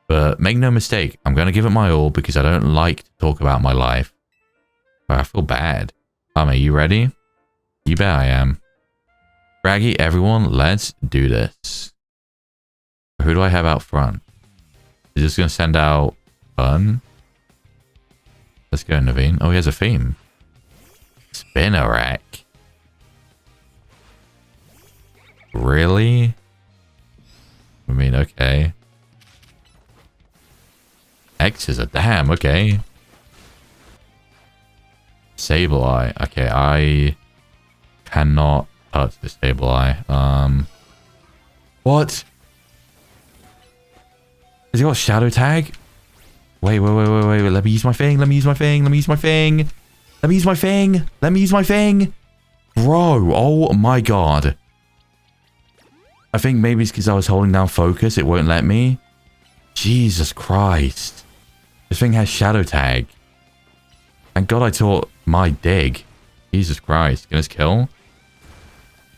But make no mistake, I'm going to give it my all because I don't like to talk about my life. But I feel bad. Are you ready? You bet I am. Raggy, everyone, let's do this. Who do I have out front? Is just going to send out Fun? Let's go, Naveen. Oh, he has a theme. Spinnerack. Really? I mean, okay. X is a damn, okay. Sableye. Okay, I cannot touch the Sableye. What? Has he got Shadow Tag? Wait. Let me use my thing. Let me use my thing. Let me use my thing. Let me use my thing. Let me use my thing. Bro, oh my god. I think maybe it's because I was holding down focus. It won't let me. Jesus Christ. This thing has Shadow Tag. Thank God I taught my dig. Jesus Christ. Can this kill?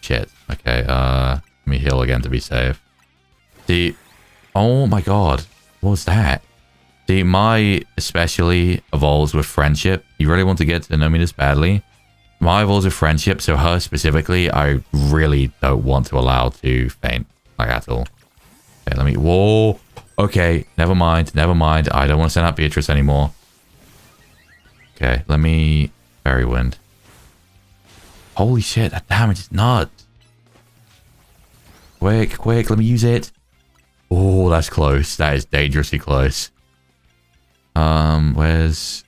Shit. Okay, let me heal again to be safe. See, oh my god. What was that? See, my especially evolves with friendship. You really want to get to know me this badly? My evolves with friendship, so her specifically, I really don't want to allow to faint. Like, at all. Okay, let me... Whoa! Okay, never mind. Never mind. I don't want to send out Beatrice anymore. Okay, let me... Fairy Wind. Holy shit, that damage is nuts. Quick, let me use it. Oh, that's close. That is dangerously close. Where's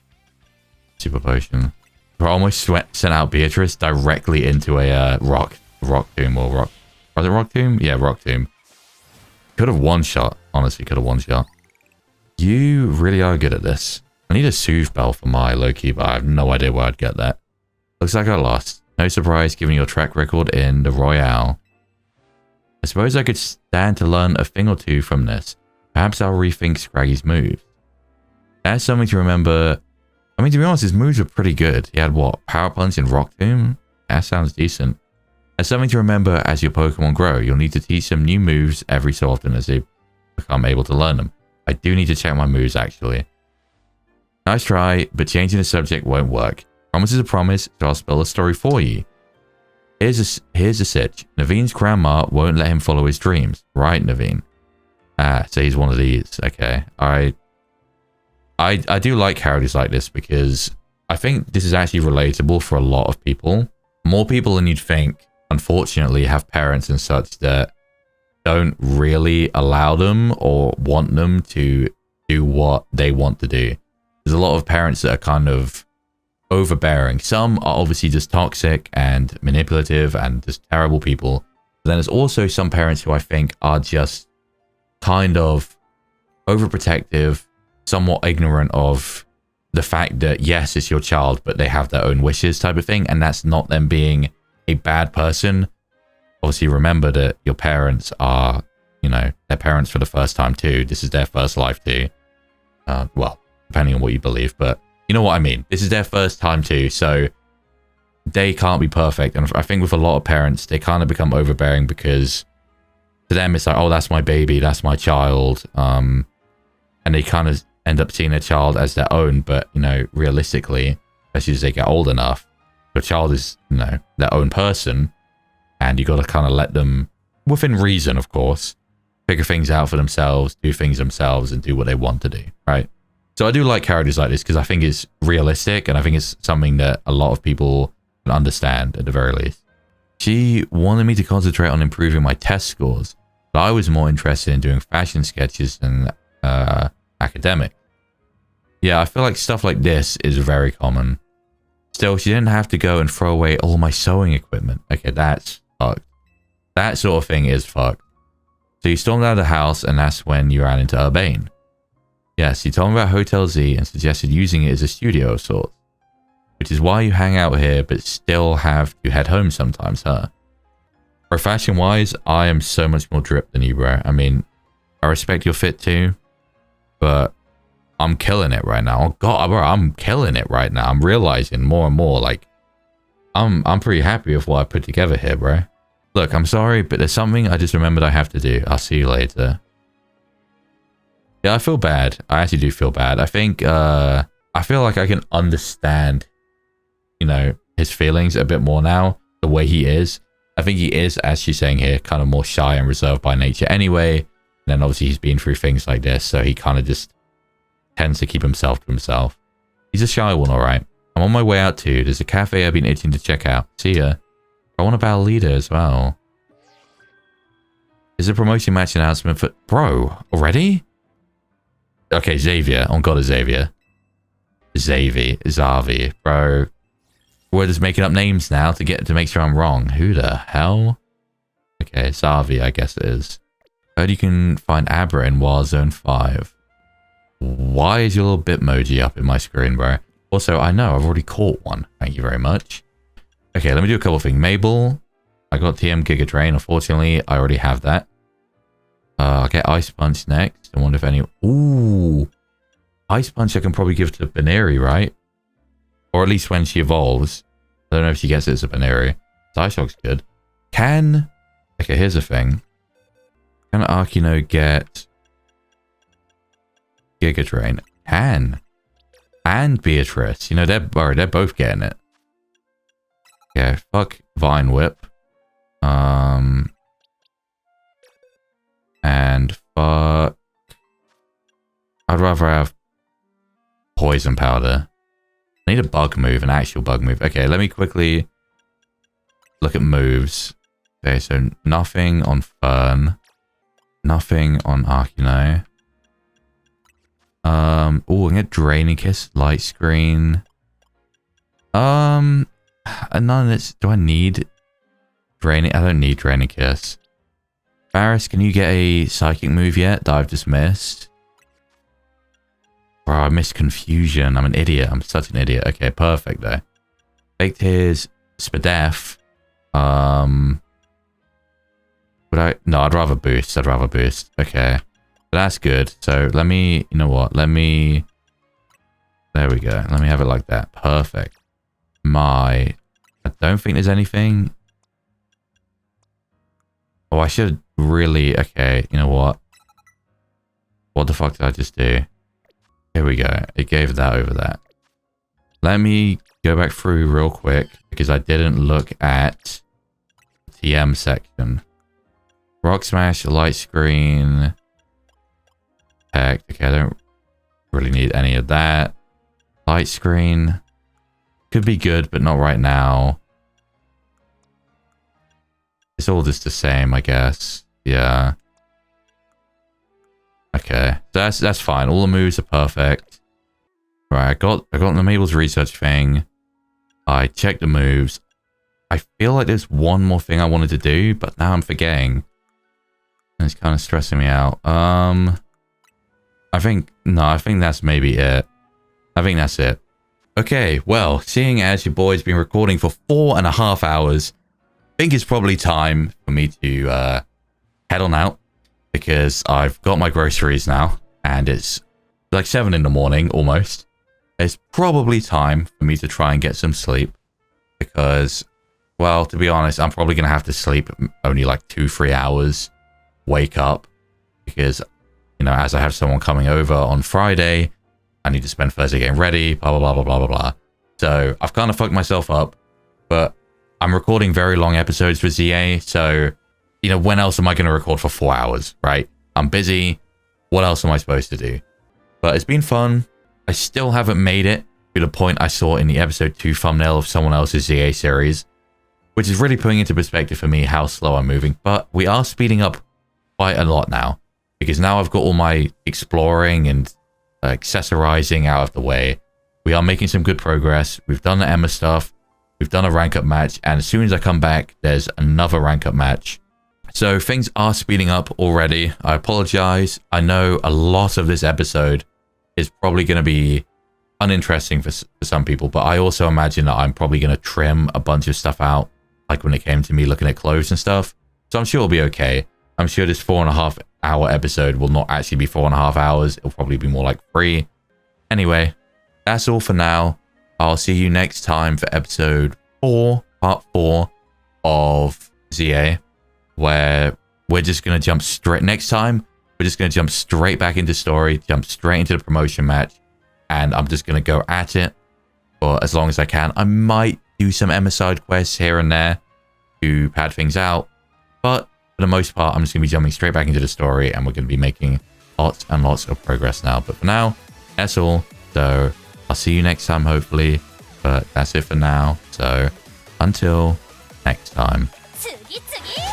Super Potion? I almost sent out Beatrice directly into a rock tomb or rock. Was it rock tomb? Yeah, rock tomb. Could have one shot. Honestly, could have one shot. You really are good at this. I need a soothe bell for my Loki, but I have no idea where I'd get that. Looks like I lost. No surprise given your track record in the Royale. I suppose I could stand to learn a thing or two from this. Perhaps I'll rethink Scraggy's moves. That's something to remember. I mean, to be honest, his moves were pretty good. He had, what, Power Punch and Rock Tomb? That sounds decent. That's something to remember as your Pokemon grow. You'll need to teach them new moves every so often as they become able to learn them. I do need to check my moves, actually. Nice try, but changing the subject won't work. Promise is a promise, so I'll spell a story for you. Here's a sitch. Naveen's grandma won't let him follow his dreams. Right, Naveen? Ah, so he's one of these. Okay. I do like characters like this because I think this is actually relatable for a lot of people. More people than you'd think, unfortunately, have parents and such that don't really allow them or want them to do what they want to do. There's a lot of parents that are kind of overbearing. Some are obviously just toxic and manipulative and just terrible people. But then there's also some parents who I think are just kind of overprotective, somewhat ignorant of the fact that yes, it's your child, but they have their own wishes type of thing. And that's not them being a bad person. Obviously, remember that your parents are, you know, their parents for the first time too. This is their first life too. Well, depending on what you believe, but you know what I mean. This is their first time too, so they can't be perfect. And I think with a lot of parents, they kind of become overbearing because to them it's like, oh, that's my baby, that's my child. And they kind of end up seeing their child as their own, but you know, realistically, especially as they get old enough, your child is, you know, their own person, and you got to kind of let them, within reason, of course, figure things out for themselves, do things themselves, and do what they want to do, right? So I do like characters like this because I think it's realistic, and I think it's something that a lot of people can understand at the very least. She wanted me to concentrate on improving my test scores, but I was more interested in doing fashion sketches than academic. Yeah, I feel like stuff like this is very common. Still, she didn't have to go and throw away all my sewing equipment. Okay, that's fucked. That sort of thing is fucked. So you stormed out of the house, and that's when you ran into Urbane. Yes, you told me about Hotel Z and suggested using it as a studio of sorts. Which is why you hang out here, but still have to head home sometimes, huh? For fashion-wise, I am so much more dripped than you, bro. I mean, I respect your fit too, but I'm killing it right now. Oh god, bro, I'm killing it right now. I'm realizing more and more, like, I'm pretty happy with what I put together here, bro. Look, I'm sorry, but there's something I just remembered I have to do. I'll see you later. Yeah, I feel bad. I actually do feel bad. I think, I feel like I can understand, you know, his feelings a bit more now, the way he is. I think he is, as she's saying here, kind of more shy and reserved by nature anyway. And then obviously he's been through things like this, so he kind of just tends to keep himself to himself. He's a shy one, alright. I'm on my way out too. There's a cafe I've been itching to check out. See ya. I want a battle leader as well. Is a promotion match announcement for... Bro, already? Okay, Xavier. On God, Xavier. Xavi. Bro. We're just making up names now to make sure I'm wrong. Who the hell? Okay, Xavi, I guess it is. Heard you can find Abra in Warzone 5. Why is your little Bitmoji up in my screen, bro? Also, I know I've already caught one. Thank you very much. Okay, let me do a couple of things. Mabel, I got TM Giga Drain. Unfortunately, I already have that. I'll get Ice Punch next. I wonder if any... Ooh. Ice Punch I can probably give to Baneri, right? Or at least when she evolves. I don't know if she gets it as a Baneri. Psyshock's good. Can... Okay, here's the thing. Can Arcino get... Giga Drain? Can. And Beatrice. You know, they're both getting it. Yeah, fuck Vine Whip. And fuck... I'd rather have Poison Powder. I need a bug move, an actual bug move. Okay, let me quickly look at moves. Okay, so nothing on Fern. Nothing on Arcino. Oh, I'm gonna Draining Kiss, Light Screen. None of this. Do I need Draining? I don't need Draining Kiss. Varus, can you get a psychic move yet that I've just missed? Bro, I missed Confusion. I'm an idiot. I'm such an idiot. Okay, perfect though. Faked his Spadef. Would I? No, I'd rather boost. Okay. That's good. So let me, you know what? There we go. Let me have it like that. Perfect. I don't think there's anything. Oh, I should really, okay. You know what? What the fuck did I just do? Here we go. It gave that over that. Let me go back through real quick because I didn't look at the TM section. Rock Smash, Light Screen. Heck, okay, I don't really need any of that. Light Screen. Could be good, but not right now. It's all just the same, I guess. Yeah. Okay, that's fine. All the moves are perfect. Right, I got the Mabel's research thing. I checked the moves. I feel like there's one more thing I wanted to do, but now I'm forgetting. And it's kind of stressing me out. I think that's maybe it. I think that's it. Okay, well, seeing as your boy's been recording for 4.5 hours, I think it's probably time for me to head on out because I've got my groceries now and it's like 7 in the morning almost. It's probably time for me to try and get some sleep because, well, to be honest, I'm probably going to have to sleep only like 2-3 hours, wake up because, you know, as I have someone coming over on Friday, I need to spend Thursday getting ready, blah, blah, blah, blah, blah, blah, blah. So I've kind of fucked myself up, but I'm recording very long episodes for ZA. So, you know, when else am I going to record for 4 hours, right? I'm busy. What else am I supposed to do? But it's been fun. I still haven't made it to the point I saw in the episode 2 thumbnail of someone else's ZA series, which is really putting into perspective for me how slow I'm moving. But we are speeding up quite a lot now because now I've got all my exploring and accessorizing out of the way. We are making some good progress. We've done the Emma stuff. We've done a rank up match. And as soon as I come back, there's another rank up match. So things are speeding up already. I apologize. I know a lot of this episode is probably going to be uninteresting for some people, but I also imagine that I'm probably going to trim a bunch of stuff out, like when it came to me looking at clothes and stuff. So I'm sure it'll be okay. I'm sure this 4.5 hour episode will not actually be 4.5 hours. It'll probably be more like 3. Anyway, that's all for now. I'll see you next time for episode 4, part 4 of ZA, where we're just going to jump straight. Next time, we're just going to jump straight back into story, jump straight into the promotion match, and I'm just going to go at it for as long as I can. I might do some Emma side quests here and there to pad things out, but for the most part, I'm just going to be jumping straight back into the story, and we're going to be making lots and lots of progress now. But for now, that's all. So, I'll see you next time, hopefully. But that's it for now. So until next time. 次々